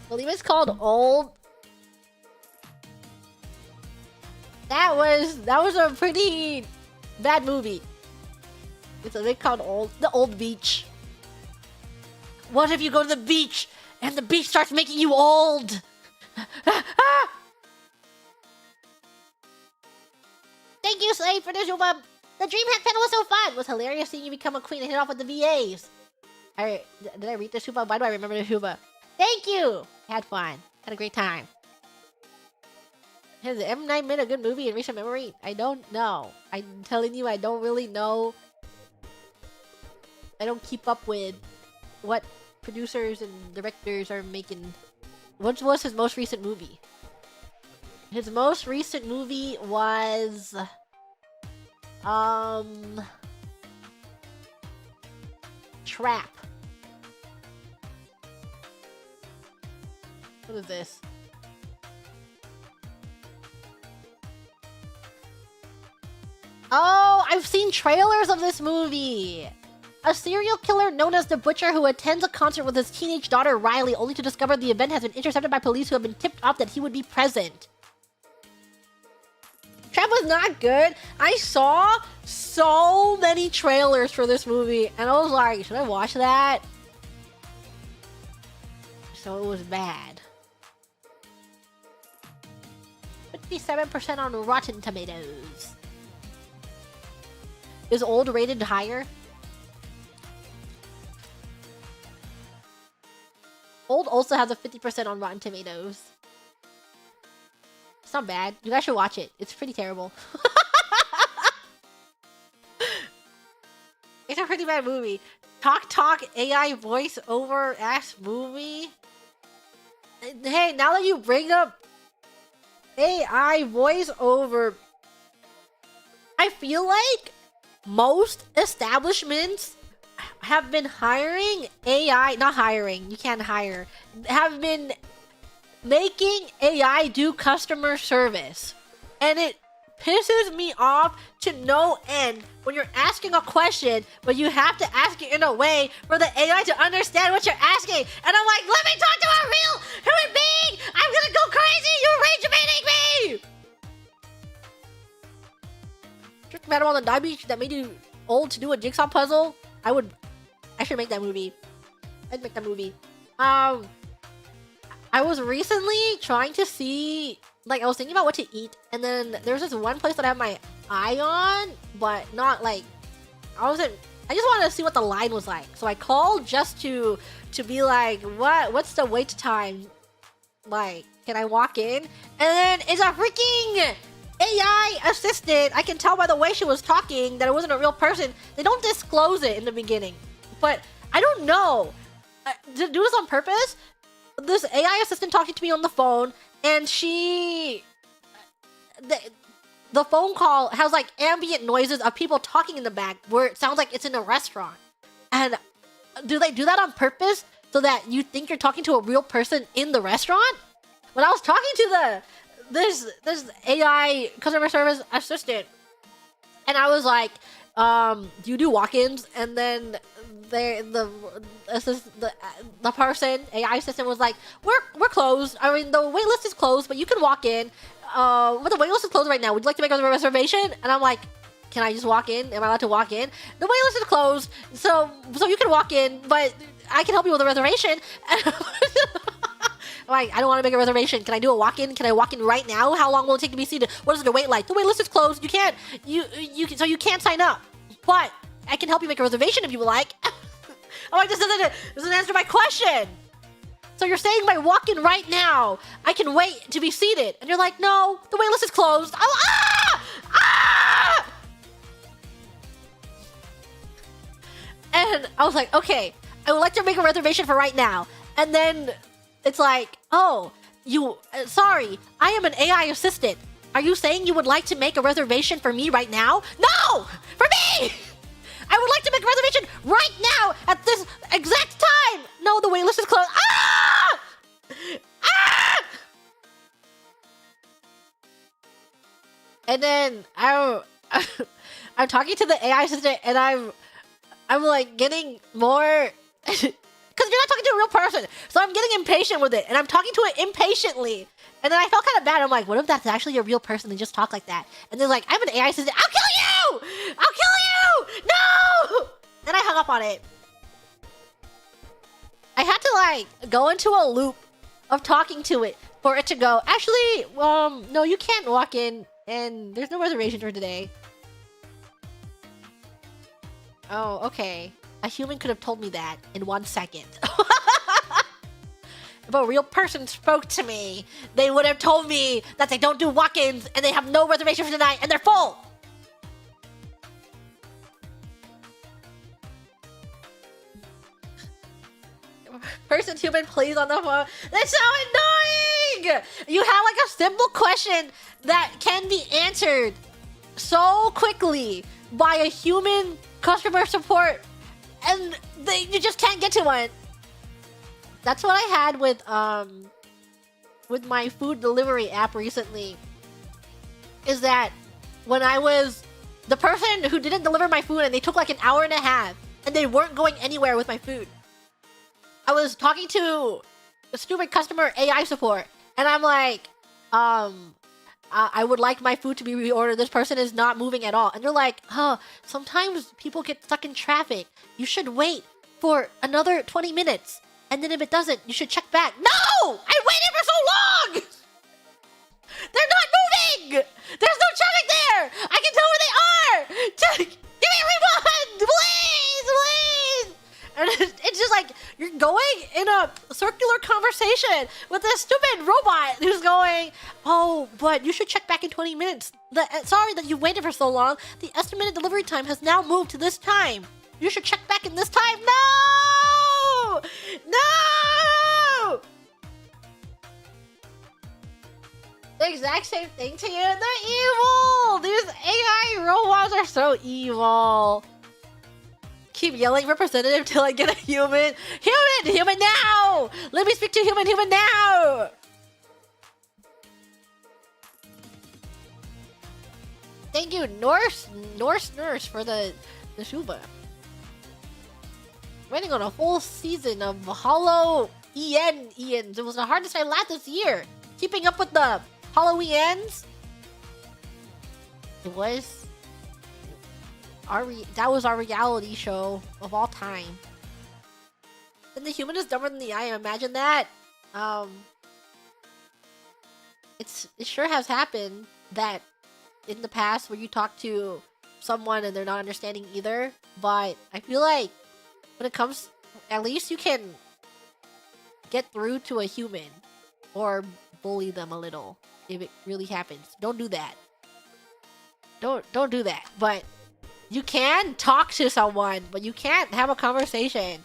A: I believe it's called Old. That was a pretty bad movie. It's a bit called Old. The Old Beach. What if you go to the beach and the beach starts making you old? Thank you, Slave, for the Juba. The DreamHack panel was so fun. It was hilarious seeing you become a queen and hit off with the VAs. Did I read the Juba? Why do I remember the Juba? Thank you. Had fun. Had a great time. Has M. Night made a good movie in recent memory? I don't know. I'm telling you, I don't really know. I don't keep up with what producers and directors are making. What was his most recent movie? His most recent movie was... Trap. What is this? Oh, I've seen trailers of this movie! A serial killer known as the Butcher who attends a concert with his teenage daughter Riley only to discover the event has been intercepted by police who have been tipped off that he would be present. Trap was not good. I saw so many trailers for this movie and I was like, should I watch that? So it was bad. 57% on Rotten Tomatoes. Is Old rated higher? Old also has a 50% on Rotten Tomatoes. It's not bad. You guys should watch it. It's pretty terrible. It's a pretty bad movie. Talk AI voice over ass movie. Hey, now that you bring up AI voice over, I feel like most establishments have been hiring AI, not hiring, you can't hire, have been making AI do customer service. And it pisses me off to no end when you're asking a question, but you have to ask it in a way for the AI to understand what you're asking. And I'm like, let me talk to a real human being! I'm gonna go crazy! You're rage baiting me! Trick Madam on the Dog Beach that made you old to do a jigsaw puzzle? I should make that movie. I'd make that movie. I was recently trying to see, like, I was thinking about what to eat, and then there's this one place that I have my eye on, but not like, I just wanted to see what the line was like. So I called just to be like, what's the wait time? Like, can I walk in? And then it's a freaking AI assistant. I can tell by the way she was talking that it wasn't a real person. They don't disclose it in the beginning. But I don't know. To do this on purpose, this AI assistant talking to me on the phone, and the phone call has like ambient noises of people talking in the back where it sounds like it's in a restaurant. And do they do that on purpose so that you think you're talking to a real person in the restaurant? When I was talking to this AI customer service assistant, and I was like, do you do walk-ins? And then the person, AI assistant, was like, we're closed. I mean, the wait list is closed, but you can walk in. but the waitlist is closed right now. Would you like to make a reservation? And I'm like, can I just walk in? Am I allowed to walk in? The waitlist is closed, so you can walk in, but I can help you with a reservation. I'm like, I don't want to make a reservation. Can I do a walk-in? Can I walk in right now? How long will it take to be seated? What is the wait like? The waitlist is closed. You can't can't sign up. But I can help you make a reservation if you would like. I'm like, this doesn't answer my question. So you're saying by walk-in right now, I can wait to be seated, and you're like, no, the waitlist is closed. And I was like, okay, I would like to make a reservation for right now. And then it's like, oh, sorry, I am an AI assistant. Are you saying you would like to make a reservation for me right now? No! For me! I would like to make a reservation right now at this exact time! No, the waitlist is closed. And then I'm talking to the AI assistant, and I'm like getting more... Because you're not talking to a real person. So I'm getting impatient with it. And I'm talking to it impatiently. And then I felt kind of bad. I'm like, what if that's actually a real person and just talk like that? And they're like, I'm an AI assistant. I'll kill you! I'll kill you! No! And I hung up on it. I had to like go into a loop of talking to it for it to go, actually, no, you can't walk in. And there's no reservation for today. Oh, okay. A human could have told me that in 1 second. If a real person spoke to me, they would have told me that they don't do walk-ins and they have no reservation for tonight and they're full. Person, human, please on the phone. That's so annoying! You have like a simple question that can be answered so quickly by a human customer support, and you just can't get to one. That's what I had with my food delivery app recently. Is that when I was the person who didn't deliver my food and they took like an hour and a half and they weren't going anywhere with my food. I was talking to a stupid customer AI support, and I'm like, I would like my food to be reordered. This person is not moving at all. And they're like, sometimes people get stuck in traffic. You should wait for another 20 minutes. And then if it doesn't, you should check back. No! I waited for so long! They're not moving! There's no traffic there! I can tell where they are! Just give me a refund! Please! Please! And it's just like, you're going in a circular conversation with this stupid robot who's going, oh, but you should check back in 20 minutes. Sorry that you waited for so long. The estimated delivery time has now moved to this time. You should check back in this time. No! No! The exact same thing to you. They're evil! These AI robots are so evil. Keep yelling representative till I get a human. Human now! Let me speak to human now! Thank you, Norse for the Shuba. Waiting on a full season of Holo Ians. It was the hardest I laughed this year. Keeping up with the Holo Ians. It was. That was our reality show of all time. And the human is dumber than the AI. Imagine that. It sure has happened that in the past where you talk to someone and they're not understanding either. But I feel like when it comes, at least you can get through to a human or bully them a little if it really happens. Don't do that. Don't do that. But you can talk to someone, but you can't have a conversation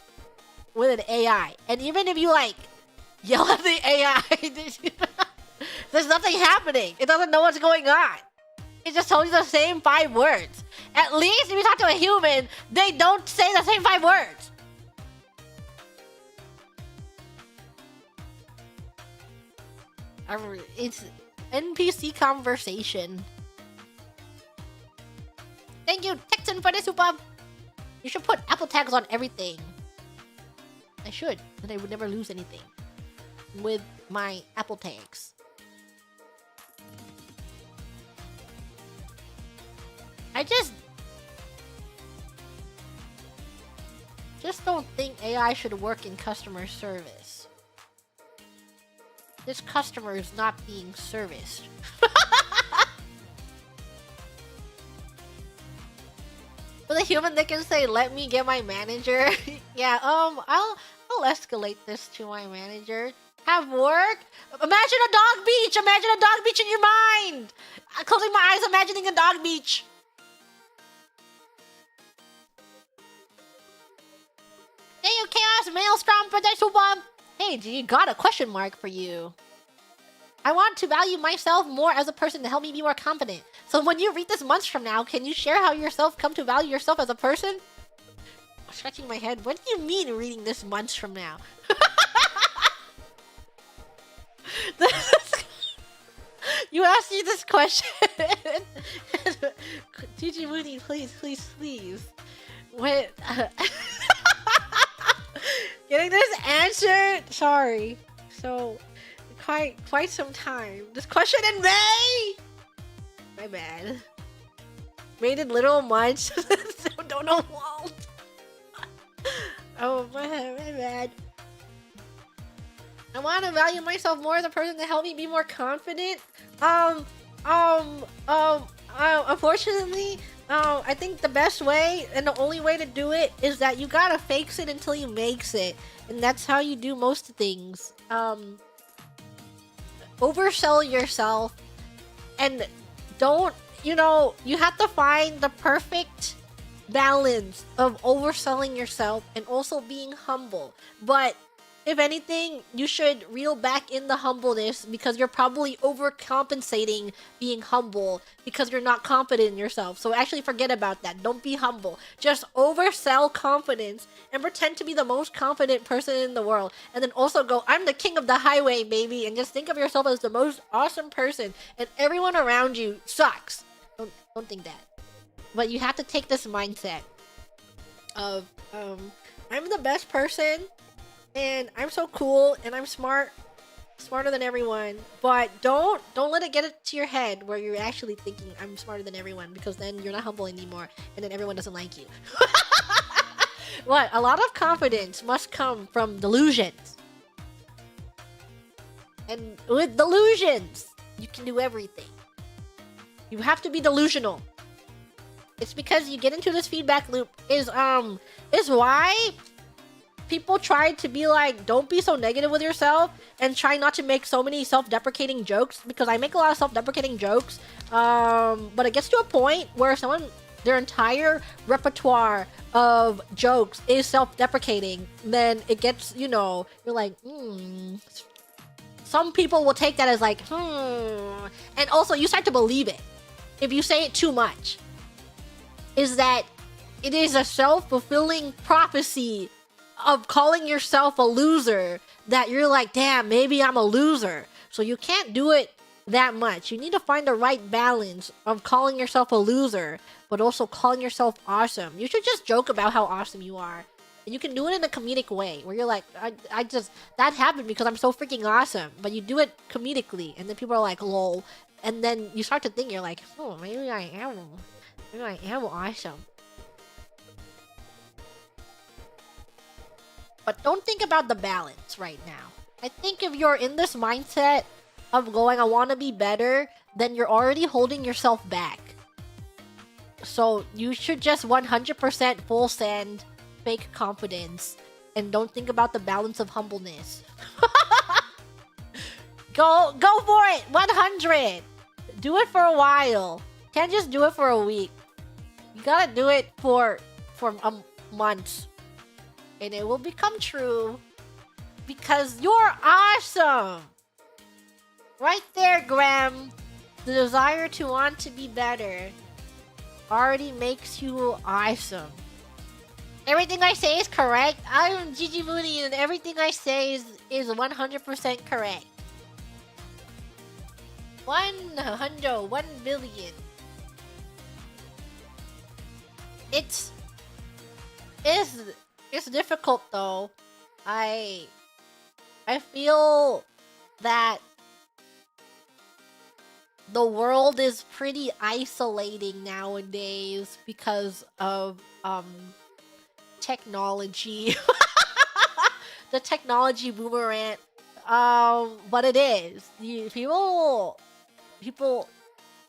A: with an AI. And even if you like yell at the AI, there's nothing happening. It doesn't know what's going on. It just told you the same 5 words. At least if you talk to a human, they don't say the same 5 words. It's NPC conversation. Thank you, Texan, for the super. You should put Apple tags on everything. I should, then I would never lose anything with my Apple tags. I just don't think AI should work in customer service. This customer is not being serviced. With a human, they can say, "Let me get my manager." Yeah, I'll escalate this to my manager. Have work. Imagine a dog beach. Imagine a dog beach in your mind. Closing my eyes, imagining a dog beach. Hey, you chaos maelstrom potential bomb. Hey, G, got a question mark for you. I want to value myself more as a person to help me be more confident. So when you read this months from now, can you share how yourself come to value yourself as a person? I'm scratching my head. What do you mean reading this months from now? You asked me this question. GG Mooney, please. Wait. Getting this answered? Sorry. So, quite some time. This question in May! My bad. Made in literal months. Don't know Walt. Oh, my bad. I want to value myself more as a person to help me be more confident. Unfortunately, I think the best way and the only way to do it is that you gotta fakes it until you makes it. And that's how you do most things. Oversell yourself and don't, you have to find the perfect balance of overselling yourself and also being humble. But if anything, you should reel back in the humbleness because you're probably overcompensating being humble because you're not confident in yourself. So actually forget about that. Don't be humble. Just oversell confidence and pretend to be the most confident person in the world. And then also go, I'm the king of the highway, baby. And just think of yourself as the most awesome person. And everyone around you sucks. Don't think that. But you have to take this mindset of, I'm the best person. And I'm so cool, and I'm smarter than everyone. But don't let it get it to your head where you're actually thinking I'm smarter than everyone, because then you're not humble anymore, and then everyone doesn't like you. What? A lot of confidence must come from delusions. And with delusions, you can do everything. You have to be delusional. It's because you get into this feedback loop is why people try to be like, don't be so negative with yourself and try not to make so many self-deprecating jokes, because I make a lot of self-deprecating jokes. But it gets to a point where their entire repertoire of jokes is self-deprecating. Then it gets, you're like, Some people will take that as like, And also you start to believe it. If you say it too much. Is that it is a self-fulfilling prophecy of calling yourself a loser, that you're like, damn, maybe I'm a loser. So you can't do it that much. You need to find the right balance of calling yourself a loser, but also calling yourself awesome. You should just joke about how awesome you are. And you can do it in a comedic way, where you're like, that happened because I'm so freaking awesome. But you do it comedically, and then people are like, lol. And then you start to think, you're like, oh, maybe I am awesome. But don't think about the balance right now. I think if you're in this mindset of going, I want to be better, then you're already holding yourself back. So you should just 100% full send fake confidence and don't think about the balance of humbleness. Go for it! 100! Do it for a while. Can't just do it for a week. You gotta do it for months. And it will become true because you're awesome. Right there, Graham. The desire to want to be better already makes you awesome. Everything I say is correct. I'm Gigi Mooney, and everything I say is 100% correct. 1 billion. It's difficult though. I feel that the world is pretty isolating nowadays because of technology. The technology boomerang. But it is. People,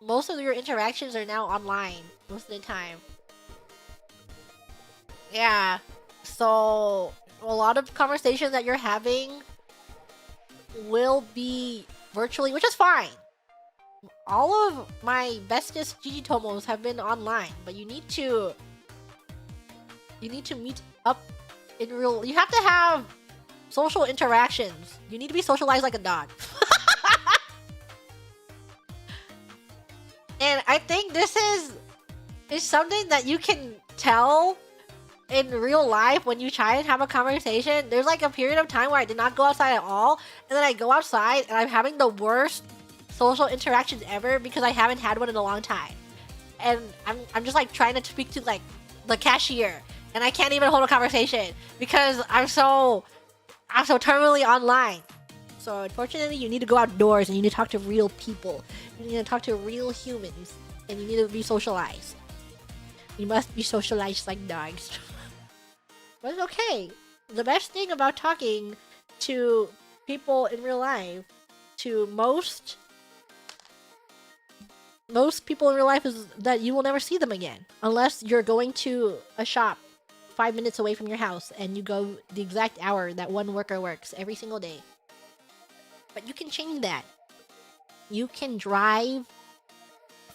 A: most of your interactions are now online most of the time. Yeah. So a lot of conversations that you're having will be virtually, which is fine. All of my bestest Gigitomos have been online, but you need to meet up in real. You have to have social interactions. You need to be socialized like a dog. And I think this is something that you can tell in real life when you try and have a conversation. There's like a period of time where I did not go outside at all, and then I go outside and I'm having the worst social interactions ever because I haven't had one in a long time. And I'm just like trying to speak to like the cashier, and I can't even hold a conversation because I'm so terminally online. So unfortunately, you need to go outdoors and you need to talk to real people. You need to talk to real humans, and you need to be socialized. You must be socialized like dogs. But it's okay. The best thing about talking to people in real life, to most people in real life, is that you will never see them again. Unless you're going to a shop 5 minutes away from your house and you go the exact hour that one worker works every single day. But you can change that. You can drive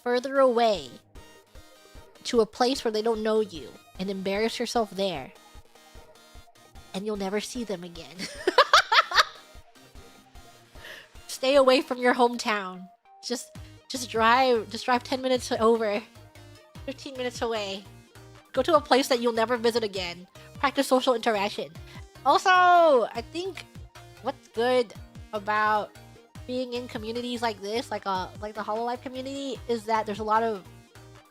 A: further away to a place where they don't know you and embarrass yourself there. And you'll never see them again. Stay away from your hometown. Just drive 10 minutes over. 15 minutes away. Go to a place that you'll never visit again. Practice social interaction. Also, I think what's good about being in communities like this, like the Hololive community, is that there's a lot of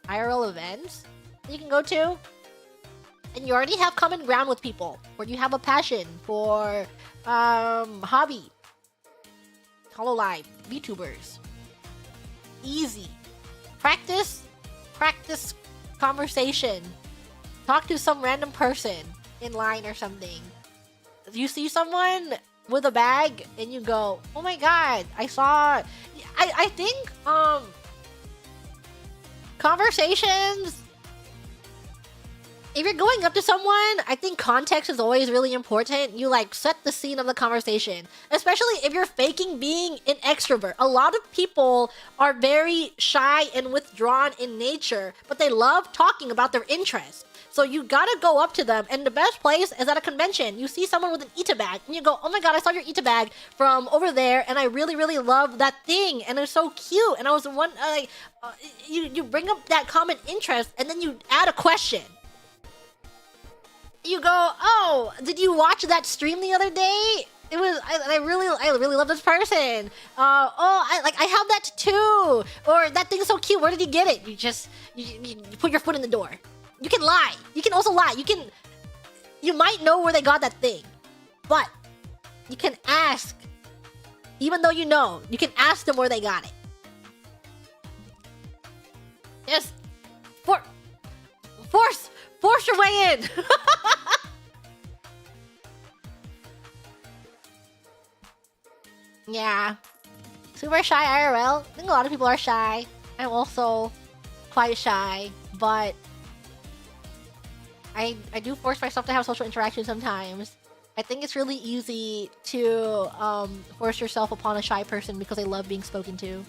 A: IRL events that you can go to, and you already have common ground with people, or you have a passion for hobby. Hololive, VTubers. Easy. Practice conversation. Talk to some random person in line or something. You see someone with a bag and you go, oh my god, I think conversations, if you're going up to someone, I think context is always really important. You like set the scene of the conversation, especially if you're faking being an extrovert. A lot of people are very shy and withdrawn in nature, but they love talking about their interests. So you gotta go up to them, and the best place is at a convention. You see someone with an Ita bag, and you go, oh my god, I saw your Ita bag from over there, and I really, really love that thing, and it's so cute, and I was you bring up that common interest, and then you add a question. You go, oh, did you watch that stream the other day? It was, I really love this person. I have that too. Or that thing's so cute, where did you get it? You put your foot in the door. You can lie. You can also lie. You might know where they got that thing, but you can ask. Even though you know, you can ask them where they got it. Just force your way in. Yeah. Super shy IRL. I think a lot of people are shy. I'm also quite shy, but I do force myself to have social interaction sometimes. I think it's really easy to force yourself upon a shy person because they love being spoken to.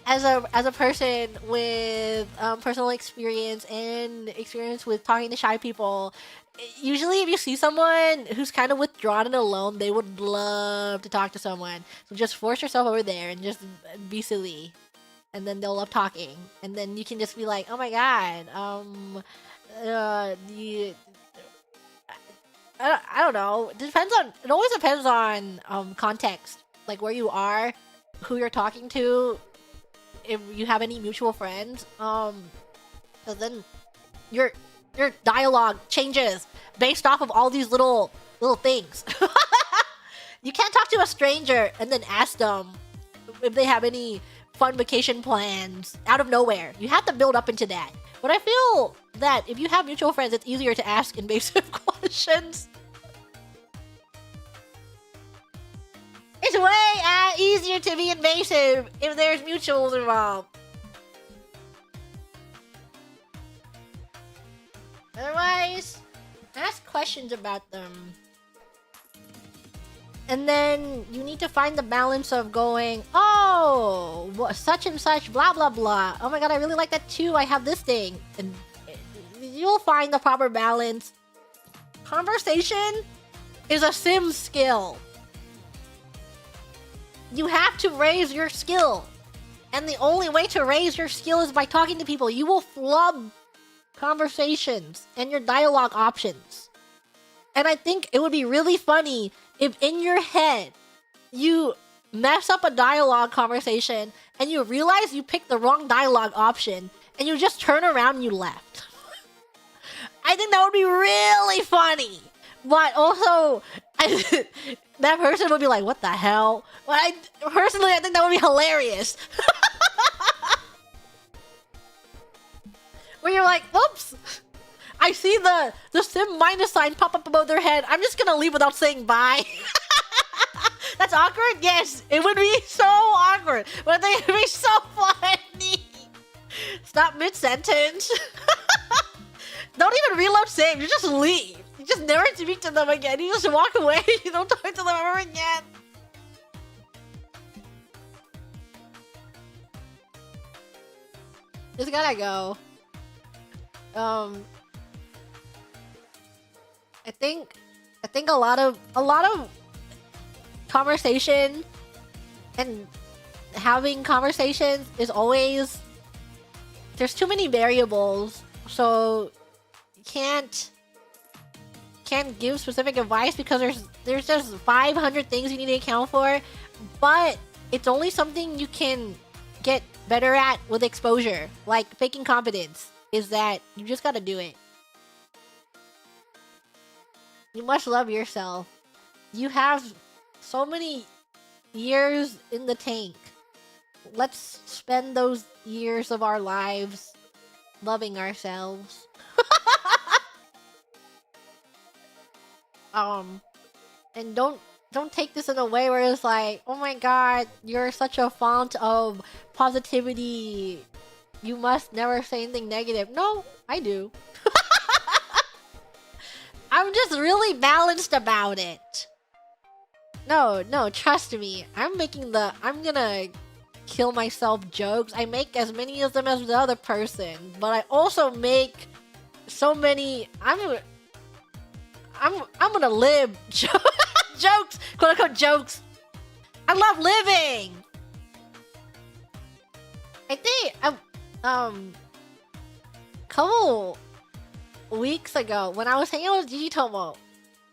A: As a person with personal experience and experience with talking to shy people, usually if you see someone who's kind of withdrawn and alone, they would love to talk to someone. So just force yourself over there and just be silly. And then they'll love talking. And then you can just be like, oh my god, I don't know. It always depends on context. Like where you are, who you're talking to, if you have any mutual friends. So then your dialogue changes based off of all these little things. You can't talk to a stranger and then ask them if they have any fun vacation plans out of nowhere. You have to build up into that. But I feel that if you have mutual friends, it's easier to ask invasive questions. It's way easier to be invasive if there's mutuals involved. Otherwise, ask questions about them. And then you need to find the balance of going, oh, such and such, blah, blah, blah. Oh my god, I really like that too. I have this thing. And you'll find the proper balance. Conversation is a sim skill. You have to raise your skill. And the only way to raise your skill is by talking to people. You will flub conversations and your dialogue options. And I think it would be really funny if in your head you mess up a dialogue conversation and you realize you picked the wrong dialogue option and you just turn around and you left. I think that would be really funny. But also, that person would be like, what the hell? But personally, I think that would be hilarious. Where you're like, oops, I see the sim minus sign pop up above their head. I'm just gonna leave without saying bye. That's awkward? Yes, it would be so awkward. But I think it would be so funny. Stop mid-sentence. Don't even reload save, you just leave. You just never speak to them again. You just walk away. You don't talk to them ever again. Just gotta go. I think a lot of conversation and having conversations is always, there's too many variables, so you can't give specific advice because there's just 500 things you need to account for, but it's only something you can get better at with exposure. Like faking confidence is that you just gotta do it. You must love yourself. You have so many years in the tank. Let's spend those years of our lives loving ourselves. And don't take this in a way where it's like, oh my god, you're such a font of positivity. You must never say anything negative. No, I do. I'm just really balanced about it. No, trust me. I'm gonna kill myself jokes. I make as many of them as the other person, but I also make so many. I'm gonna live jokes, quote unquote jokes. I love living. I think couple weeks ago when I was hanging out with Gigi Tomo,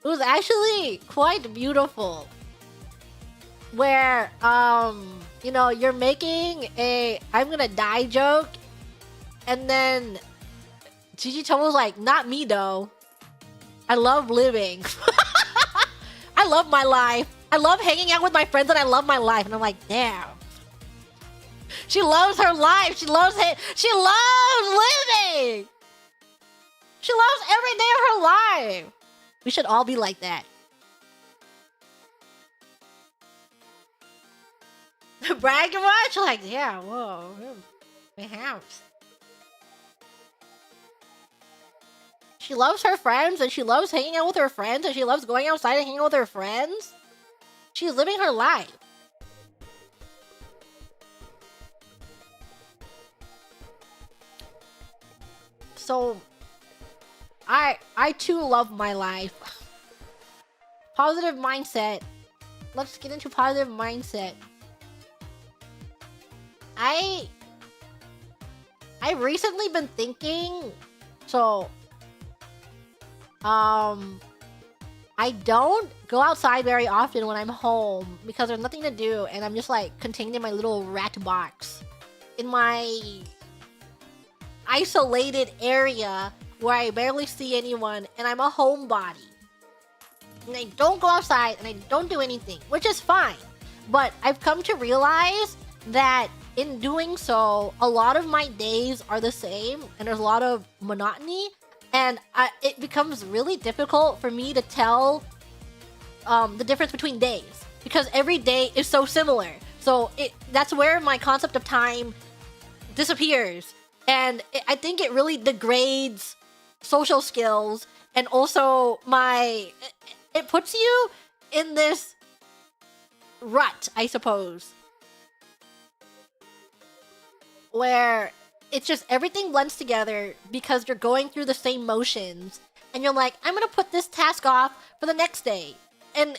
A: it was actually quite beautiful. Where you know, you're making a I'm gonna die joke, and then Gigi Tomo's like, not me though. I love living. I love my life. I love hanging out with my friends and I love my life. And I'm like, damn. She loves her life. She loves it. She loves living. She loves every day of her life. We should all be like that. Bragging much? Like, yeah, whoa. Perhaps. She loves her friends and she loves hanging out with her friends and she loves going outside and hanging out with her friends. She's living her life. So, I too love my life. Positive mindset. Let's get into positive mindset. I've recently been thinking, so I don't go outside very often when I'm home because there's nothing to do and I'm just like contained in my little rat box in my isolated area where I barely see anyone and I'm a homebody. and I don't go outside, and I don't do anything, which is fine. But I've come to realize that in doing so, a lot of my days are the same, and there's a lot of monotony, and it becomes really difficult for me to tell the difference between days, because every day is so similar. So that's where my concept of time disappears, and I think it really degrades social skills, and also it puts you in this rut, I suppose, where it's just everything blends together because you're going through the same motions, and you're like, I'm gonna put this task off for the next day, and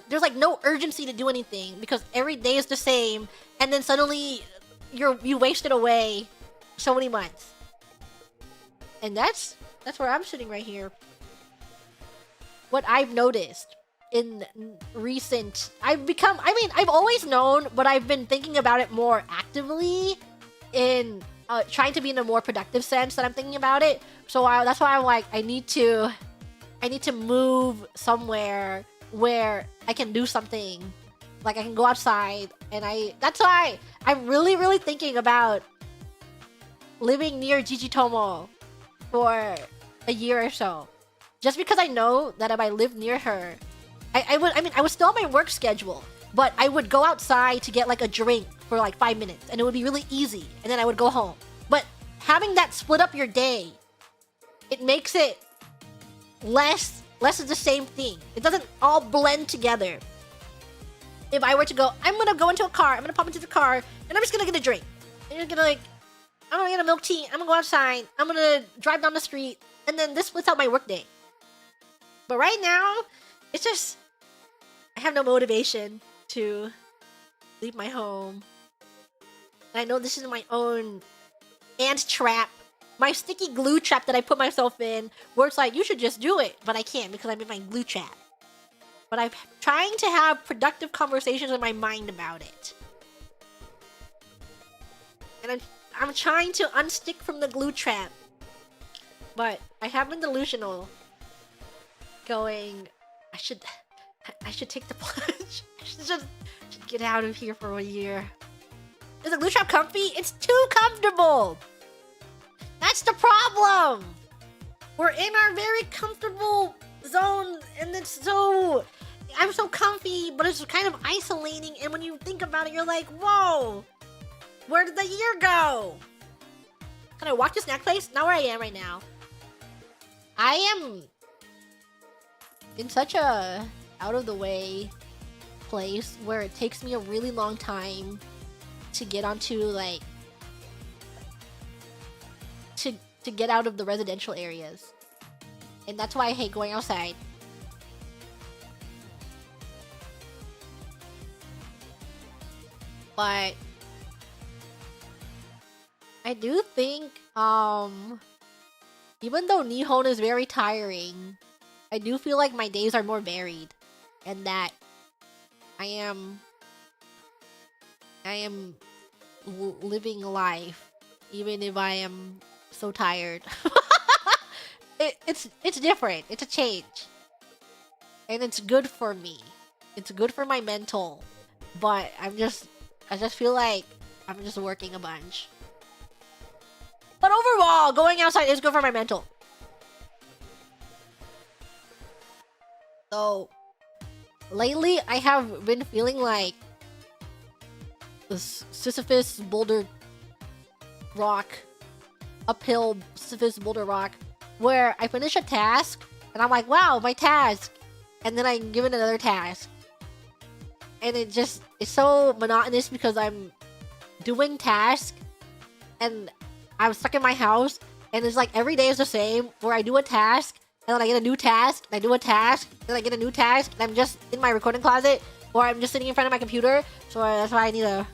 A: there's like no urgency to do anything because every day is the same, and then suddenly you wasted away so many months. And that's where I'm sitting right here. What I've noticed in recent, I've always known, but I've been thinking about it more actively in trying to be in a more productive sense that I'm thinking about it. So that's why I'm like, I need to move somewhere where I can do something, like I can go outside, and that's why I'm really, really thinking about living near Jijitomo for a year or so, just because I know that if I live near her, I would still have my work schedule, but I would go outside to get like a drink for like 5 minutes, and it would be really easy, and then I would go home. But having that split up your day, it makes it less of the same thing. It doesn't all blend together. If I were to go, I'm gonna go into a car, I'm gonna pop into the car, and I'm just gonna get a drink. And I'm gonna get a milk tea, I'm gonna go outside, I'm gonna drive down the street, and then this splits out my work day. But right now, it's just, I have no motivation to leave my home. And I know this is my own ant trap, my sticky glue trap that I put myself in, where it's like, you should just do it, but I can't because I'm in my glue trap. But I'm trying to have productive conversations in my mind about it. And I'm trying to unstick from the glue trap. But I have been delusional. Going, I should take the plunge. I should get out of here for a year. Is the glue trap comfy? It's too comfortable! That's the problem! We're in our very comfortable zone, and I'm so comfy, but it's kind of isolating, and when you think about it, you're like, whoa! Where did the year go? Can I walk to snack place? Not where I am right now. I am in such a out-of-the-way place where it takes me a really long time to get onto, like, to get out of the residential areas. And that's why I hate going outside. But I do think, even though Nihon is very tiring, I do feel like my days are more varied, and that I am living life, even if I am so tired. It's different. It's a change, and it's good for me. It's good for my mental, but I just feel like I'm just working a bunch. But overall, going outside is good for my mental. So, lately, I have been feeling like the Sisyphus boulder rock, uphill Sisyphus boulder rock, where I finish a task, and I'm like, wow, my task! And then I give it another task. And it's so monotonous because I'm doing tasks, and I'm stuck in my house, and it's like every day is the same, where I do a task, and then I get a new task, and I do a task, and then I get a new task, and I'm just in my recording closet, or I'm just sitting in front of my computer, so that's why I need a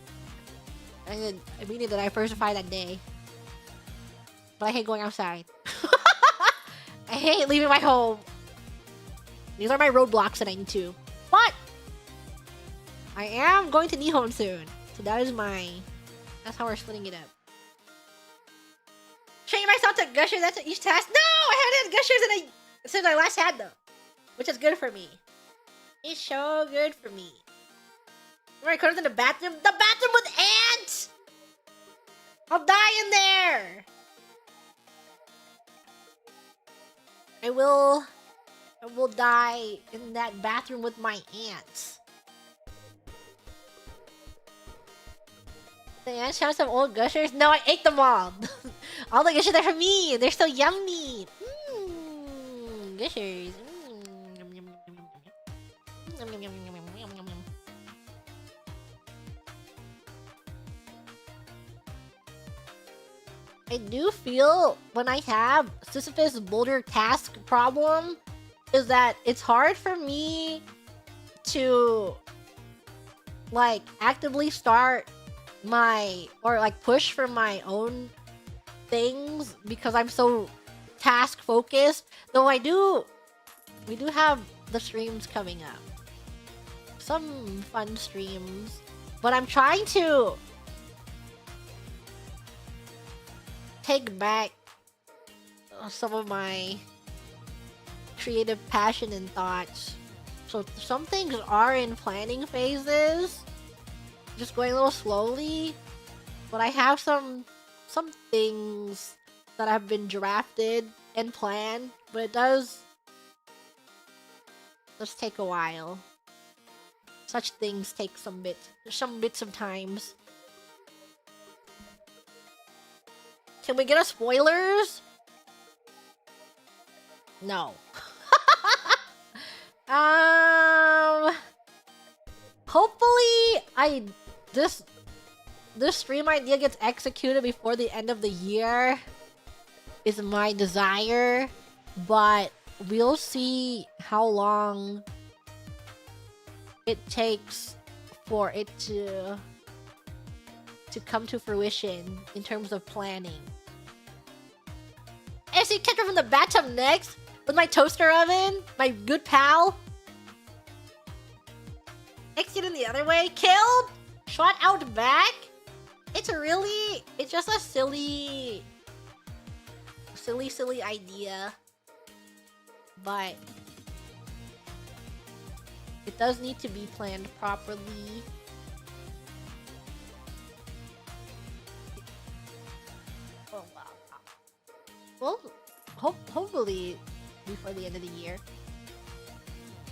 A: meaning that I diversify that day. But I hate going outside. I hate leaving my home. These are my roadblocks that I need to. But I am going to Nihon soon, so that's how we're splitting it up. Train myself to gushers, that's each task. No, I haven't had gushers since I last had them, which is good for me. It's so good for me. When I come to the bathroom with ants! I'll die in there! I will die in that bathroom with my ants. The ants have some old gushers? No, I ate them all! All the gushers are for me! They're so yummy! Mmm, gushers. Yum, yum, yum, yum, yum. Yum, yum, yum, yum, yum, yum, yum, yum. I do feel when I have Sisyphus boulder task problem is that it's hard for me to like actively start my or like push for my own things because I'm so task focused. Though we do have the streams coming up. Some fun streams. But I'm trying to take back some of my creative passion and thoughts. So some things are in planning phases, just going a little slowly, but I have some things that have been drafted and planned, but it does take a while. Such things take some bits of times. Can we get a spoilers? No. Hopefully this stream idea gets executed before the end of the year is my desire, but we'll see how long it takes for it to come to fruition in terms of planning. I see KETCHUP from the bathtub next with my toaster oven, my good pal. Exit in the other way, killed, shot out back. It's just a silly idea, but it does need to be planned properly. Well, hopefully before the end of the year.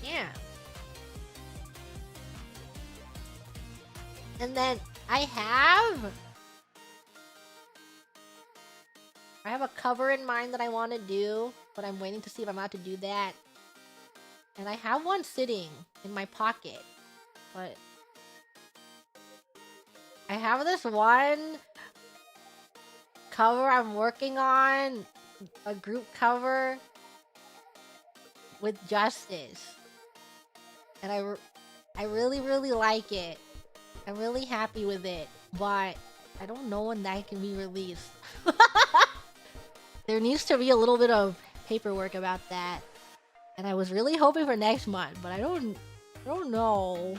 A: Yeah. And then I have a cover in mind that I want to do, but I'm waiting to see if I'm allowed to do that. And I have one sitting in my pocket, but I have this one cover I'm working on, a group cover with Justice, and I really like it. I'm really happy with it, but I don't know when that can be released. There needs to be a little bit of paperwork about that, and I was really hoping for next month, but I don't know.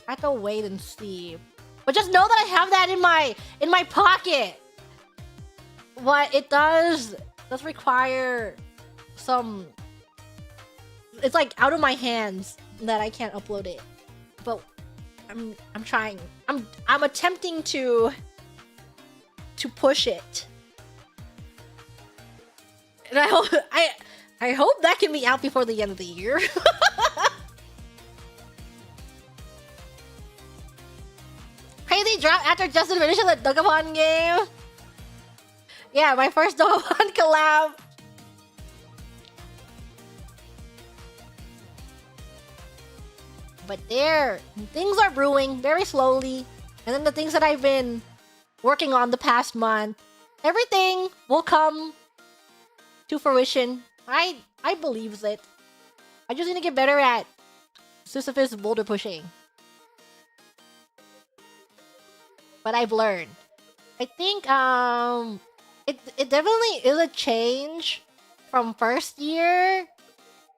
A: I have to wait and see. But just know that I have that in my pocket. What it does require some. It's like out of my hands that I can't upload it, but I'm trying. I'm attempting to push it, and I hope that can be out before the end of the year. Crazy drop after Justin finishes the Dokapon game. Yeah, my first Dokapon collab. But things are brewing very slowly. And then the things that I've been working on the past month, everything will come to fruition. I believe it. I just need to get better at Sisyphus boulder pushing. But I've learned. I think it definitely is a change from first year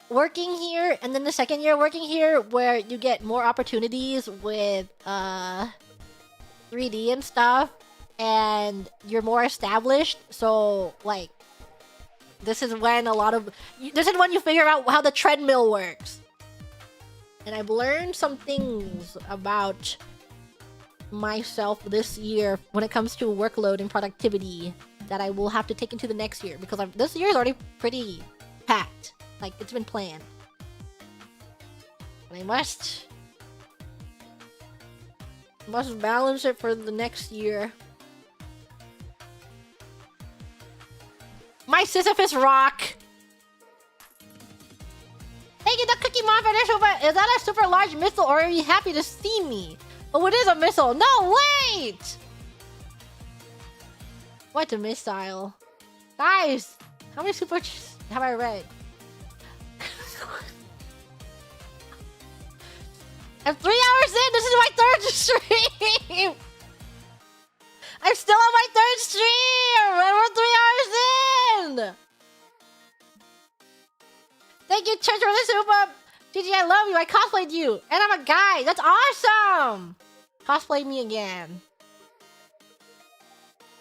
A: working here and then the second year working here, where you get more opportunities with 3D and stuff, and you're more established. So like this is when you figure out how the treadmill works,
C: And I've learned some things about myself this year when it comes to workload and productivity that I will have to take into the next year, because this year is already pretty packed. Like, it's been planned. And I must balance it for the next year. My Sisyphus rock! Thank you, the Cookie Mom, for this. Is that a super large missile, or are you happy to see me? Oh, it is a missile. No, wait! What a missile. Guys, how many super have I read? I'm 3 hours in. This is my third stream. I'm still on my third stream. And we're 3 hours in. Thank you, Church, for the super. GG, I love you. I cosplayed you. And I'm a guy. That's awesome. Cosplay me again.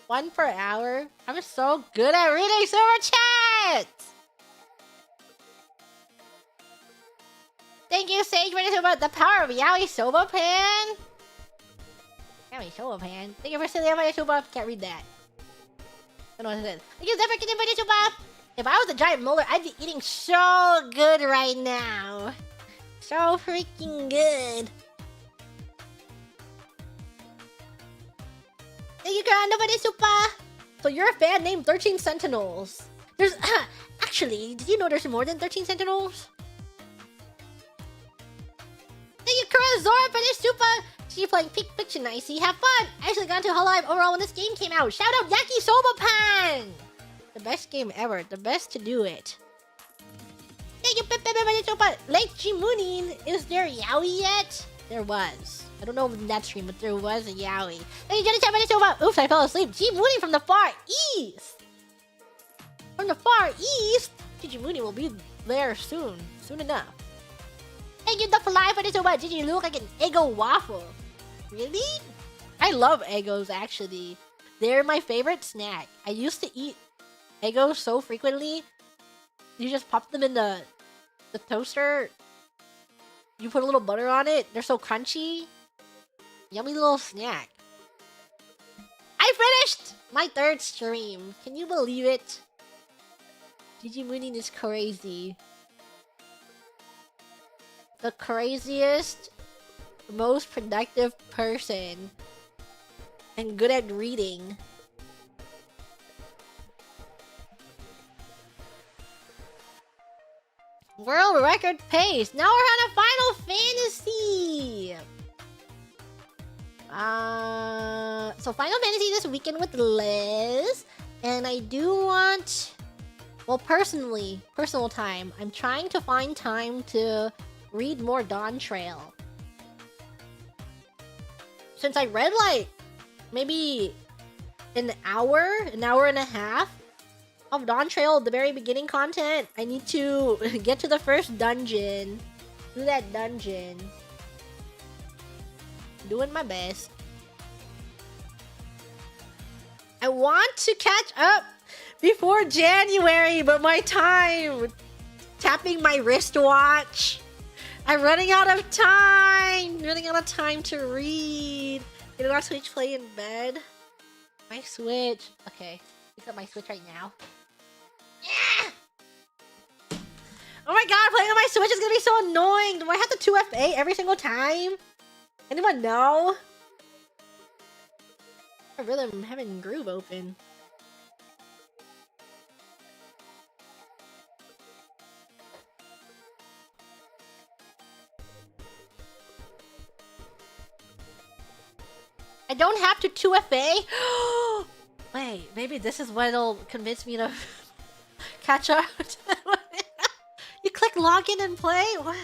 C: 1 per hour. I'm so good at reading super chats. Thank you, Sage, for the super. The power of Yaoi Soba Pan. Yaoi Soba Pan. Thank you for Celia for the super. Can't read that. I don't know what it is. Thank you, Zephyr, for the super. If I was a giant molar, I'd be eating so good right now. So freaking good. Thank you, Grando, for the super. So you're a fan named 13 Sentinels. There's... actually, did you know there's more than 13 Sentinels? Thank you, Kurazora, for the super. She's playing Peak Fiction Icy. Have fun. I actually got into Hololive overall when this game came out. Shout out Yakisoba Pan. The best game ever. The best to do it. Thank you, Pepe, for the super. Late Jimunin. Is there Yaoi yet? There was. I don't know in that stream, but there was a Yaoi. Thank you, Jenny, for the super. Oops, I fell asleep. Jimunin from the far east. From the far east? Jimuni will be there soon. Soon enough. Thank you, the fly, for the super. Did you look like an Eggo waffle? Really? I love Eggos, actually. They're my favorite snack. I used to eat Eggos so frequently. You just pop them in the toaster. You put a little butter on it. They're so crunchy. Yummy little snack. I finished my third stream. Can you believe it? GG Mooning is crazy. The craziest, most productive person. And good at reading. World record pace. Now we're on a Final Fantasy. So Final Fantasy this weekend with Liz, and I do want, well, personal time. I'm trying to find time to read more Dawn Trail. Since I read like maybe an hour and a half of Dawn Trail, the very beginning content, I need to get to the first dungeon. Do that dungeon. Doing my best. I want to catch up before January, but my time tapping my wristwatch. I'm running out of time. Running out of time to read. Gonna watch Switch play in bed. My Switch. Okay, pick up my Switch right now. Yeah! Oh my god, playing on my Switch is gonna be so annoying. Do I have to 2FA every single time? Anyone know? I really am having Groove open. I don't have to 2FA? Wait, maybe this is what'll convince me to catch up. You click login and play? What?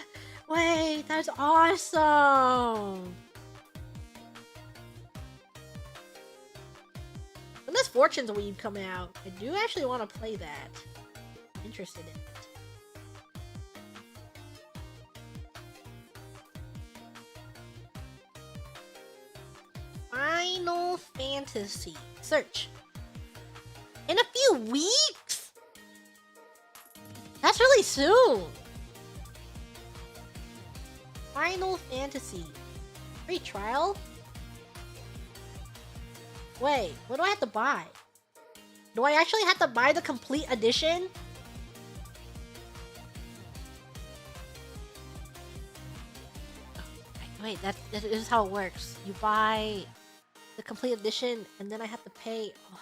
C: Wait, that's awesome! When does Fortune's Weave come out? I do actually want to play that. I'm interested in it. Final Fantasy. Search. In a few weeks? That's really soon. Final Fantasy. Free trial? Wait, what do I have to buy? Do I actually have to buy the complete edition? Wait, that is how it works. You buy the complete edition, and then I have to pay. Oh,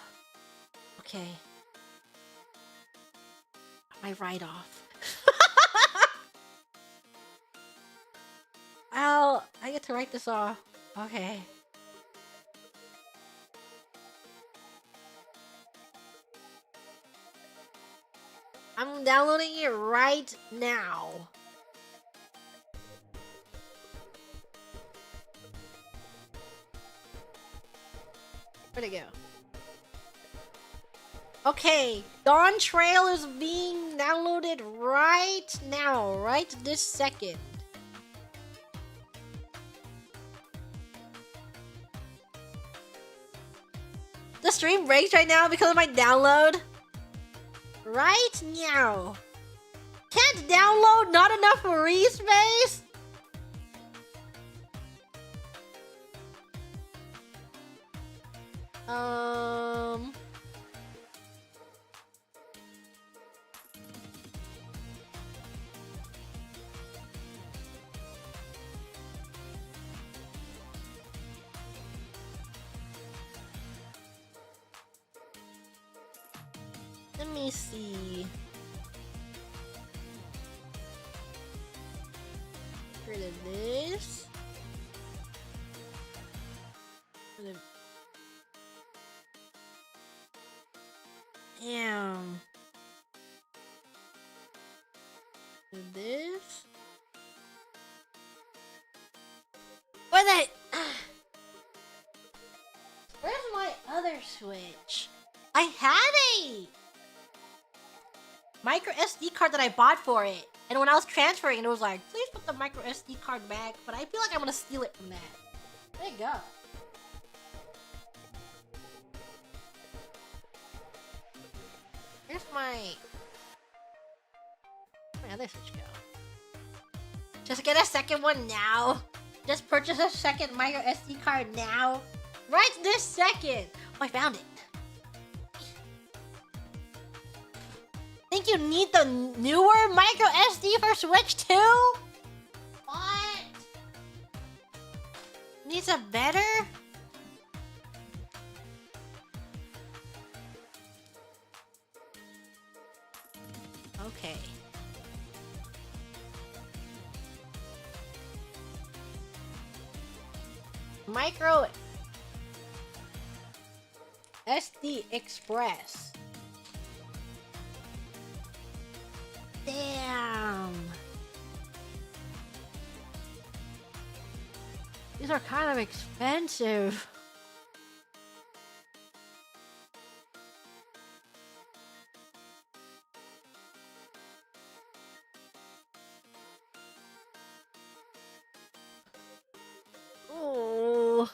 C: okay. My write-off. I get to write this off. Okay. I'm downloading it right now. Where'd it go? Okay, Dawn Trail is being downloaded right now, right this second. The stream breaks right now because of my download. Right now. Can't download, not enough free space? Let me see. Get rid of this. Damn. Do this. Where the? Where's my other Switch? I had a micro SD card that I bought for it, and when I was transferring, it was like, please put the micro SD card back. But I feel like I'm gonna steal it from that. There you go. Where's my other Switch go? Just get a second one now. Just purchase a second micro SD card now. Right this second. Oh, I found it. Think you need the newer micro SD for Switch 2? What? Needs a better? Okay. Micro SD Express. Damn. These are kind of expensive. Oh.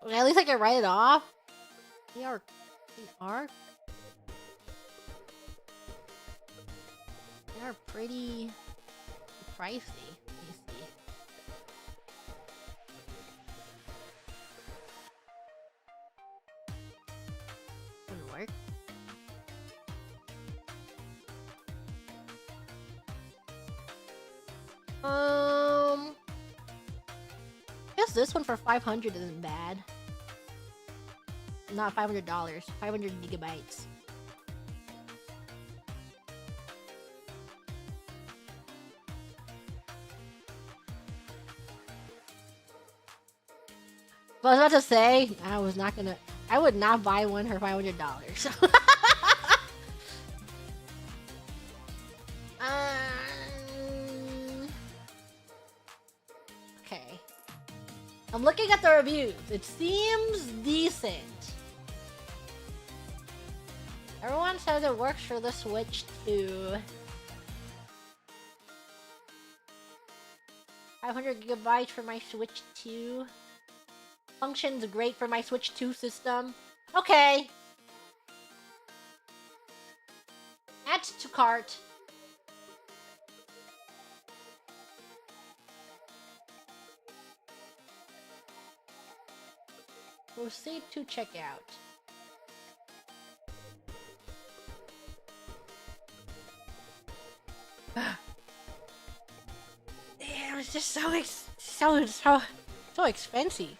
C: Okay, at least I can write it off. They are pretty pricey. Let me see. Doesn't work. I guess this one for 500 isn't bad. Not $500, 500 gigabytes. But I was about to say, I would not buy one for $500. Okay. I'm looking at the reviews. It seems decent. Everyone says it works for the Switch too. 500 gigabytes for my Switch 2. Functions great for my Switch 2 system. Okay. Add to cart. Proceed to checkout. Damn, it's just so expensive.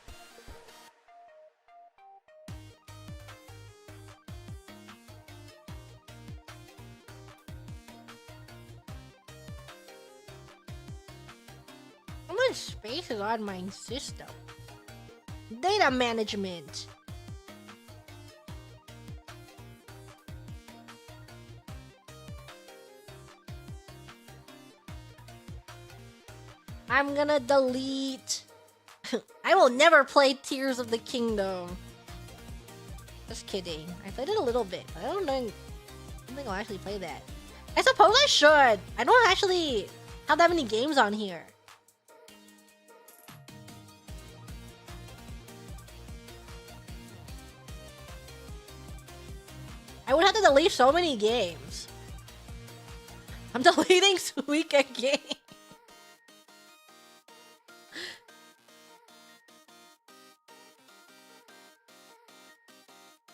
C: How much space is on my system? Data management. I'm gonna delete. I will never play Tears of the Kingdom. Just kidding. I played it a little bit, but I don't think I'll actually play that. I suppose I should. I don't actually have that many games on here. I would have to delete so many games. I'm deleting Suika game.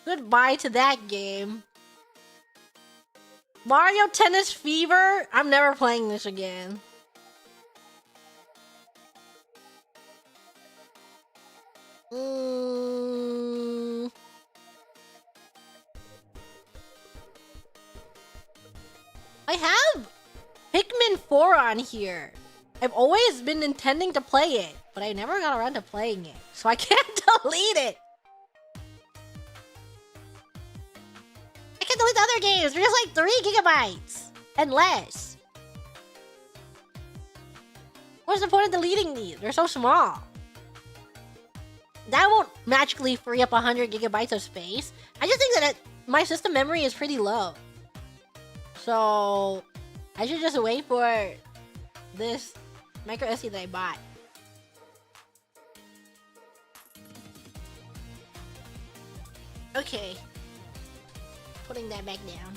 C: Goodbye to that game. Mario Tennis Fever? I'm never playing this again. I have Pikmin 4 on here. I've always been intending to play it, but I never got around to playing it, so I can't delete it. I can delete the other games. They're just like 3 gigabytes and less. What's the point of deleting these? They're so small. That won't magically free up 100 gigabytes of space. I just think that my system memory is pretty low. So I should just wait for this micro SD that I bought. Okay. Putting that back down.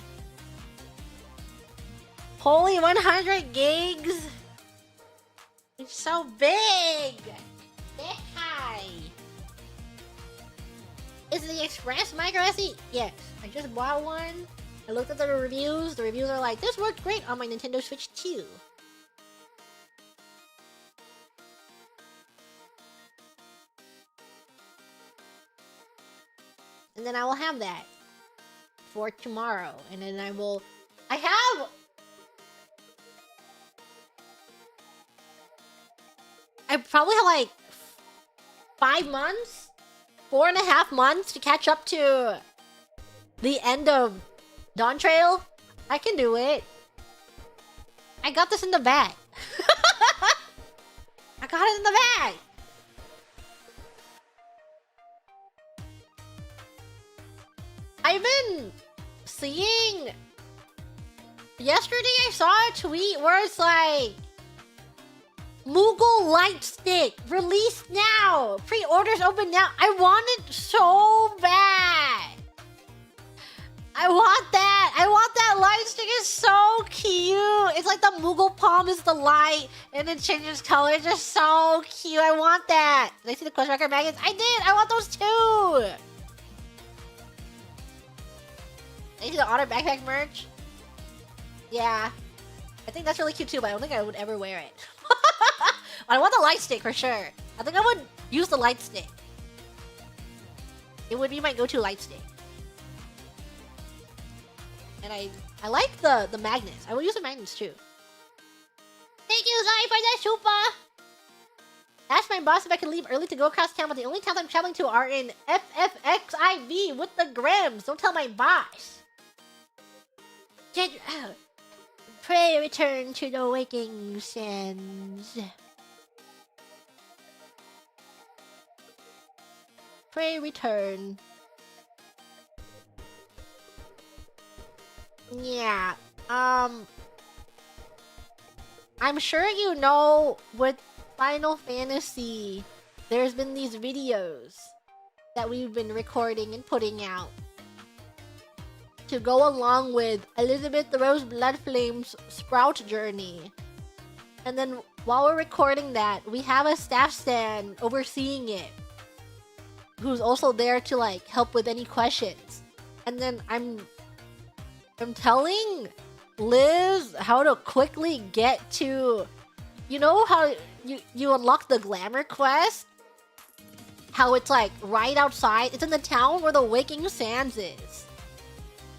C: Holy 100 gigs! It's so big! That high! Is it the Express micro SD? Yes. I just bought one. I looked at the reviews. The reviews are like, this worked great on my Nintendo Switch 2. And then I will have that for tomorrow. And then I probably have like 5 months, 4.5 months to catch up to the end of Dawn Trail. I can do it. I got this in the bag. I got it in the bag. I've been seeing... Yesterday I saw a tweet where it's like... Moogle Light Stick, released now! Pre-orders open now! I want it so bad! I want that! I want that light stick! It's so cute! It's like the Moogle palm is the light, and it changes color. It's just so cute. I want that! Did I see the Quest Record magnets? I did! I want those too! Did I see the Otter Backpack merch? Yeah. I think that's really cute too, but I don't think I would ever wear it. I want the light stick for sure. I think I would use the light stick. It would be my go-to light stick. And I like the magnets. I will use the magnets too. Thank you, Zai, for that super! Ask my boss if I can leave early to go across town, but the only towns I'm traveling to are in FFXIV with the Grams. Don't tell my boss. Pray return to the waking sands. Pray return. Yeah, I'm sure you know with Final Fantasy, there's been these videos that we've been recording and putting out. to go along with Elizabeth the Rose Bloodflame's Sprout journey. And then while we're recording that, we have a staff stand overseeing it, who's also there to like help with any questions. And then I'm telling Liz how to quickly get to, you know how you unlock the glamour quest? How it's like right outside, it's in the town where the Waking Sands is.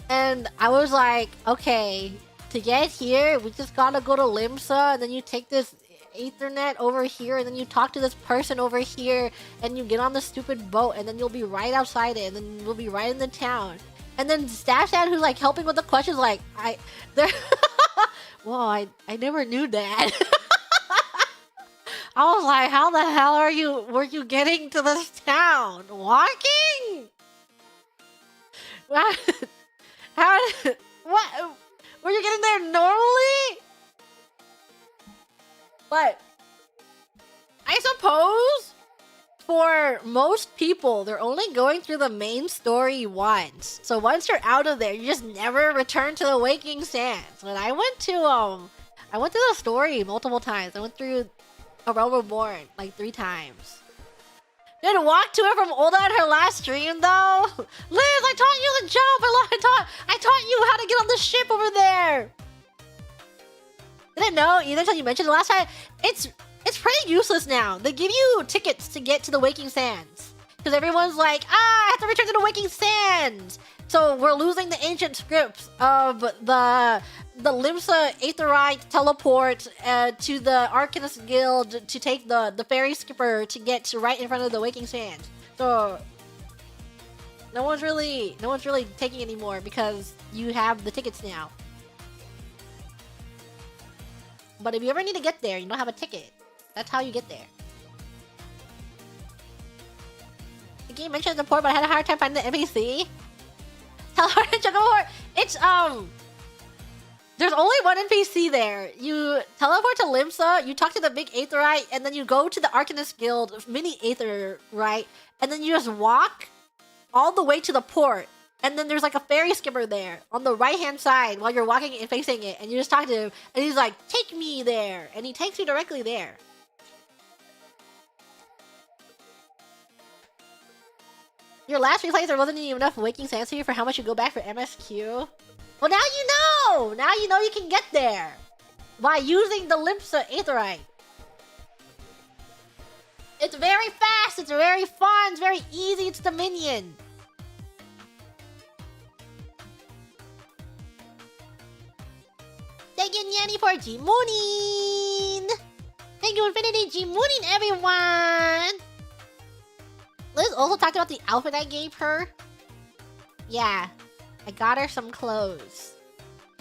C: And I was like, okay, to get here, we just gotta go to Limsa, and then you take this Ethernet over here, and then you talk to this person over here, and you get on the stupid boat, and then you'll be right outside it, and then we'll be right in the town. And then Staff Dad, who's like helping with the questions, like, whoa, I never knew that. I was like, how the hell were you getting to this town? Walking? What? What? Were you getting there normally? But I suppose for most people, they're only going through the main story once. So once you're out of there, you just never return to the Waking Sands. When I went to the story multiple times. I went through A Realm Reborn like 3 times. Didn't walk to it from Olda at her last stream though. Liz, I taught you the jump. I taught you how to get on the ship over there. Didn't know either until you mentioned it last time. It's pretty useless now. They give you tickets to get to the Waking Sands because everyone's like, I have to return to the Waking Sands. So we're losing the ancient scripts of the Limsa Aetherite teleport to the Arcanist Guild to take the ferry skipper to get right in front of the Waking Sands. So no one's really taking anymore because you have the tickets now. But if you ever need to get there, you don't have a ticket. That's how you get there. The game mentioned the port, but I had a hard time finding the NPC. Teleport and Chocobore. It's there's only one NPC there. You teleport to Limsa, you talk to the big Aetherite, and then you go to the Arcanist Guild mini Aetherite, and then you just walk all the way to the port. And then there's like a ferry skipper there on the right hand side while you're walking and facing it, and you just talk to him, and he's like, take me there, and he takes you directly there. Your last replays, there wasn't even enough Waking Sands here for how much you go back for MSQ. Well, now you know! Now you know you can get there by using the Limsa Aetherite. It's very fast, it's very fun, it's very easy, it's Dominion. Thank you, Nyanny, for G-Mooning! Thank you, Infinity G-Mooning, everyone! Liz also talked about the outfit I gave her. Yeah, I got her some clothes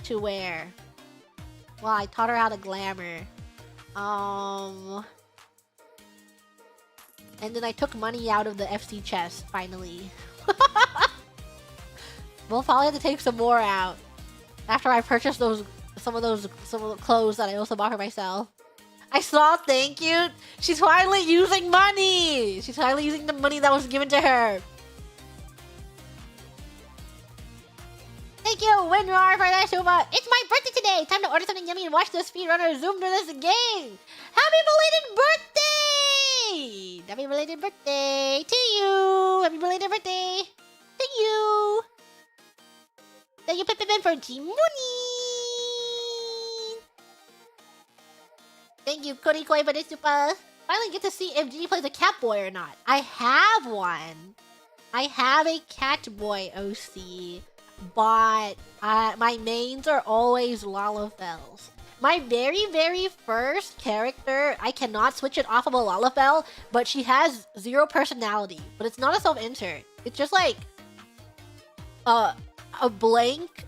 C: to wear. Well, I taught her how to glamour. And then I took money out of the FC chest, finally. We'll probably have to take some more out after I purchase some of the clothes that I also bought for myself. I saw, thank you. She's finally using money. She's finally using the money that was given to her. Thank you, Winrar, for that super. It's my birthday today. Time to order something yummy and watch the speedrunner zoom through this game. Happy belated birthday! Happy belated birthday to you. Happy belated birthday to you. Thank you, Pippin, for G-Money. Thank you, Cody Koi, for this super. Finally get to see if G plays a Catboy or not. I have one. I have a Catboy OC, but my mains are always Lalafels. My very, very first character, I cannot switch it off of a Lalafell, but she has 0 personality. But it's not a self-insert. It's just like a blank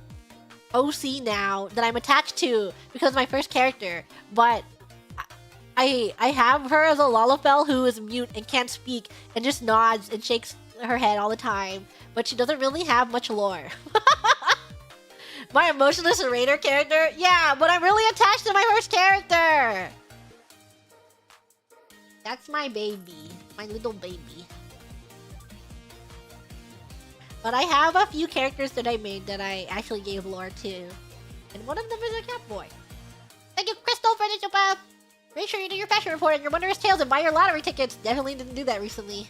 C: OC now that I'm attached to because of my first character. But I have her as a Lalafell who is mute and can't speak and just nods and shakes her head all the time. But she doesn't really have much lore. My emotionless raider character? Yeah, but I'm really attached to my first character! That's my baby. My little baby. But I have a few characters that I made that I actually gave lore to. And one of them is a Catboy. Thank you, Crystal, for the super. Make sure you do your fashion report and your wondrous tales and buy your lottery tickets. Definitely didn't do that recently.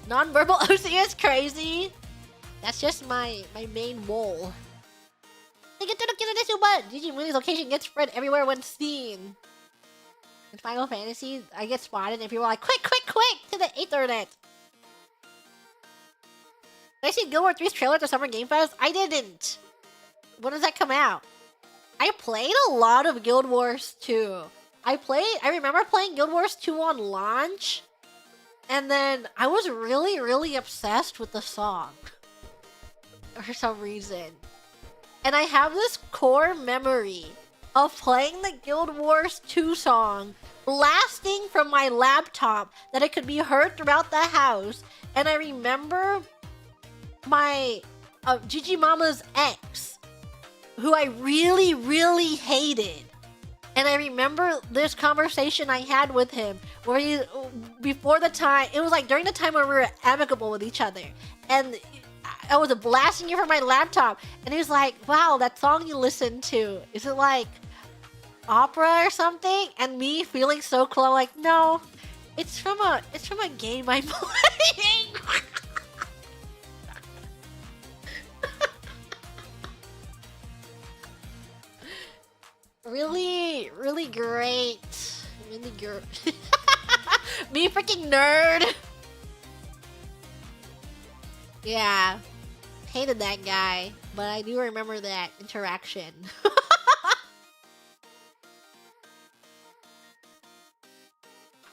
C: Non-verbal OC is crazy. That's just my main role. Thank you to the kid of the super. GG Mooney's location gets spread everywhere when seen. In Final Fantasy, I get spotted and people are like, quick, quick, quick, to the internet. Did I see Guild Wars 3's trailer at the Summer Game Fest? I didn't. When does that come out? I played a lot of Guild Wars 2. I remember playing Guild Wars 2 on launch. And then I was really, really obsessed with the song. For some reason. And I have this core memory of playing the Guild Wars 2 song blasting from my laptop that it could be heard throughout the house. And I remember my Gigi Mama's ex, who I really, really hated. And I remember this conversation I had with him where he, before the time, it was like during the time when we were amicable with each other. And I was blasting it from my laptop. And he was like, wow, that song you listened to, is it like opera or something? And me feeling so cool, like, no, it's from a game I'm playing. Really, really great. Really good. Me freaking nerd. Yeah. Hated that guy, but I do remember that interaction.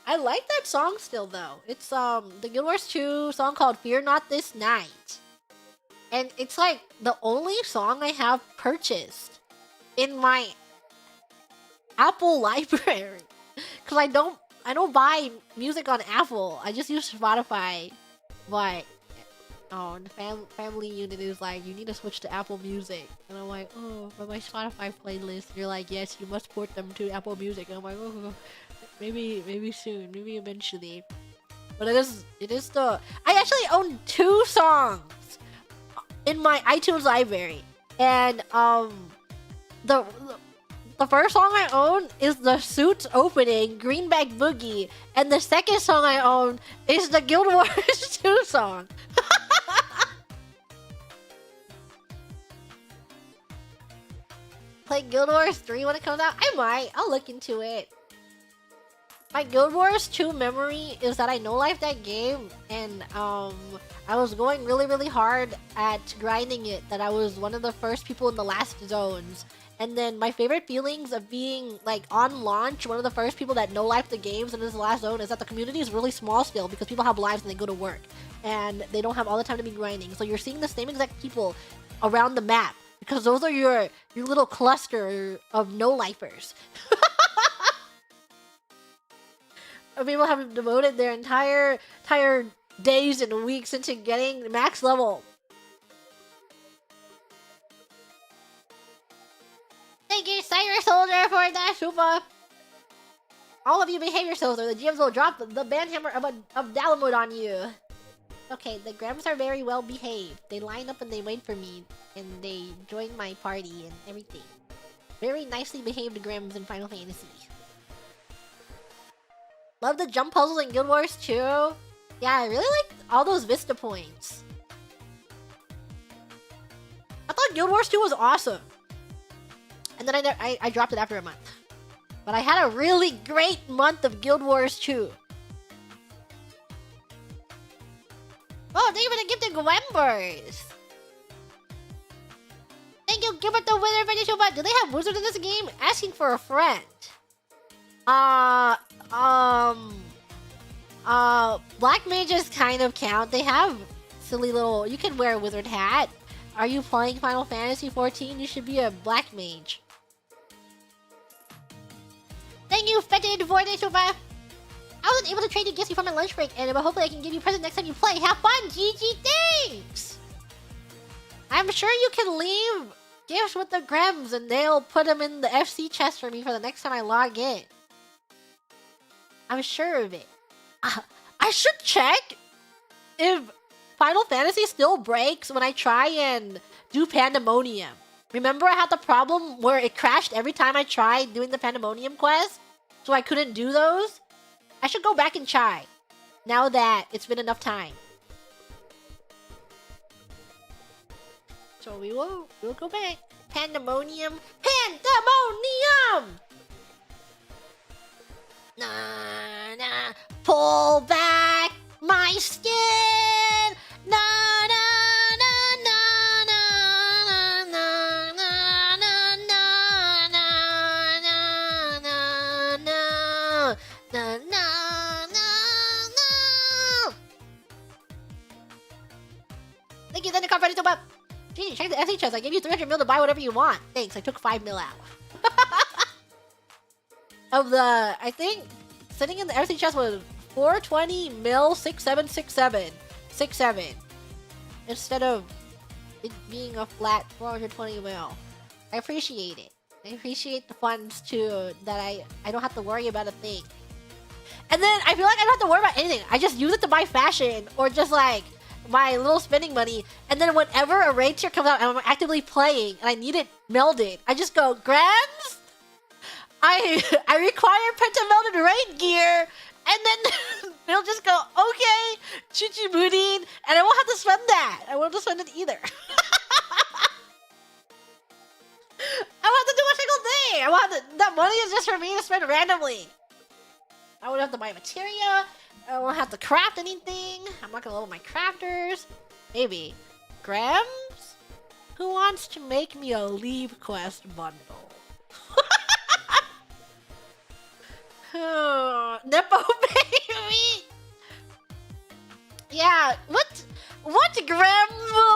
C: I like that song still though. It's the Guild Wars 2 song called Fear Not This Night. And it's like the only song I have purchased in my Apple library. Cause I don't buy music on Apple. I just use Spotify. But oh, the family unit is like, you need to switch to Apple Music. And I'm like, oh, for my Spotify playlist. You're like, yes, you must port them to Apple Music. And I'm like, oh, maybe soon, maybe eventually. But it is the, I actually own 2 songs in my iTunes library. And the first song I own is the Suits opening, Greenback Boogie. And the second song I own is the Guild Wars 2 song. Play Guild Wars 3 when it comes out? I might. I'll look into it. My Guild Wars 2 memory is that I no-life that game, and I was going really, really hard at grinding it, that I was one of the first people in the last zones. And then my favorite feelings of being, like, on launch, one of the first people that no-life the games in this last zone is that the community is really small still because people have lives and they go to work. And they don't have all the time to be grinding. So you're seeing the same exact people around the map because those are your little cluster of no-lifers. People have devoted their entire days and weeks into getting max level. Thank you, Cyrus Soldier, for that super. All of you behave yourselves or the GMs will drop the banhammer of Dalamud on you. Okay, the Grams are very well behaved. They line up and they wait for me. And they join my party and everything. Very nicely behaved Grams in Final Fantasy. Love the jump puzzles in Guild Wars 2. Yeah, I really like all those Vista points. I thought Guild Wars 2 was awesome. And then I dropped it after a month. But I had a really great month of Guild Wars 2. Oh, thank you for the gift of Gwembers. Thank you, Gilbert the winner for the show. But do they have wizards in this game? Asking for a friend. Black mages kind of count. They have silly little, you can wear a wizard hat. Are you playing Final Fantasy 14? You should be a black mage. Thank you, Fetid, for the super. I wasn't able to trade you gifts before my lunch break, Anna, but hopefully I can give you a present next time you play. Have fun, GG, thanks! I'm sure you can leave gifts with the Grems and they'll put them in the FC chest for me for the next time I log in. I'm sure of it. I should check if Final Fantasy still breaks when I try and do Pandemonium. Remember I had the problem where it crashed every time I tried doing the Pandemonium quest? So I couldn't do those? I should go back and try. Now that it's been enough time. So we'll go back. Pandemonium. Pandemonium! Na na. Pull back my skin. Na na na na na na na na na na na na na na. Thank you, Thunder Confidence. Gee, check the SE chest. I gave you 300 mil to buy whatever you want. Thanks, I took 5 mil out. Of the, I think, sitting in the SE chest was 420 mil 6767. 67. Instead of it being a flat 420 mil. I appreciate it. I appreciate the funds too, that I don't have to worry about a thing. And then I feel like I don't have to worry about anything. I just use it to buy fashion or just like my little spending money, and then whenever a raid tier comes out and I'm actively playing and I need it melded, I just go, Grams, I require pentamelded raid gear, and then they'll just go, okay, Chuchi Boudin, and I won't have to spend that. I won't have to spend it either. I won't have to do a single thing. I won't have to, that money is just for me to spend randomly. I won't have to buy materia. I won't have to craft anything. I'm not gonna level my crafters. Maybe. Grams? Who wants to make me a leave quest bundle? Oh, Nepo baby! Yeah, what Graham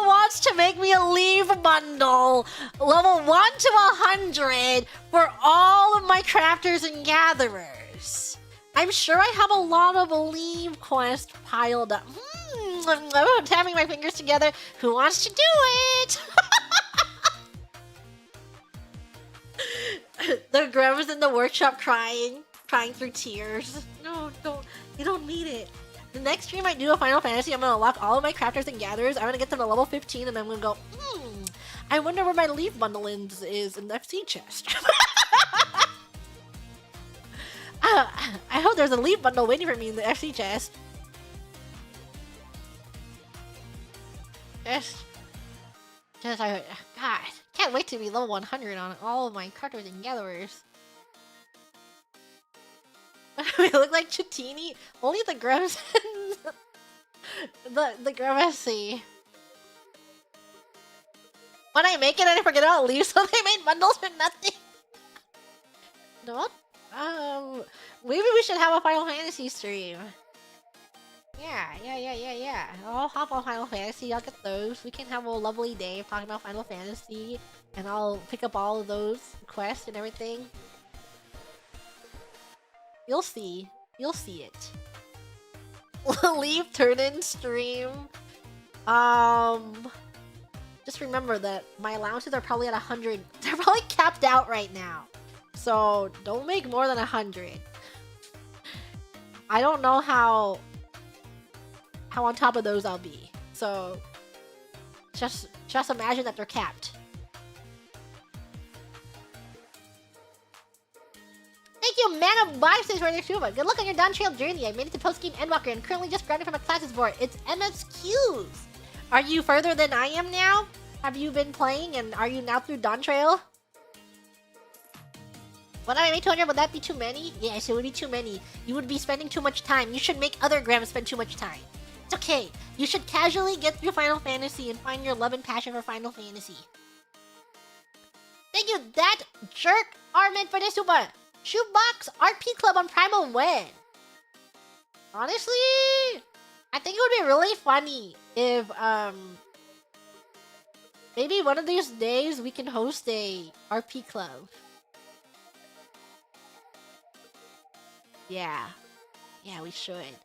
C: wants to make me a leave bundle? Level 1 to 100 for all of my crafters and gatherers. I'm sure I have a lot of leave quests piled up. I'm tapping my fingers together. Who wants to do it? The Grandma's in the workshop crying through tears. No, don't. You don't need it. The next stream I do a Final Fantasy, I'm gonna unlock all of my crafters and gatherers. I'm gonna get them to level 15, and then I'm gonna go, I wonder where my leaf bundle is in the FC chest. I hope there's a leaf bundle waiting for me in the FC chest. God, can't wait to be level 100 on all of my crafters and gatherers. We look like Chitini. Only the Grams the Grammacy. When I make it, I forget I'll leave, so they made bundles for nothing. No? Maybe we should have a Final Fantasy stream. Yeah. I'll hop on Final Fantasy, I'll get those. We can have a lovely day of talking about Final Fantasy, and I'll pick up all of those quests and everything. You'll see. You'll see it. Leave turn-in stream. Just remember that my allowances are probably at 100. They're probably capped out right now. So don't make more than 100. I don't know how on top of those I'll be. So just imagine that they're capped. Thank you, Man of Biases, for your Shuba. Good luck on your Dawn Trail journey. I made it to post-game Endwalker and currently just grinding for my classes for it. It's MSQs. Are you further than I am now? Have you been playing and are you now through Dawn Trail? When I made 200, would that be too many? Yes, it would be too many. You would be spending too much time. You should make other Grams spend too much time. It's okay. You should casually get through Final Fantasy and find your love and passion for Final Fantasy. Thank you, that jerk Armin, for this super. Shoebox RP Club on Primal when? Honestly, I think it would be really funny if, maybe one of these days we can host a RP Club. Yeah, we should.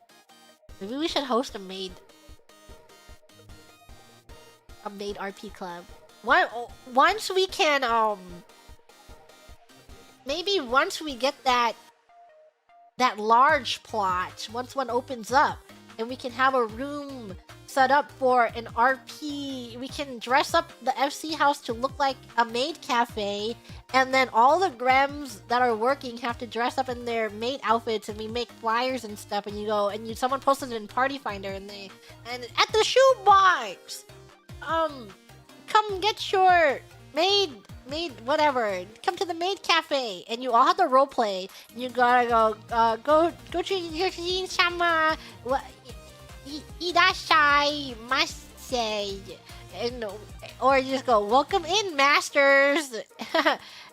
C: Maybe we should host a maid RP Club. Once we can, maybe once we get that large plot, once one opens up, and we can have a room set up for an RP. We can dress up the FC house to look like a maid cafe, and then all the Grems that are working have to dress up in their maid outfits, and we make flyers and stuff, and someone posted it in Party Finder, and at the shoebox, come get your maid whatever, come to the maid cafe, and you all have to roleplay, and you gotta go to your sama irashai masai, or you just go, welcome in, masters.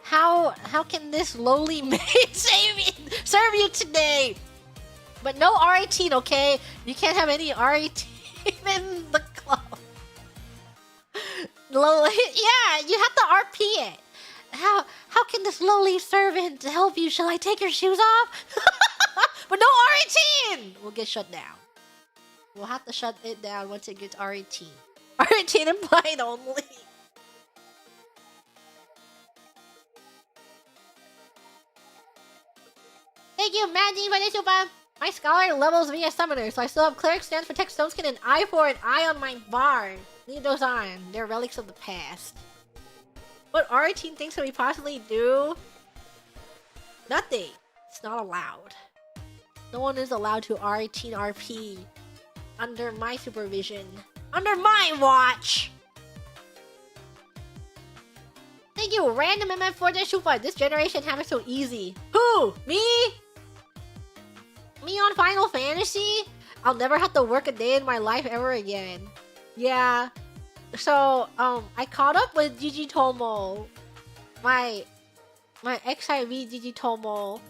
C: how can this lowly maid serve you today? But no R18, okay? You can't have any R18 in the club. Yeah, you have to RP it. How can this lowly servant help you? Shall I take your shoes off? But no R18! We'll get shut down. We'll have to shut it down once it gets R18. R18 implied only. Thank you, Maggie, for the super. My scholar levels via summoner, so I still have cleric stands, protect stone skin, and eye for an eye on my bar. Leave those on. They're relics of the past. What R18 things can we possibly do? Nothing. It's not allowed. No one is allowed to R18 RP under my supervision. Under my watch! Thank you, Random MF for the super. This generation have it so easy. Who? Me? Me on Final Fantasy? I'll never have to work a day in my life ever again. Yeah. So, I caught up with Digitomo. My XIV Digitomo.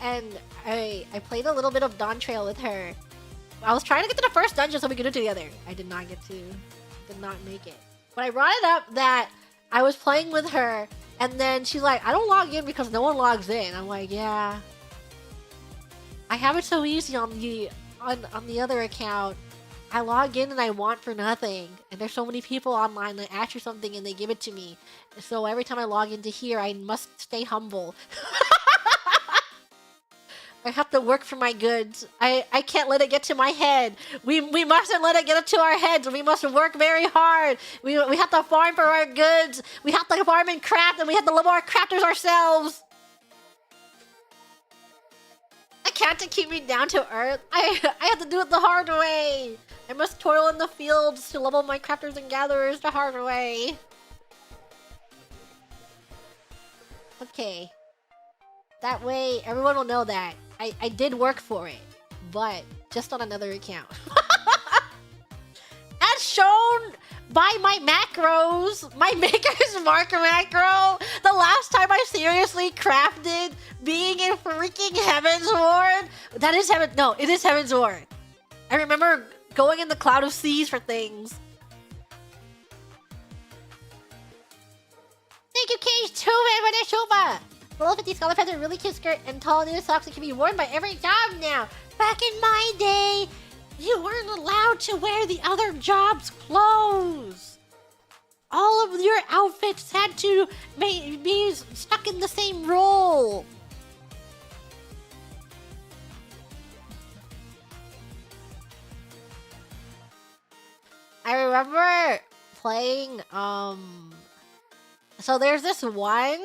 C: And I played a little bit of Dawn Trail with her. I was trying to get to the first dungeon so we could do it together. I did not make it. But I brought it up that I was playing with her, and then she's like, I don't log in because no one logs in. I'm like, yeah. I have it so easy on the other account. I log in and I want for nothing. And there's so many people online that ask for something and they give it to me. So every time I log into here, I must stay humble. I have to work for my goods. I can't let it get to my head. We mustn't let it get to our heads. We must work very hard. We have to farm for our goods. We have to farm and craft, and we have to level our crafters ourselves. I can't keep me down to earth. I have to do it the hard way. I must toil in the fields to level my crafters and gatherers the hard way. Okay. That way, everyone will know that I did work for it, but just on another account. As shown by my macros, my Maker's Mark macro, the last time I seriously crafted being in freaking Heaven's Ward, it is Heaven's Ward. I remember going in the Cloud of Seas for things. Thank you, Cage 2 for the Shoba! The level 50 scholar pants are really cute skirt and tall new socks that can be worn by every job now. Back in my day, you weren't allowed to wear the other job's clothes. All of your outfits had to be stuck in the same role. I remember playing, so there's this one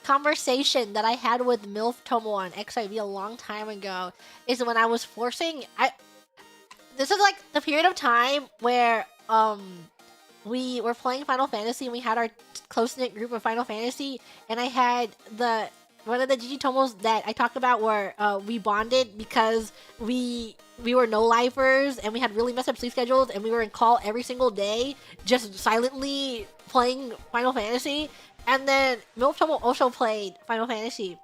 C: conversation that I had with MILF Tomo on XIV a long time ago, is when I was forcing, this is like the period of time where we were playing Final Fantasy and we had our close-knit group of Final Fantasy, and I had one of the Digitomos that I talked about where we bonded because we were no-lifers and we had really messed up sleep schedules and we were in call every single day just silently playing Final Fantasy. And then MILF Tomo also played Final Fantasy.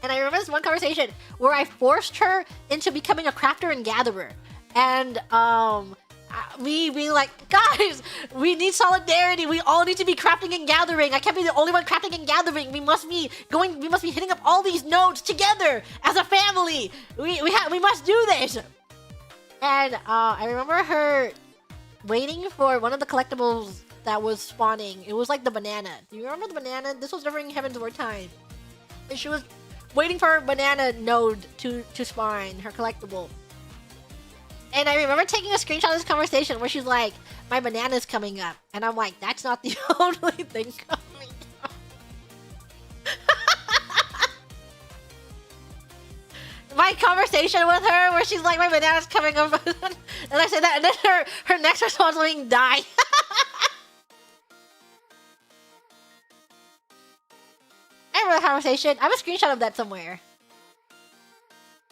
C: And I remember this one conversation where I forced her into becoming a crafter and gatherer. And me being like, guys, we need solidarity. We all need to be crafting and gathering. I can't be the only one crafting and gathering. We must be hitting up all these nodes together as a family. We must do this. And I remember her waiting for one of the collectibles that was spawning. It was like the banana. Do you remember the banana? This was during Heaven's Ward time. And she was waiting for her banana node to spawn, her collectible. And I remember taking a screenshot of this conversation where she's like, my banana's coming up. And I'm like, that's not the only thing coming up. My conversation with her where she's like, my banana's coming up. And I said that, and then her next response was being die. I remember the conversation. I have a screenshot of that somewhere.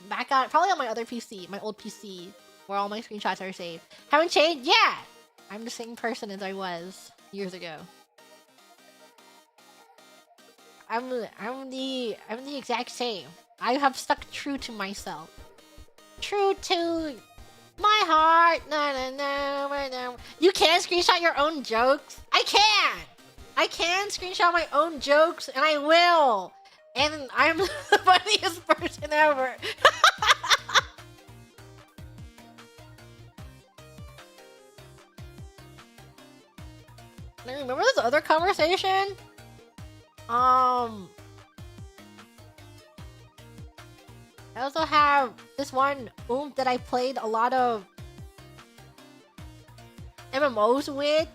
C: Back on, probably on my other PC, my old PC, where all my screenshots are saved. Haven't changed? Yeah! I'm the same person as I was years ago. I'm the exact same. I have stuck true to myself. True to my heart. No. You can screenshot your own jokes? I can screenshot my own jokes, and I will. And I'm the funniest person ever. And remember this other conversation? I also have this one that I played a lot of MMOs with.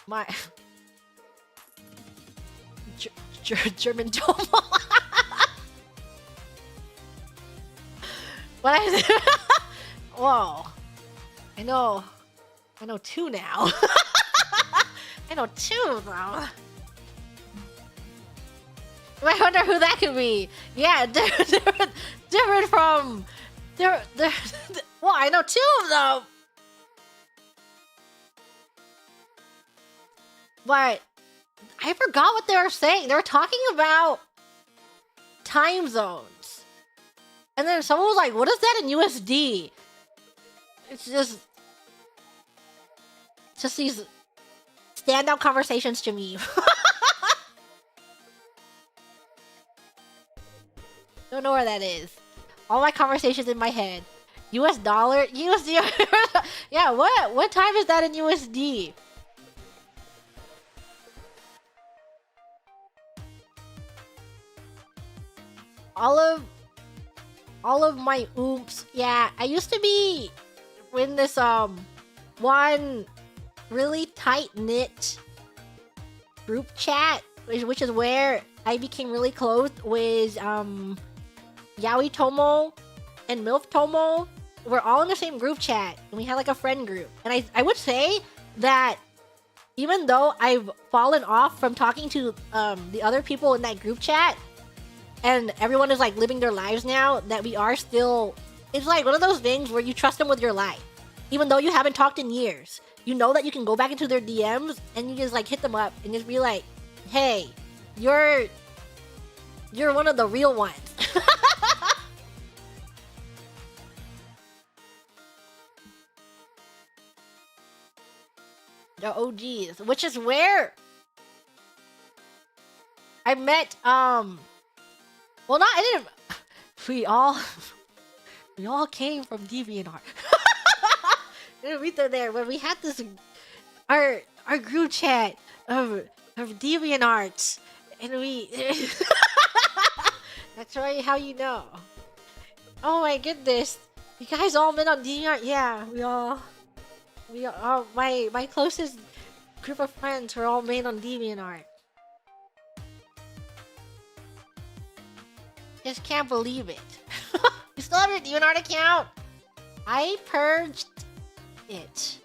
C: My German Domo. What I said? Whoa. I know 2 now. I know 2 though. I wonder who that could be. Yeah, different from. Well, I know 2 of them. But I forgot what they were saying. They were talking about time zones. And then someone was like, what is that in USD? It's just these standout conversations to me. Don't know where that is. All my conversations in my head. US dollar? USD? Yeah, what time is that in USD? All of my oops. Yeah, I used to be in this one really tight-knit group chat, which is where I became really close with Yaoi Tomo and MILF Tomo. We're all in the same group chat, and we had like a friend group. And I would say that even though I've fallen off from talking to the other people in that group chat, and everyone is like living their lives now, that we are still, it's like one of those things where you trust them with your life. Even though you haven't talked in years, you know that you can go back into their DMs and you just like hit them up and just be like, hey, you're one of the real ones. The OGs, which is where I met, well, not, I didn't, we all came from DeviantArt. We meet them there when we had this, our group chat of DeviantArt, and we, that's right, how you know. Oh my goodness, you guys all met on DeviantArt? Yeah, we all, my closest group of friends were all made on DeviantArt. Just can't believe it. You still have your DeviantArt account? I purged it.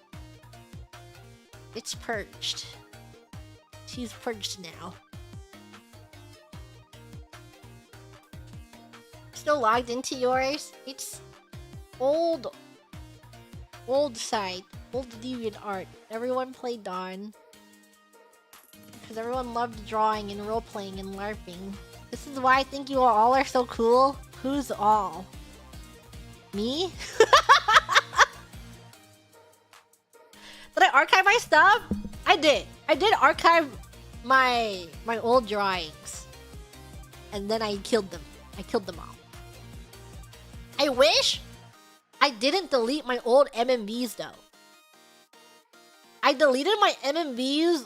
C: It's purged. She's purged now. Still logged into yours? It's old site, old DeviantArt. Everyone played on. Because everyone loved drawing and role-playing and LARPing. This is why I think you all are so cool. Who's all? Me? Did I archive my stuff? I did. I did archive my old drawings. And then I killed them. I killed them all. I wish I didn't delete my old MMVs though. I deleted my MMVs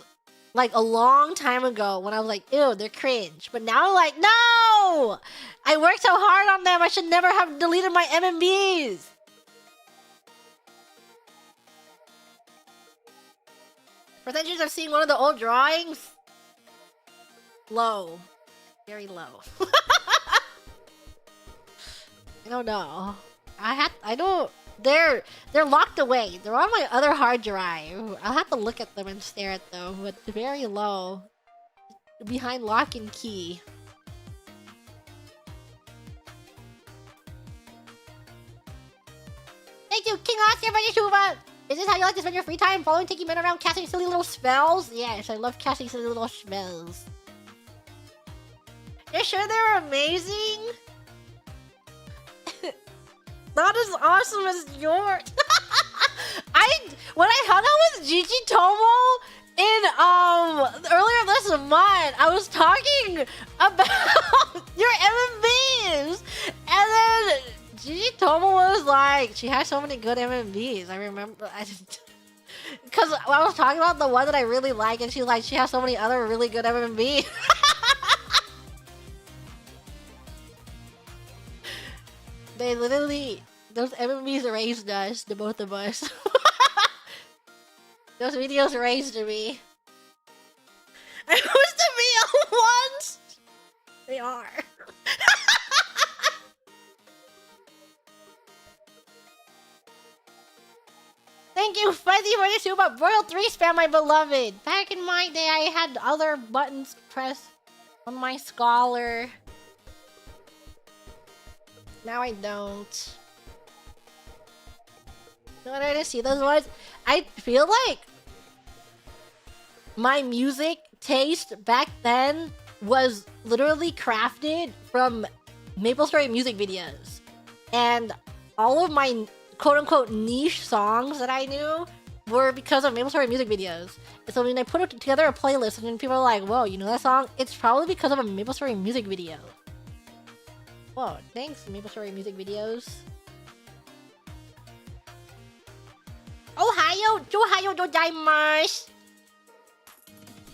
C: like a long time ago when I was like, ew, they're cringe. But now I'm like, no! I worked so hard on them, I should never have deleted my MMBs. Percentage of seeing one of the old drawings? Low. Very low. I don't know. I don't... They're locked away. They're on my other hard drive. I'll have to look at them and stare at them, but they're very low. Behind lock and key. Thank you, King Oscar, for your Shuba! Is this how you like to spend your free time? Following taking men around casting silly little spells? Yes, I love casting silly little spells. You're sure they're amazing? Not as awesome as yours. When I hung out with Gigi Tomo in earlier this month, I was talking about your MMBs, and then Gigi Tomo was like, she has so many good MMBs. I remember, because I was talking about the one that I really like, and she's like, she has so many other really good MMBs. They literally, those MMBs raised us, the both of us. Those videos raised me. I used to be once. They are. Thank you, Fuzzy, for the super Royal 3 spam, my beloved. Back in my day, I had other buttons pressed on my Scholar. Now I don't. No, I didn't see those ones. I feel like my music taste back then was literally crafted from MapleStory music videos. And all of my quote-unquote niche songs that I knew were because of MapleStory music videos. And so when I put together a playlist and then people are like, whoa, you know that song? It's probably because of a MapleStory music video. Whoa, thanks, MapleStory music videos. Ohayo gozaimasu!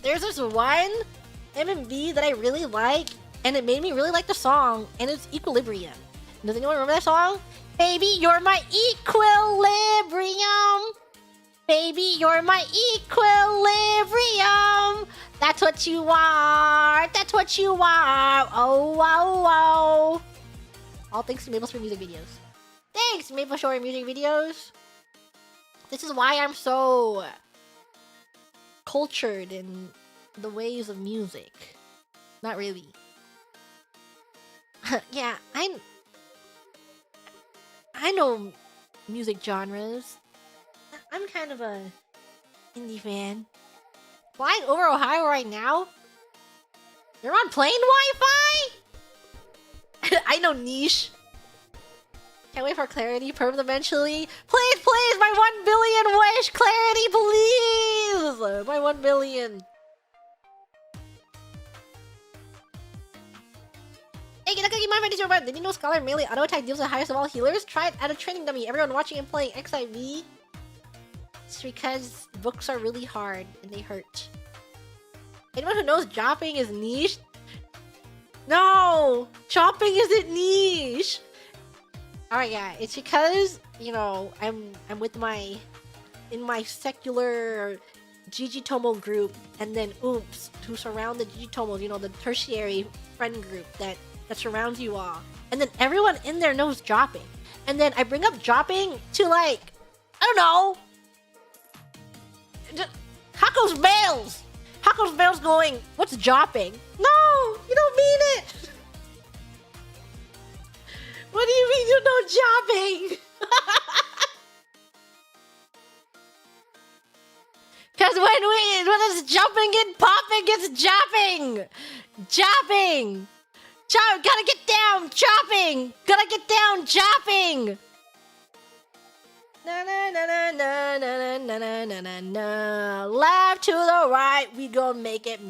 C: There's this one MMV that I really like, and it made me really like the song, and it's Equilibrium. Does anyone remember that song? Baby, you're my equilibrium! Baby, you're my equilibrium! That's what you are! That's what you are! Oh, wow, wow! All thanks to MapleStory music videos. Thanks, MapleStory music videos! This is why I'm so cultured in the ways of music. Not really. Yeah, I know music genres. I'm kind of a indie fan. Flying over Ohio right now? You're on plane Wi-Fi? I know niche. Can't wait for clarity, perm eventually. Please, please, my 1 billion wish! Clarity, please! My 1 billion. Hey, get a cookie, my friend is your friend. Did you know Scholar melee auto attack deals the highest of all healers? Try it at a training dummy. Everyone watching and playing XIV. It's because books are really hard and they hurt. Anyone who knows chopping is niche? No! Chopping isn't niche! Alright, yeah, it's because, you know, I'm with in my secular Gigi Tomo group, and then Oops, to surround the Gigi Tomos, you know, the tertiary friend group that surrounds you all. And then everyone in there knows dropping. And then I bring up dropping to, like, I don't know, Hako's Bales! Hako's Bales going, what's dropping? No! You don't mean it! What do you mean you know jobbing? Cause when it's jumping and popping, it's jopping! Jopping! Gotta get down, chopping! Gotta get down, chopping! Na na na na na na na na na na na. Left to the right, we gon' make it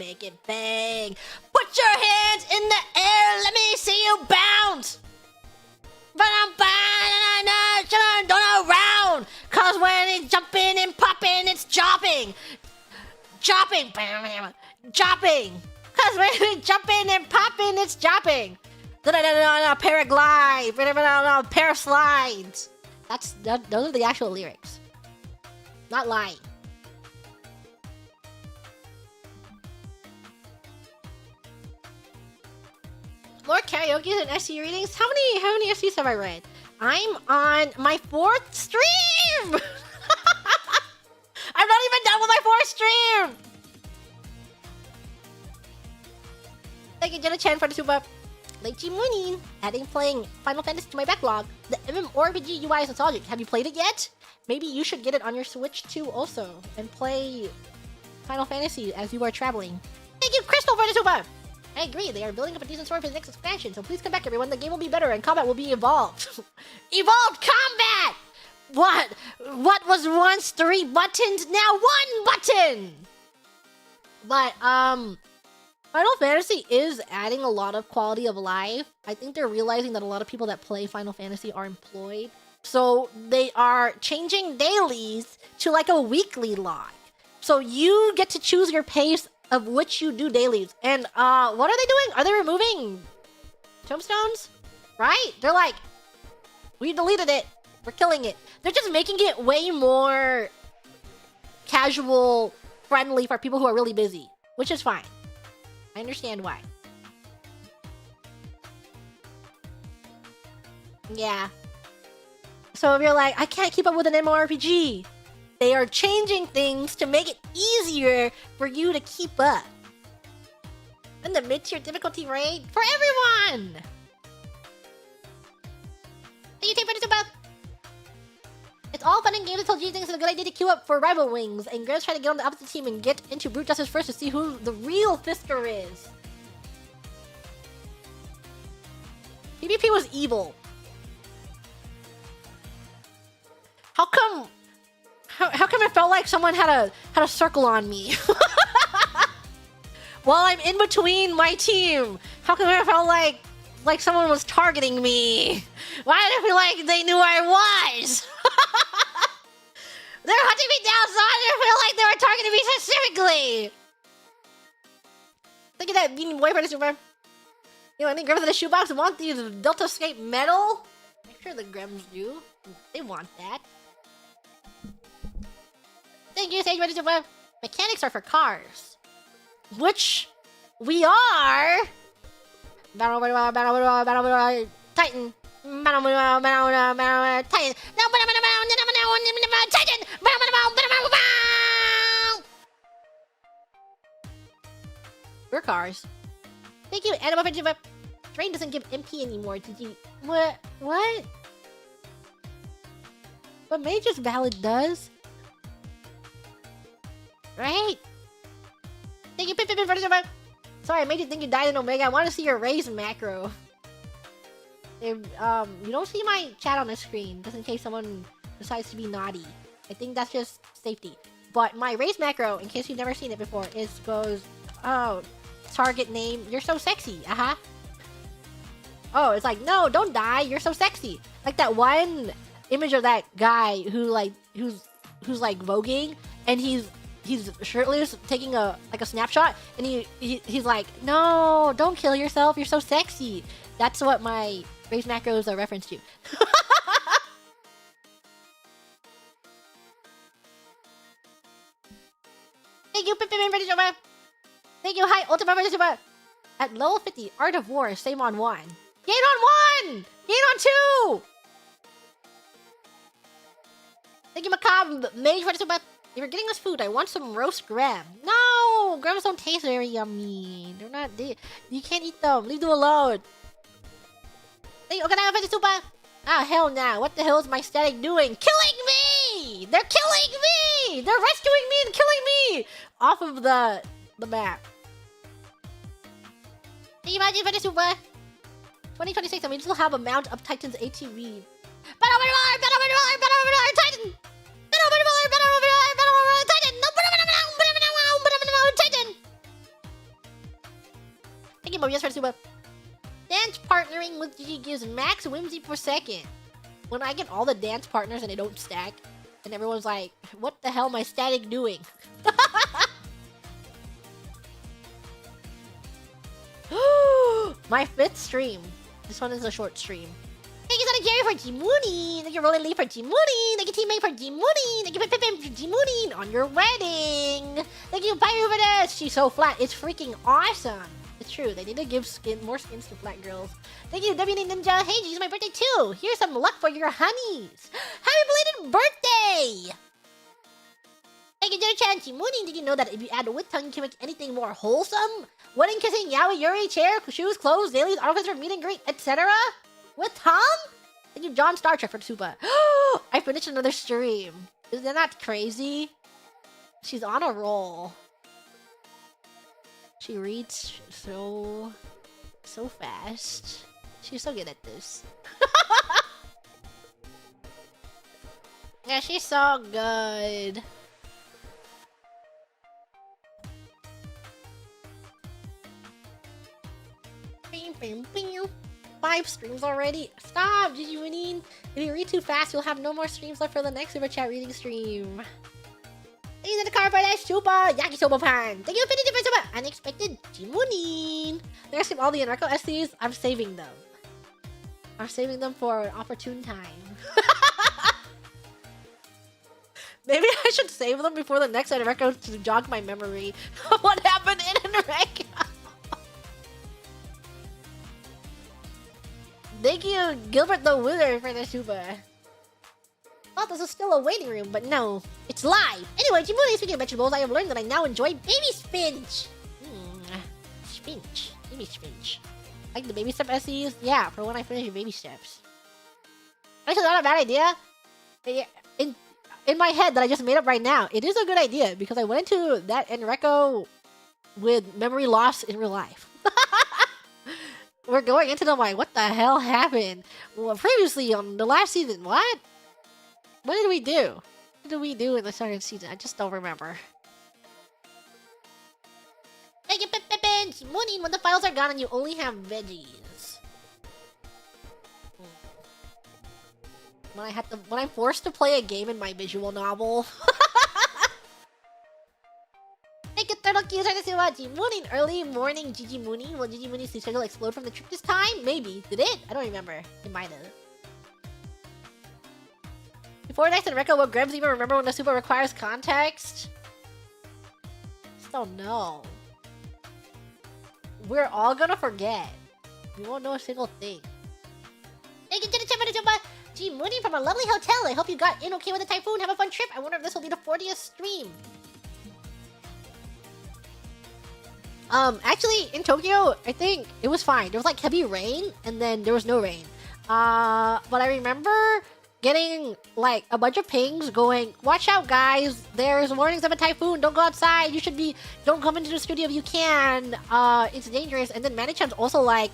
C: bang. Put your hands in the air, let me see you bounce. Don't around, cause when it's jumping and popping, it's chopping. Chopping! Chopping! Because when jumping and popping, it's chopping. Paraglide, paraslides. Those are the actual lyrics. Not lying. More karaoke and SC readings? How many SCs have I read? I'm on my 4th stream! I'm not even done with my 4th stream! Thank you, Jenna Chen, for the super. Late morning. Adding playing Final Fantasy to my backlog. The MMORPG UI is nostalgic. Have you played it yet? Maybe you should get it on your Switch too also. And play Final Fantasy as you are traveling. Thank you, Crystal, for the super. I agree, they are building up a decent story for the next expansion, so please come back everyone, the game will be better and combat will be evolved. Evolved combat! What was once 3 buttons, now 1 button! But, Final Fantasy is adding a lot of quality of life. I think they're realizing that a lot of people that play Final Fantasy are employed. So they are changing dailies to like a weekly log. So you get to choose your pace of which you do dailies. And what are they doing? Are they removing tombstones? Right? They're like, we deleted it. We're killing it. They're just making it way more casual, friendly for people who are really busy, which is fine. I understand why. Yeah. So if you're like, I can't keep up with an MMORPG, they are changing things to make it easier for you to keep up. And the mid-tier difficulty rate for everyone! Hey, you take for this about. It's all fun and games until G thinks it's a good idea to queue up for rival wings, and girls try to get on the opposite team and get into Brute Justice first to see who the real Fisker is. PvP was evil. How come it felt like someone had a circle on me? While I'm in between my team, how come it felt like someone was targeting me? Why did it feel like they knew I was? They're hunting me down, so I didn't feel like they were targeting me specifically. Look at that beanie boy for the super. You know, I think Grims in the shoebox want these Delta Escape metal. I'm sure the Grims do. They want that. Thank you, Sage for the super. Mechanics are for cars. Which we are. Titan. Titan. We're cars. Thank you, Animal Friendship. Train doesn't give MP anymore. Did you? What? But Mage's Ballad does. Right? Thank you, Pip for the super. Sorry, I made you think you died in Omega. I want to see your raise macro. If, you don't see my chat on the screen, just in case someone decides to be naughty. I think that's just safety. But my raise macro, in case you've never seen it before, goes, oh, target name, you're so sexy, Oh, it's like, no, don't die, you're so sexy. Like that one image of that guy who's like voguing, and he's shirtless, taking a snapshot, and he's like, no, don't kill yourself, you're so sexy. That's what my raise macro is a reference to. Thank you, Pippin for the super. Thank you, hi, Ultima for the super. At level 50, Art of War, same on 1. Gain on 1! Gain on 2! Thank you, Macabre Mage for the super. If you're getting us food, I want some roast grab. No! Grabs don't taste very yummy. They're not... you can't eat them. Leave them alone. Thank you, Okanaga for the super. Ah, hell nah. What the hell is my static doing? Killing me! They're killing me! They're rescuing me and killing me! Off of the map. Thank you, Magic for the super. 2026, and we still have a mount of Titan's ATV. Battle over Titan! Thank you, Mobius for the super. Dance partnering with GG gives max whimsy per second. When I get all the dance partners and they don't stack, and everyone's like, what the hell am I static doing? My 5th stream. This one is a short stream. Thank you, Sonic Jerry, for G-Mooning. Thank you, Rolling Lee, for G-Mooning. Thank you, Teammate, for G-Mooning. Thank you, Pippin, for G-Mooning on your wedding. Thank you, Byun, for this. She's so flat. It's freaking awesome. It's true. They need to give more skins to flat girls. Thank you, WD Ninja. Hey, it's my birthday too. Here's some luck for your honeys. Happy belated birthday! Thank you, Jenna-chan. G-Mooning. Did you know that if you add a with tongue, you can make anything more wholesome? Wedding, kissing, yaoi, yuri, chair, shoes, clothes, dailies, outfits for meet and greet, etc. With tongue? Thank you, John Star Trek, for Super. I finished another stream. Isn't that crazy? She's on a roll. She reads so fast. She's so good at this. Yeah, she's so good. Bing, bing, bing. 5 streams already. Stop, Gigi Winning. If you read too fast, you'll have no more streams left for the next Super Chat reading stream. Thank you to the car for that super yakisoba pan. Thank you, 50 for super unexpected Jimunin. There's all the Enrico SCs. I'm saving them. I'm saving them for an opportune time. Maybe I should save them before the next Enrico to jog my memory. What happened in Enrico? Thank you, Gilbert the Wither, for the super. Thought this was still a waiting room, but no, it's live. Anyway, Jimuni, speaking of vegetables, I have learned that I now enjoy baby spinach. Spinach. Baby spinach. Like the baby step SCs? Yeah, for when I finish baby steps. Actually, not a bad idea. In my head that I just made up right now, it is a good idea because I went into that Enrico with memory loss in real life. We're going into them like, what the hell happened? Well, previously on the last season, what? What did we do? What did we do in the second season? I just don't remember. Thank you, Pippins! Morning when the files are gone and you only have veggies. When I'm forced to play a game in my visual novel. Thank you, Turtle Q. Trying to say about G-Mooning. Early morning Gigi Mooning. Will Gigi Mooning's schedule explode from the trip this time? Maybe. Did it? I don't remember. It might have. Before next Enrico, will Grebs even remember when the super requires context? Just don't know. We're all gonna forget. We won't know a single thing. Thank you, G-Mooning from a lovely hotel. I hope you got in okay with the typhoon. Have a fun trip. I wonder if this will be the 40th stream. Actually, in Tokyo, I think it was fine. There was like heavy rain, and then there was no rain. But I remember getting like a bunch of pings going, watch out guys, there's warnings of a typhoon, don't go outside, don't come into the studio if you can, it's dangerous. And then Manichan's also like,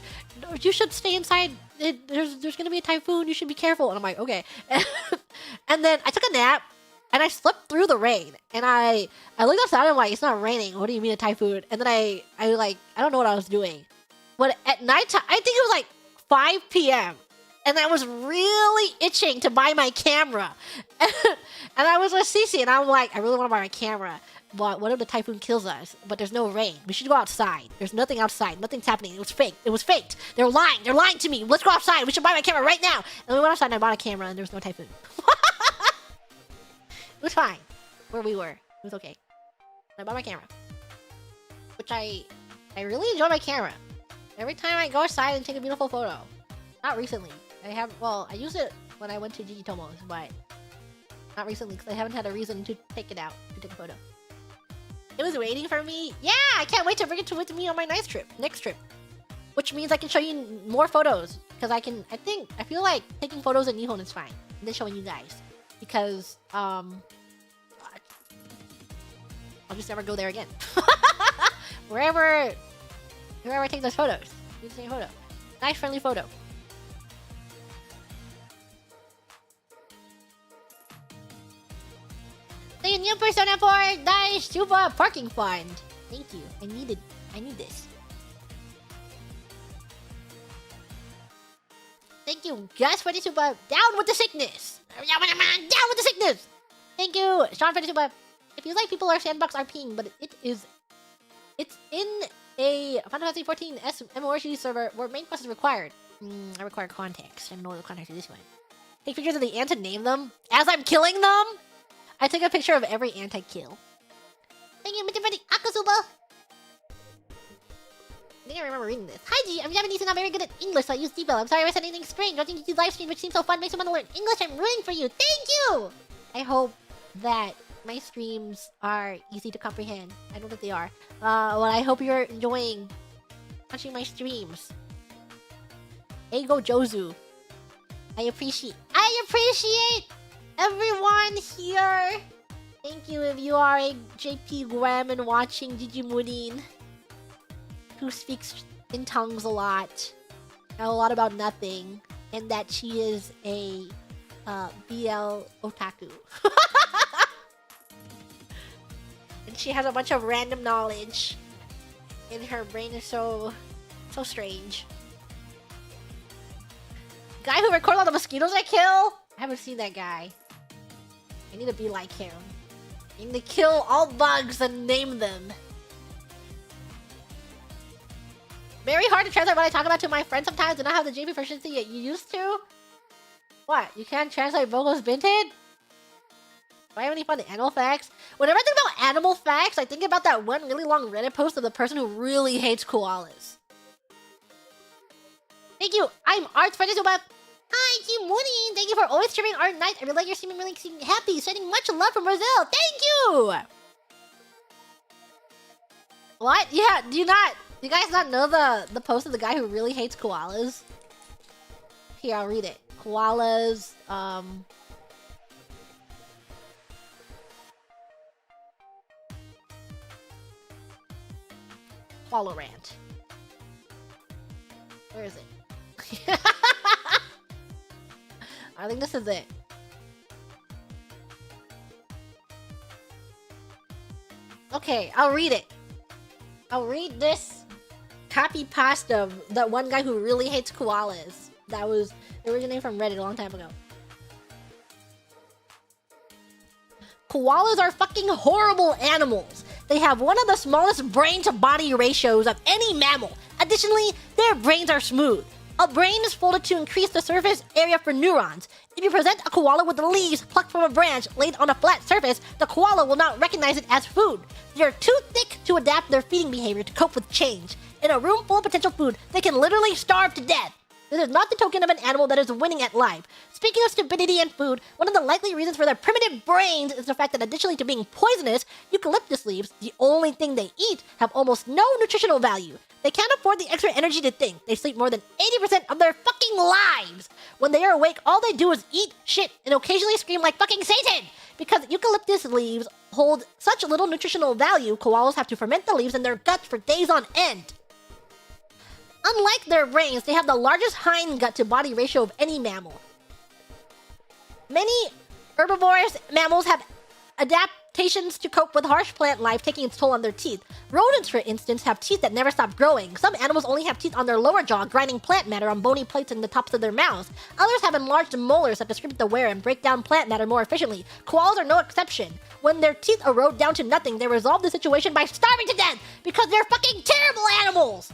C: you should stay inside, there's gonna be a typhoon, you should be careful. And I'm like, okay. And then I took a nap, and I slept through the rain, and I looked outside and I'm like, it's not raining, what do you mean a typhoon? And then I don't know what I was doing. But at night time, I think it was like 5 p.m. And I was really itching to buy my camera. And I was with Cece, and I'm like, I really want to buy my camera. But what if the typhoon kills us? But there's no rain. We should go outside. There's nothing outside. Nothing's happening. It was fake. It was faked. They're lying. They're lying to me. Let's go outside. We should buy my camera right now. And we went outside and I bought a camera, and there was no typhoon. It was fine. Where we were. It was okay. I bought my camera. Which I really enjoy my camera. Every time I go outside and take a beautiful photo. Not recently. I used it when I went to Gigi Tomo's, but not recently because I haven't had a reason to take it out to take a photo. It was waiting for me. Yeah, I can't wait to bring it with me on my next trip. Which means I can show you more photos. Because I feel like taking photos in Nihon is fine. And then showing you guys. Because, I'll just never go there again. Wherever I take those photos. You take a photo. Nice, friendly photo. The new Persona 4 Dai Super Parking Fund. Thank you. I need this. Thank you, Gus, for the super. Down with the sickness. Down with the sickness. Thank you, Sean, for the super. It feels like people are sandbox RPing, but it's in a Final Fantasy 14 MMORPG server where main quest is required. I require context. I don't know what the context of this one. Take pictures of the ants and name them. As I'm killing them, I take a picture of every ant I kill.
B: Thank you, Mr. Freddy Akasuba.
C: I think I remember reading this. Hi G, I'm Japanese and not very good at English, so I use Depot. I'm sorry if I said anything strange. Don't think you live stream, which seems so fun, makes me want to learn English. I'm rooting for you. Thank you! I hope that my streams are easy to comprehend. I don't think they are. Well, I hope you're enjoying watching my streams. Eigo Jozu. I appreciate everyone here. Thank you if you are a JP Graham and watching Digimurin, who speaks in tongues a lot about nothing, and that she is a BL otaku. And she has a bunch of random knowledge, and her brain is so strange. Guy who records all the mosquitoes I kill? I haven't seen that guy. I need to be like him. I need to kill all bugs and name them. Very hard to translate what I talk about to my friends sometimes. Do not have the JP proficiency yet. You used to? What? You can't translate vocals Binted? Do I have any fun animal facts? Whenever I think about animal facts, I think about that one really long Reddit post of the person who really hates koalas. Thank you. I'm Arts for this web.
B: Hi, Jimuni.
C: Thank you for always streaming Art Night. I really like your streaming, really seem happy. Sending much love from Brazil. Thank you. What? Yeah. Do you guys not know the post of the guy who really hates koalas? Here, I'll read it. Koalas. Koala rant. Where is it? I think this is it. Okay, I'll read it. I'll read this copy pasta of that one guy who really hates koalas. That was originated from Reddit a long time ago. Koalas are fucking horrible animals. They have one of the smallest brain-to-body ratios of any mammal. Additionally, their brains are smooth. A brain is folded to increase the surface area for neurons. If you present a koala with leaves plucked from a branch laid on a flat surface, the koala will not recognize it as food. They are too thick to adapt their feeding behavior to cope with change. In a room full of potential food, they can literally starve to death. This is not the token of an animal that is winning at life. Speaking of stupidity and food, one of the likely reasons for their primitive brains is the fact that additionally to being poisonous, eucalyptus leaves, the only thing they eat, have almost no nutritional value. They can't afford the extra energy to think. They sleep more than 80% of their fucking lives. When they are awake, all they do is eat shit and occasionally scream like fucking Satan. Because eucalyptus leaves hold such little nutritional value, koalas have to ferment the leaves in their guts for days on end. Unlike their brains, they have the largest hind gut to body ratio of any mammal. Many herbivorous mammals have adaptations to cope with harsh plant life taking its toll on their teeth. Rodents, for instance, have teeth that never stop growing. Some animals only have teeth on their lower jaw, grinding plant matter on bony plates in the tops of their mouths. Others have enlarged molars that distribute the wear and break down plant matter more efficiently. Koalas are no exception. When their teeth erode down to nothing, they resolve the situation by starving to death because they're fucking terrible animals!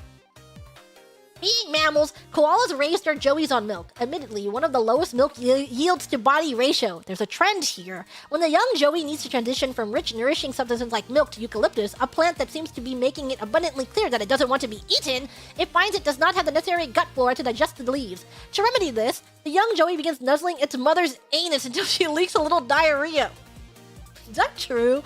C: Being mammals, koalas raise their joeys on milk. Admittedly, one of the lowest milk yields to body ratio. There's a trend here. When the young joey needs to transition from rich, nourishing substances like milk to eucalyptus, a plant that seems to be making it abundantly clear that it doesn't want to be eaten, it finds it does not have the necessary gut flora to digest the leaves. To remedy this, the young joey begins nuzzling its mother's anus until she leaks a little diarrhea. Is that true?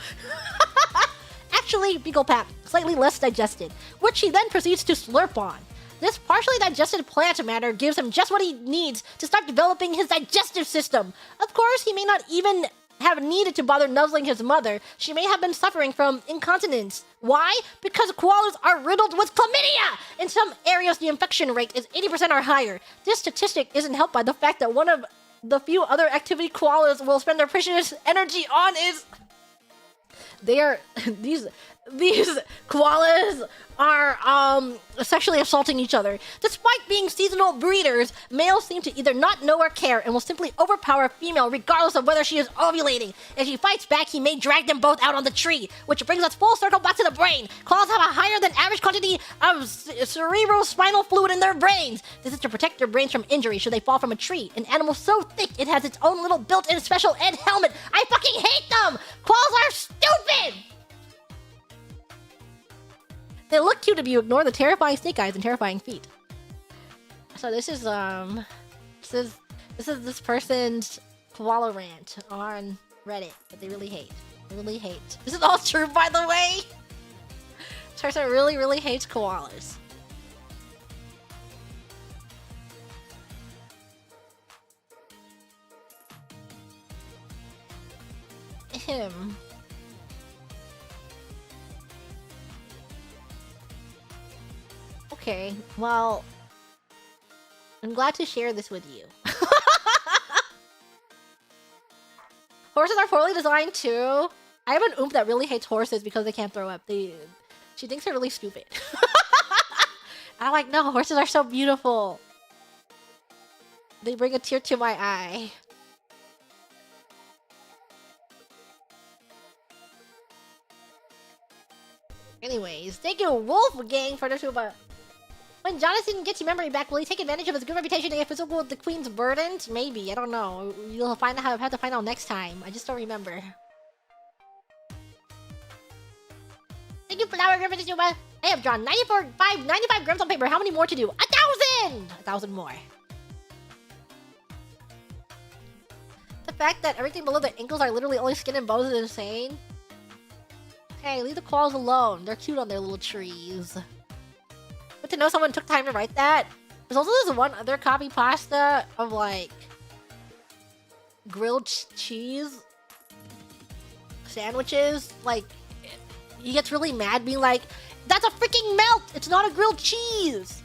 C: Actually, fecal pap, slightly less digested, which she then proceeds to slurp on. This partially digested plant matter gives him just what he needs to start developing his digestive system. Of course, he may not even have needed to bother nuzzling his mother. She may have been suffering from incontinence. Why? Because koalas are riddled with chlamydia! In some areas, the infection rate is 80% or higher. This statistic isn't helped by the fact that one of the few other activity koalas will spend their precious energy on is... these koalas are sexually assaulting each other. Despite being seasonal breeders, males seem to either not know or care and will simply overpower a female regardless of whether she is ovulating. If she fights back, he may drag them both out on the tree, which brings us full circle back to the brain. Koalas have a higher than average quantity of cerebrospinal fluid in their brains. This is to protect their brains from injury should they fall from a tree. An animal so thick it has its own little built-in special ed helmet. I fucking hate them! Koalas are stupid! They look cute if you ignore the terrifying snake eyes and terrifying feet. So this is this person's koala rant on Reddit that they really hate. They really hate. This is all true, by the way. This person really, really hates koalas. Him. Okay, well, I'm glad to share this with you. Horses are poorly designed too. I have an oomp that really hates horses because they can't throw up. She thinks they're really stupid. I'm like, no, horses are so beautiful. They bring a tear to my eye. Anyways, thank you, Wolf Gang, for the super. When Jonathan gets your memory back, will he take advantage of his good reputation and get physical with the Queen's burdens? Maybe, I don't know. You'll have to find out next time. I just don't remember. Thank you, Flower Griffin, super. I have drawn 95 grams on paper. How many more to do? 1,000! 1,000 more. The fact that everything below the ankles are literally only skin and bones is insane. Hey, leave the koalas alone. They're cute on their little trees. Good to know someone took time to write that. There's also this one other copy pasta of like grilled cheese sandwiches. Like, he gets really mad being like, that's a freaking melt! It's not a grilled cheese!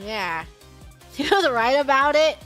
C: Yeah. He was right about it.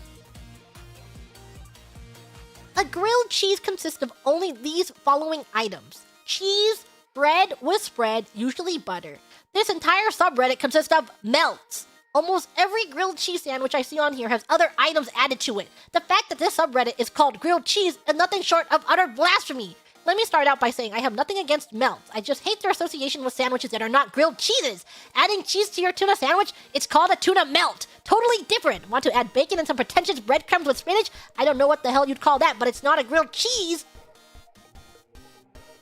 C: A grilled cheese consists of only these following items. Cheese, bread with spread, usually butter. This entire subreddit consists of melts. Almost every grilled cheese sandwich I see on here has other items added to it. The fact that this subreddit is called grilled cheese is nothing short of utter blasphemy. Let me start out by saying I have nothing against melts. I just hate their association with sandwiches that are not grilled cheeses. Adding cheese to your tuna sandwich, it's called a tuna melt. Totally different. Want to add bacon and some pretentious breadcrumbs with spinach? I don't know what the hell you'd call that, but it's not a grilled cheese.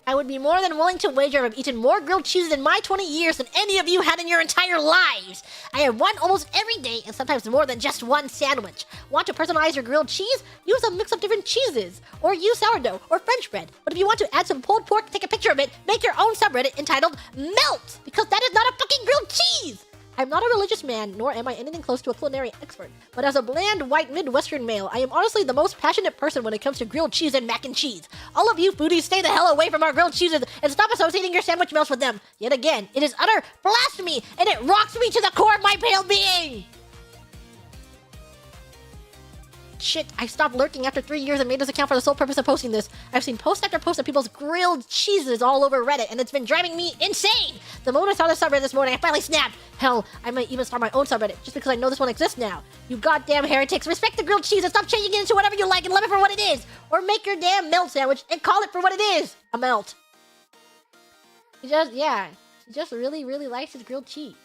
C: I would be more than willing to wager I've eaten more grilled cheeses in my 20 years than any of you had in your entire lives. I have one almost every day and sometimes more than just one sandwich. Want to personalize your grilled cheese? Use a mix of different cheeses. Or use sourdough or French bread. But if you want to add some pulled pork, take a picture of it, make your own subreddit entitled Melt! Because that is not a fucking grilled cheese! I'm not a religious man, nor am I anything close to a culinary expert. But as a bland, white, Midwestern male, I am honestly the most passionate person when it comes to grilled cheese and mac and cheese. All of you foodies, stay the hell away from our grilled cheeses and stop associating your sandwich melts with them. Yet again, it is utter blasphemy, and it rocks me to the core of my pale being! Shit, I stopped lurking after 3 years and made this account for the sole purpose of posting this. I've seen post after post of people's grilled cheeses all over Reddit, and it's been driving me insane! The moment I saw this subreddit this morning, I finally snapped! Hell, I might even start my own subreddit, just because I know this one exists now. You goddamn heretics, respect the grilled cheese and stop changing it into whatever you like and love it for what it is! Or make your damn melt sandwich and call it for what it is! A melt. He just really, really likes his grilled cheese.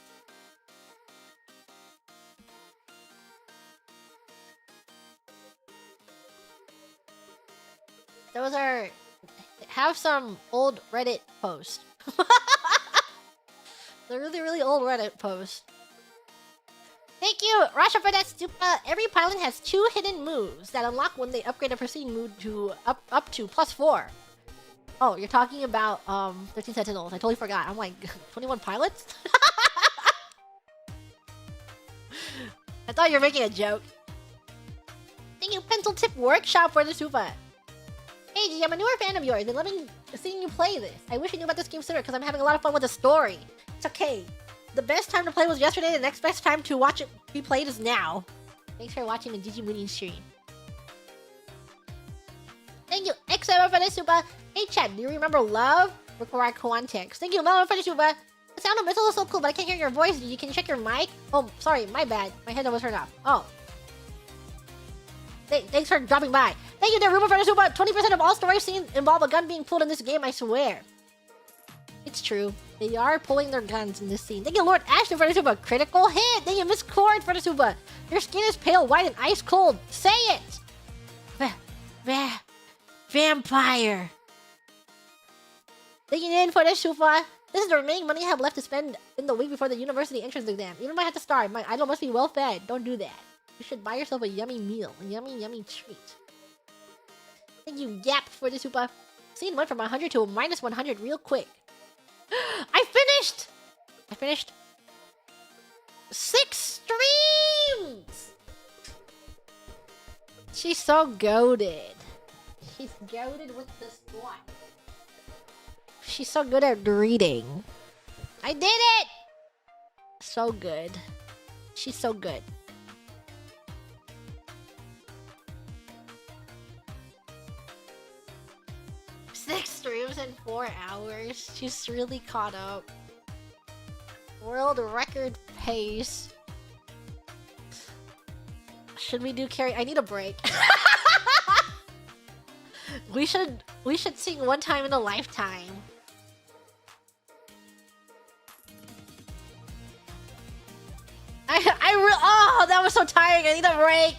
C: Those are... have some old Reddit posts. The really, really old Reddit posts. Thank you, Rasha, for that stupid... every pilot has 2 hidden moves that unlock when they upgrade a preceding move to up to +4. Oh, you're talking about 13 Sentinels. I totally forgot. I'm like, 21 pilots? I thought you were making a joke. Thank you, Pencil Tip Workshop, for the super. Hey G, I'm a newer fan of yours and loving seeing you play this. I wish I knew about this game sooner because I'm having a lot of fun with the story. It's okay. The best time to play was yesterday, the next best time to watch it be played is now. Thanks for watching the Gigi Mooney stream. Thank you, XM for the super. Hey chat, do you remember Love? Require context. Thank you, Melon for the super. The sound of Missile is so cool, but I can't hear your voice. You can check your mic. Oh, sorry, my bad. My headset was turned off. Oh. Thanks for dropping by. Thank you, Rumor for the super. 20% of all stories seen involve a gun being pulled in this game, I swear. It's true. They are pulling their guns in this scene. Thank you, Lord Ashton for the super. Critical hit. Thank you, Miss Cord for the super. Your skin is pale, white, and ice cold. Say it. Vampire. Thank you, Nin, for the super. This is the remaining money I have left to spend in the week before the university entrance exam. Even if I have to starve, my idol must be well fed. Don't do that. You should buy yourself a yummy meal. A yummy treat. Thank you, Gap, for the super. Scene went from 100 to a minus 100 real quick. I finished 6 streams! She's so goated. She's goated with the squat. She's so good at reading. I did it! So good. She's so good. Six streams in 4 hours. She's really caught up. World record pace. Should we do carry? I need a break. we should sing One Time in a Lifetime. Oh, that was so tiring. I need a break.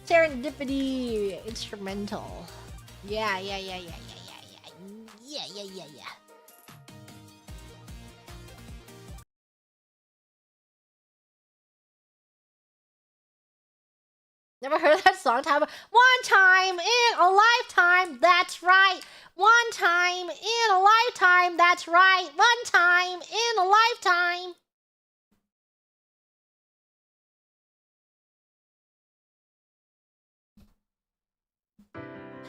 C: Serendipity instrumental. Yeah. Never heard of that song? One time in a lifetime, that's right. One time in a lifetime, that's right. One time in a lifetime.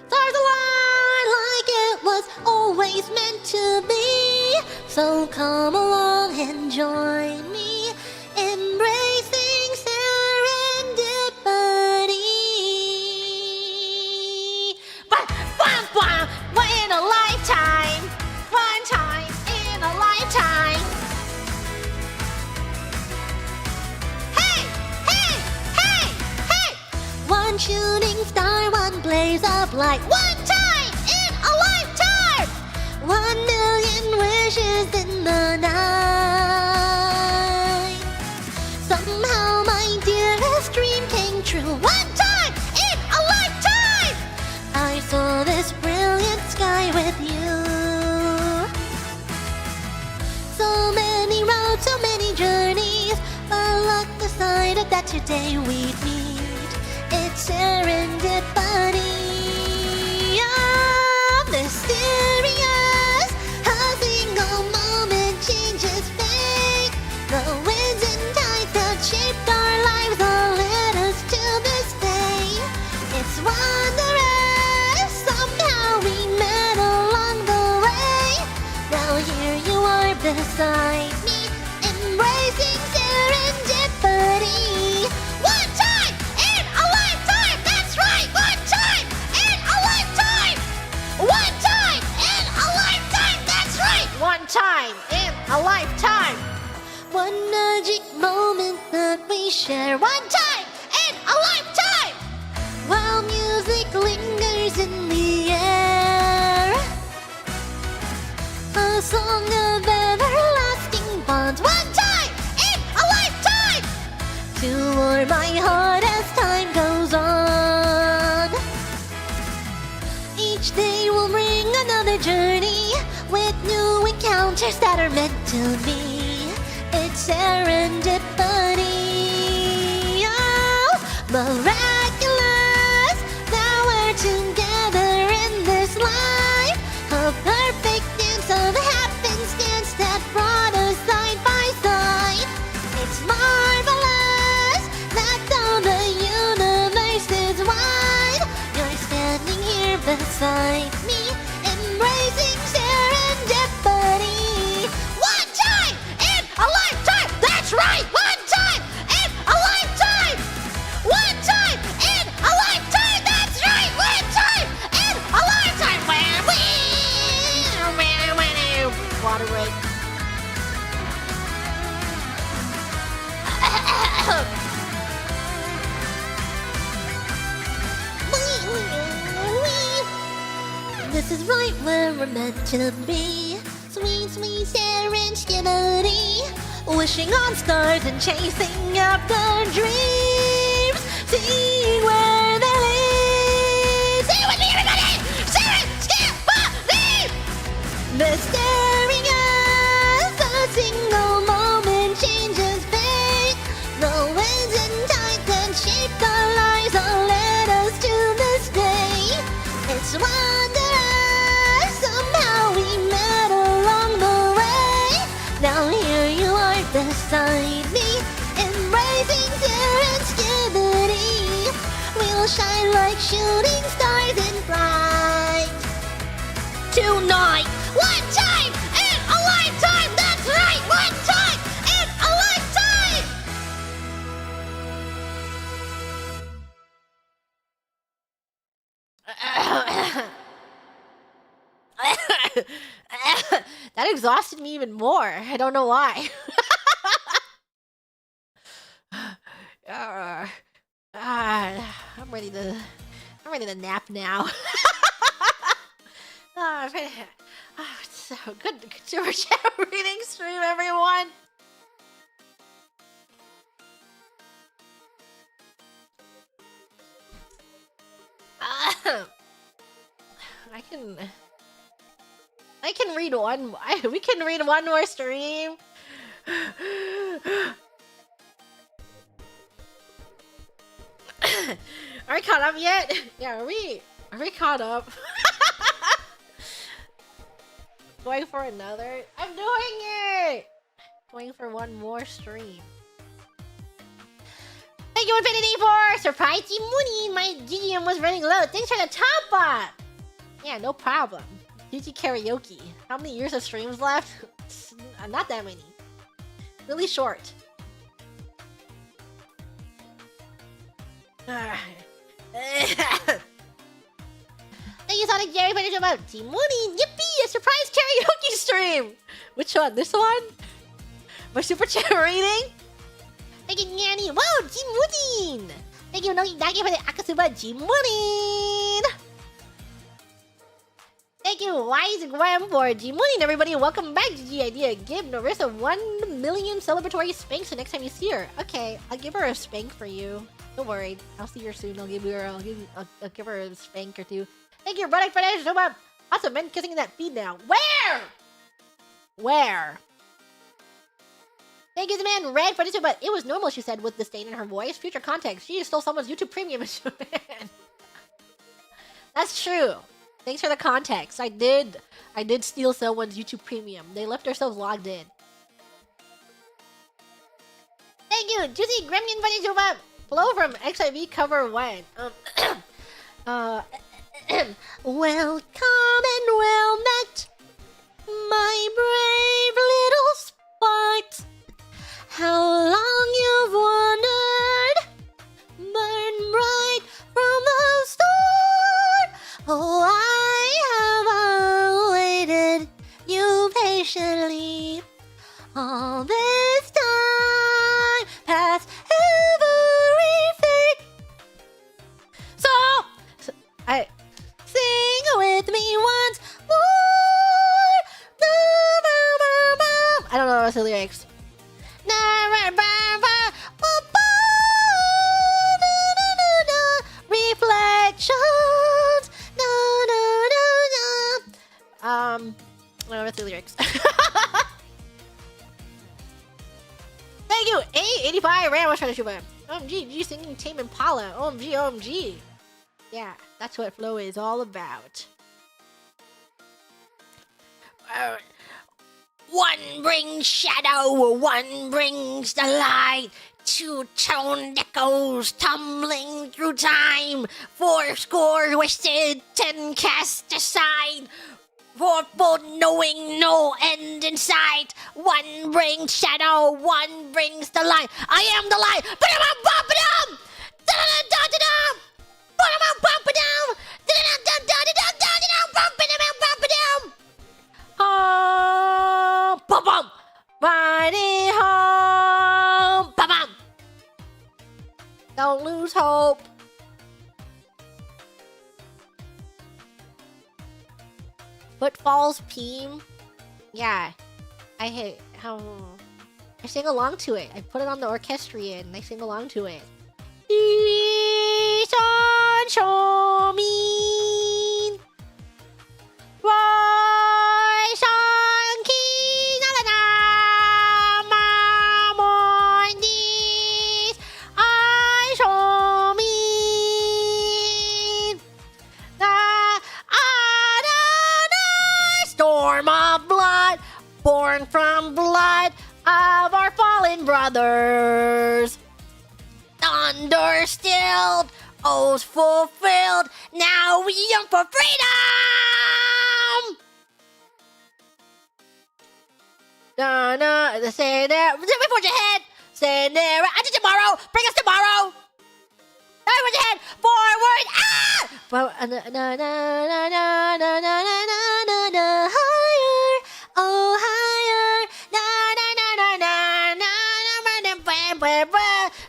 C: Stars align like it was always meant to be. So come along and join me, embracing serendipity. One in a lifetime. One time in a lifetime. Hey! One shooting star, one blaze of light. One time in a lifetime. 1,000,000 wishes in the night. Somehow my dearest dream came true. One time in a lifetime. I saw this brilliant sky with you. So many roads, so many journeys, but look decided that today we'd meet. It's serendipity. Oh, mysterious. A single moment changes fate. The winds and tides that shaped our lives all led us to this day. It's wondrous. Somehow we met along the way. Now here you are beside me, embracing serendipity. One time in a lifetime, that's right. One time in a lifetime. One time in a lifetime, that's right. One time in a lifetime. One magic moment that we share. One time in a lifetime. While music lingers in the air, a song of everlasting bonds. One time in a lifetime. To warm my heart as time goes on. Each day will bring another journey with new encounters that are meant to be. It's serendipity. Oh, miraculous that we're together in this life. A perfect dance of happenstance that brought us side by side. It's marvelous that though the universe is wide, you're standing here beside me, embracing serendipity. One time in a lifetime, that's right. One time in a lifetime. One time
B: this is right where we're meant to be. Sweet, sweet serendipity. Wishing on stars and chasing after dreams. Seeing where they lead. Say it with me, everybody! Serendipity! Mysterious, a single moment changes fate. The winds and tides that shape our lives all led us to this day. It's wondrous, somehow we met along the way. Now here you are beside me, embracing serendipity. We'll shine like shooting stars in flight. Tonight, one time in a lifetime. That's right, one time in a lifetime.
C: That exhausted me even more. I don't know why. I'm ready to nap now. So good super chat reading stream, everyone. I can read one. We can read one more stream. Are we caught up yet? Yeah, are we caught up? Going for another? I'm doing it! Going for one more stream. Thank you, Infinity, for surprising Mooney. My GGM was running low. Thanks for the top up! Yeah, no problem. GG karaoke. How many years of streams left? Not that many. Really short. Thank you, Sonic Jerry, for the about Team Mooney. Yippee! A surprise karaoke stream! Which one? This one? My super chat reading? Thank you, Nanny. Whoa, Team Mooney! Thank you, Nogi Dagi, for the Akasuba Team Mooney! Thank you, Wise Graham, for G Mooney. Everybody, welcome back to G Idea. Give Narissa 1 million celebratory spanks the next time you see her. Okay, I'll give her a spank for you. Don't worry, I'll see her soon. I'll give her a spank or two. Thank you, brother, for that so much. Awesome, men kissing in that feed now. Where? Thank you, the man Red, for this, but it was normal, she said, with disdain in her voice. Future context. She stole someone's YouTube Premium. That's true. Thanks for the context. I did steal someone's YouTube Premium. They left themselves logged in. Thank you, Juicy Gremlin, for this, but Flow from XIV cover when?
B: Welcome and well met, my brave little sparks. How long you've wandered, burn bright from the start. Oh, I have awaited you patiently all this time, past everything. So I sing with me once more.
C: I don't know the rest of the lyrics.
B: Reflections.
C: I don't know the rest of the lyrics. Thank you, A85 Ram was trying to shoot him. OMG, G singing Tame Impala. OMG, OMG. Yeah, that's what Flow is all about.
B: One brings shadow, one brings the light. Two-toned echoes tumbling through time. 4 wasted, 10 cast aside. 4 both knowing no end in sight. One brings shadow, one brings the light. I am the light. Ba-da-bum-bum-ba-dum! Da-da-da-da-da-dum! Ba-da-bum-bum-ba-dum! Da-da-da-da-da-da-da-da-dum! Bum-ba-da-bum-bum-ba-dum!
C: Home, bum bum, mighty home, bum bum. Don't lose hope. Footfalls Peem. Yeah. I sing along to it. I put it on the orchestrion and I sing along to it. Storm of blood, born from blood of our fallen brothers. Thunder stilled, oaths fulfilled. Now we yearn for freedom. Say there, before your head. Say there, until tomorrow. Bring us tomorrow. Forward your head, forward. Higher, oh higher.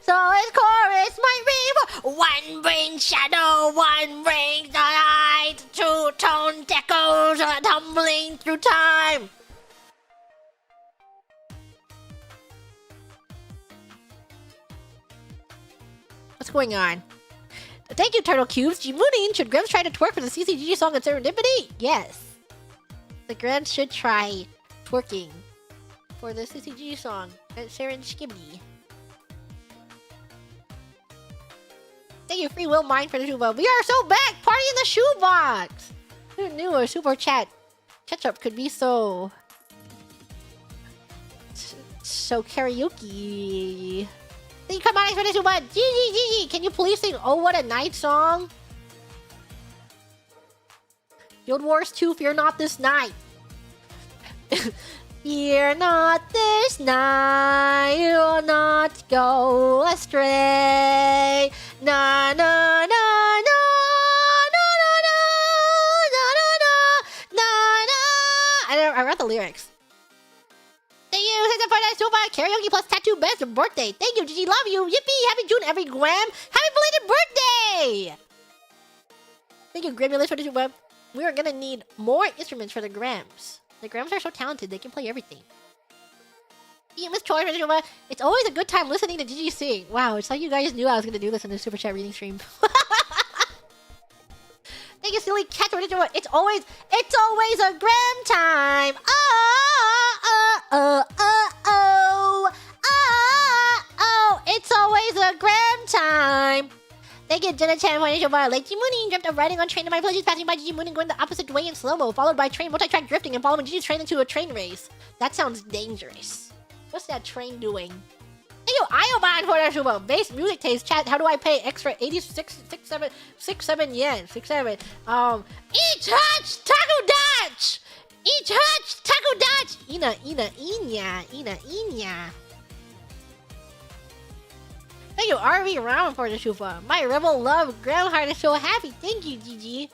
C: So his chorus might be one brings shadow, one brings the light. Two-tone echoes tumbling through time. What's going on? Thank you, Turtle Cubes. G-Mooning, should Grims try to twerk for the CCG song on Serendipity? Yes. The Grims should try twerking for the CCG song at Serendipity. Thank you, Free Will Mind, for the shoebox. We are so back! Party in the shoebox! Who knew a super chat ketchup could be so karaoke? Thank you, come on, for the shoebox. GG. Can you please sing Oh What a Night song? Guild Wars 2, Fear Not This Night. Fear not this night, you will not go astray. Na na na na na na na na na. I read the lyrics. Thank you, Sister for that super karaoke plus tattoo best birthday. Thank you, Gigi. Love you. Yippee! Happy June, every Gram. Happy belated birthday! Thank you, Gramulus, for the super. We are gonna need more instruments for the Grams. The Grams are so talented, they can play everything. Miss Choi, it's always a good time listening to Gigi sing. Wow, it's like you guys knew I was gonna do this in the Super Chat reading stream. Thank you, Silly Cat. It's always a Gram time. It's always a Gram time. Thank you, Jenna Chan, for your late G-Mooning. Dreamt of riding on train in my pleasures, passing by G-Mooning, going the opposite way in slow-mo, followed by train multi-track drifting, and following Gigi's train into a train race. That sounds dangerous. What's that train doing? Thank you, Ioban, for that super. Base music taste chat. How do I pay extra 67 yen? 67. Each hutch taco dutch. Each hutch taco dutch. Ina. Thank you, RV Round, for the shufa. My rebel love ground heart is so happy. Thank you, GG.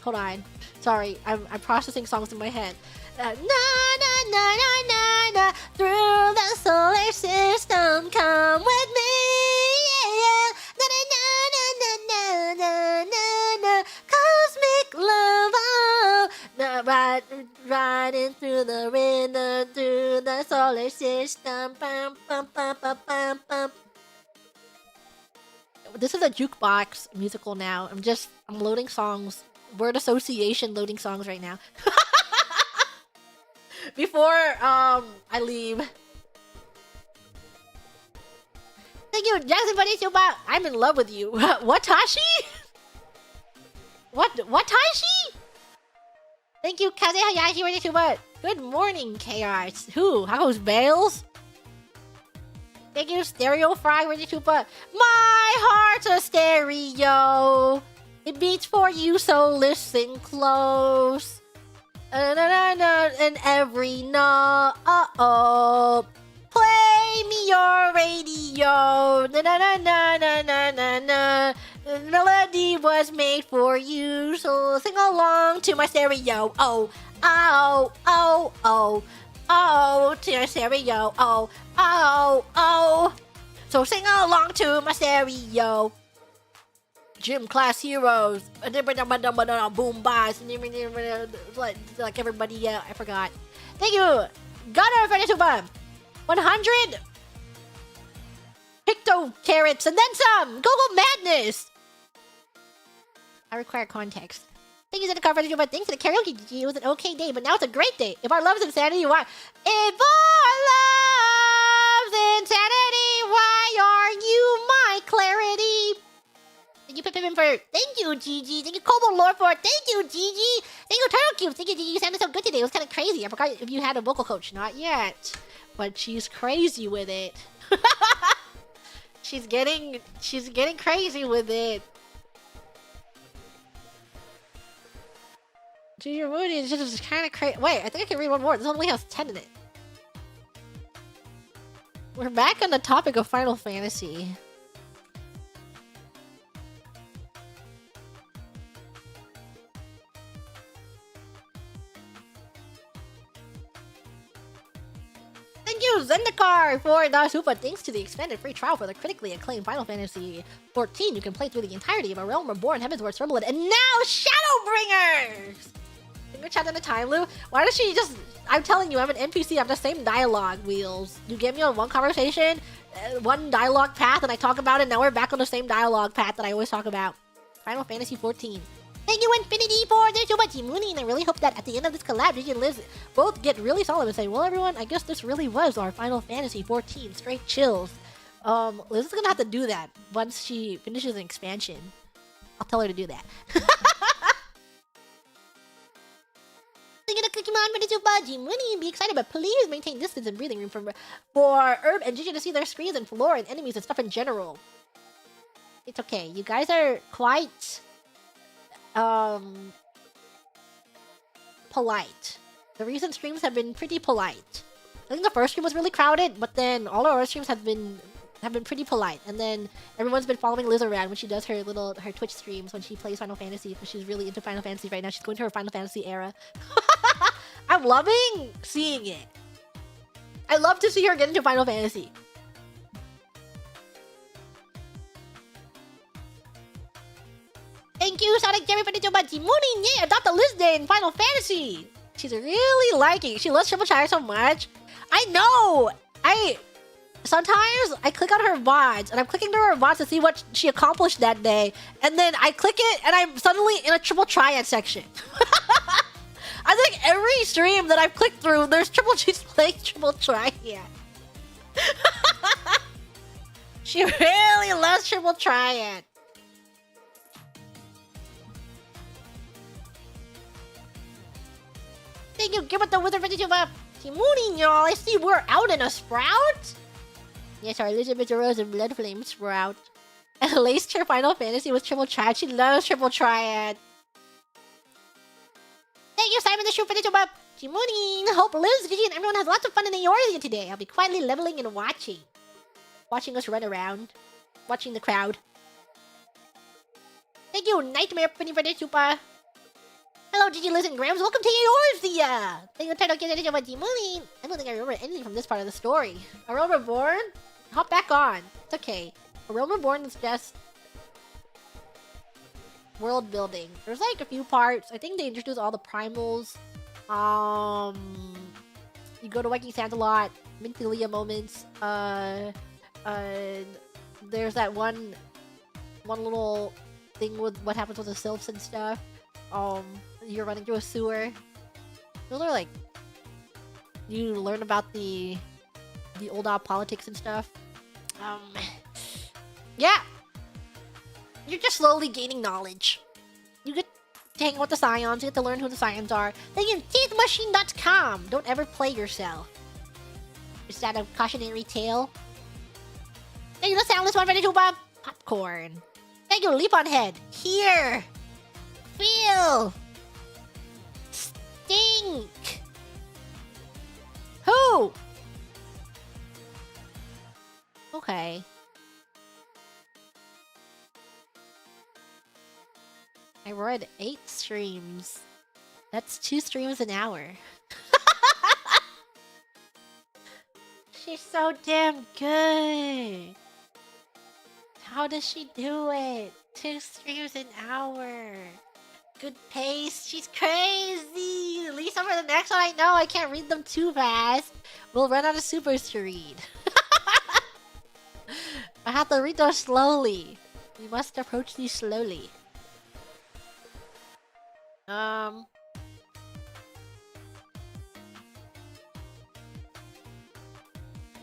C: Hold on. Sorry, I'm processing songs in my head. Na na na na na na. Through the solar system, come with me. Yeah. Na na na na na na na na. Cosmic love, oh. Riding through the rhythm, through the solar system. Bum, bum, bum, bum, bum, bum. This is a jukebox musical now. I'm loading songs. Word association loading songs right now. Before I leave. Thank you, Jackson Vanessa. I'm in love with you. Watashi? Watashi? Thank you, Kaze Hayashi Vanessa. Good morning, Chaos. Who? How goes Bales? Thank you, Stereo Fry Vanessa. My heart's a stereo. It beats for you, so listen close. And every note, play me your radio. Na na na na na na na na. The melody was made for you, so sing along to my stereo. Oh, oh, oh, oh, oh, to your stereo. Oh, oh, oh. So sing along to my stereo. gym class heroes. Boom boss. Like everybody, I forgot. Thank you, Gunner, for the super 100 picto carrots and then some. Go Madness. I require context. Thank you to the cover, but thanks to the karaoke. It was an okay day, but now it's a great day. If our love is insanity, why? If our love's insanity, why are you my clarity? Thank you, Pippin, for. Thank you, Gigi. Thank you, Kobo Lord, for. Thank you, Gigi. Thank you, Turtle Cube. Thank you, Gigi. You sounded so good today. It was kind of crazy. I forgot if you had a vocal coach. Not yet, but she's crazy with it. she's getting crazy with it. Junior Moody is just kind of crazy. Wait, I think I can read one more. This only has 10 in it. We're back on the topic of Final Fantasy. Thank you, Zendikar, for the super. Thanks to the expanded free trial for the critically acclaimed Final Fantasy XIV, you can play through the entirety of A Realm Reborn, Heavensward Stormblood, and now Shadowbringers! Finger chat in a time loop? Why does she just... I'm telling you, I'm an NPC, I'm the same dialogue wheels. You get me on one conversation, one dialogue path, and I talk about it, now we're back on the same dialogue path that I always talk about. Final Fantasy XIV. Thank you, Infinity, for the super Team Mooney, and I really hope that at the end of this collab, Gigi and Liz both get really solid and say, well, everyone, I guess this really was our Final Fantasy XIV. Straight chills. Liz is gonna have to do that once she finishes an expansion. I'll tell her to do that. Thank you to Cookie Man for the super Team Mooney, and be excited, but please maintain distance and breathing room for Herb and Gigi to see their screens and floor and enemies and stuff in general. It's okay. You guys are quite... polite. The recent streams have been pretty polite. I think the first stream was really crowded, but then all our other streams have been pretty polite. And then everyone's been following Liz around when she does her Twitch streams when she plays Final Fantasy, because she's really into Final Fantasy right now. She's going to her Final Fantasy era. I'm loving seeing it. I love to see her get into Final Fantasy. Thank you, Sonic Jerry, for the super Team Mooney. Yeah, adopt a Liz Day in Final Fantasy. She's really liking it. She loves Triple Chire so much. I know. Sometimes I click on her VODs, and I'm clicking through her VODs to see what she accomplished that day, and then I click it, and I'm suddenly in a Triple Triad section. I think every stream that I've clicked through, she's playing Triple Triad. She really loves Triple Triad. Thank you, give it the wizard for the super Team Mooney, y'all. I see we're out in a sprout. Yes, our Elizabeth Rose and Blood Flame Sprout. And laced her Final Fantasy with Triple Triad. She loves Triple Triad. Thank you, Simon the Shoe, for the super Team Mooney. Hope Liz, Gigi, and everyone has lots of fun in the Eorzea today. I'll be quietly leveling and watching. Watching us run around. Watching the crowd. Thank you, Nightmare, for the super. Hello, Gigi, Liz, and Grams. Welcome to Eorzea. Thank you, Turtle Kid, for Team Mooney. I don't think I remember anything from this part of the story. A Realm Reborn? Hop back on. It's okay. A Realm Reborn is just world building. There's like a few parts. I think they introduce all the primals. You go to Viking Sand a lot. Minthelia moments. There's that one little thing with what happens with the sylphs and stuff. You're running through a sewer. Those are like, you learn about the old politics and stuff. Yeah. You're just slowly gaining knowledge. You get to hang with the Scions, you get to learn who the Scions are. Thank you, teethmachine.com. Don't ever play yourself. Is that a cautionary tale? Thank you, the Soundless one for the tuba. Popcorn. Thank you, Leap on Head. Here. Feel. Stink. Who? Okay. I read 8 streams. That's 2 streams an hour. She's so damn good. How does she do it? 2 streams an hour. Good pace. She's crazy. At least over the next one, I know I can't read them too fast. We'll run out of supers to read. I have to read those slowly. We must approach these slowly.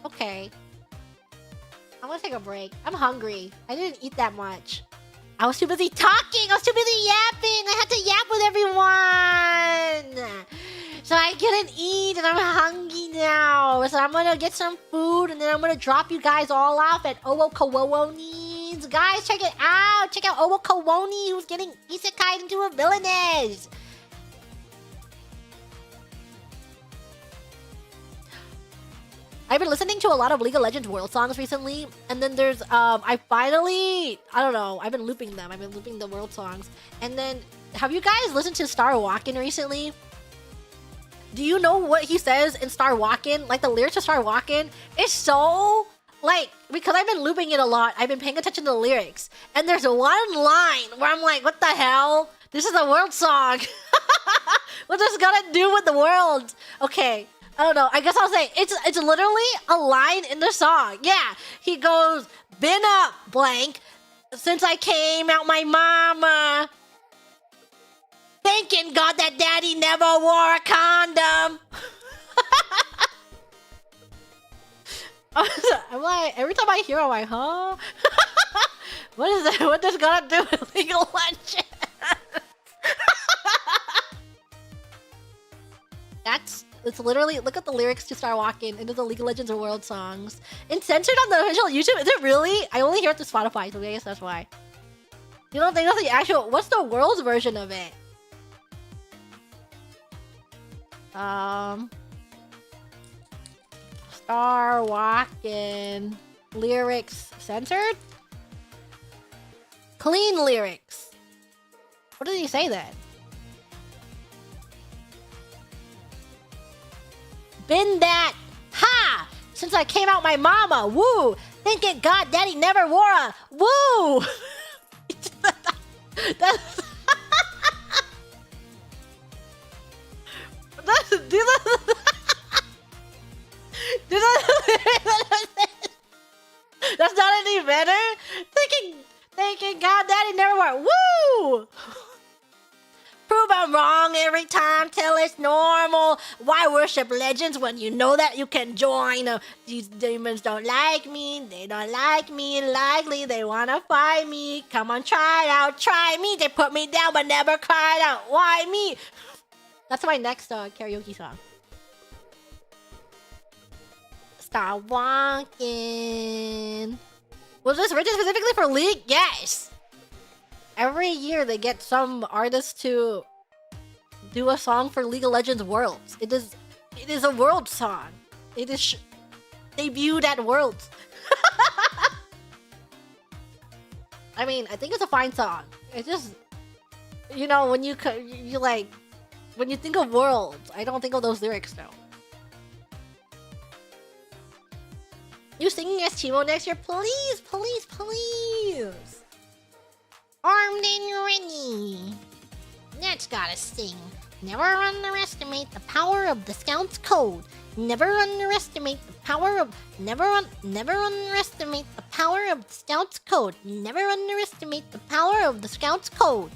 C: Okay. I'm gonna take a break. I'm hungry. I didn't eat that much. I was too busy talking. I was too busy yapping. I had to yap with everyone. So I couldn't eat and I'm hungry now. So I'm gonna get some food and then I'm gonna drop you guys all off at Owo Kawoni's. Guys, check it out. Check out Owo Kawoni, who's getting isekai into a villainess. I've been listening to a lot of League of Legends World songs recently, and then there's, I don't know, I've been looping them. I've been looping the World songs. And then, have you guys listened to Star Walkin' recently? Do you know what he says in Star Walkin'? Like, the lyrics to Star Walkin'? It's so, like, because I've been looping it a lot, I've been paying attention to the lyrics. And there's one line where I'm like, what the hell? This is a World song. What does this gotta do with the world? Okay. I don't know. I guess I'll say it's literally a line in the song. Yeah, he goes, "Been up blank since I came out my mama. Thanking God that Daddy never wore a condom." I'm like, every time I hear it, I'm like, huh? What is that? What does God do with League of Legends? It's literally, look at the lyrics to Star Walkin' into the League of Legends World songs. It's censored on the official YouTube? Is it really? I only hear it to Spotify, so I guess that's why. You don't think that's the actual, what's the world's version of it? Star Walkin' lyrics censored? Clean lyrics. What did he say then? Been that, ha! Since I came out my mama, woo! Thanking God Daddy never wore a, woo! That's... That's not any better? Thanking God Daddy never wore, woo! Prove I'm wrong every time, tell it's normal. Why worship legends when you know that you can join? These demons don't like me, they don't like me. Likely they wanna fight me. Come on, try it out, try me. They put me down but never cried out. Why me? That's my next karaoke song. Start walking. Was this written specifically for League? Yes. Every year they get some artist to do a song for League of Legends Worlds. It is a World song. It is debuted at Worlds. I mean, I think it's a fine song. It's just, you know, when you like, when you think of Worlds, I don't think of those lyrics though. You singing as Chimo next year? Please, please, please. Armed and ready. That's gotta sing. Never underestimate the power of the Scouts code. Never underestimate the power of never underestimate the power of the Scouts code. Never underestimate the power of the Scouts code.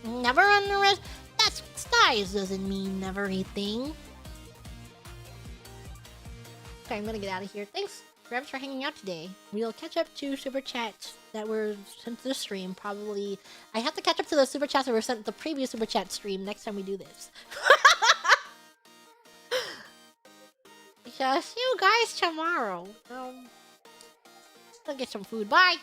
C: Never underestimate. That's size doesn't mean everything. Okay, I'm gonna get out of here. Thanks, Rebs, for hanging out today. We'll catch up to super chats that were sent to the stream. Probably, I have to catch up to the super chats that were sent to the previous super chat stream next time we do this. I'll see you guys tomorrow. I'll get some food. Bye.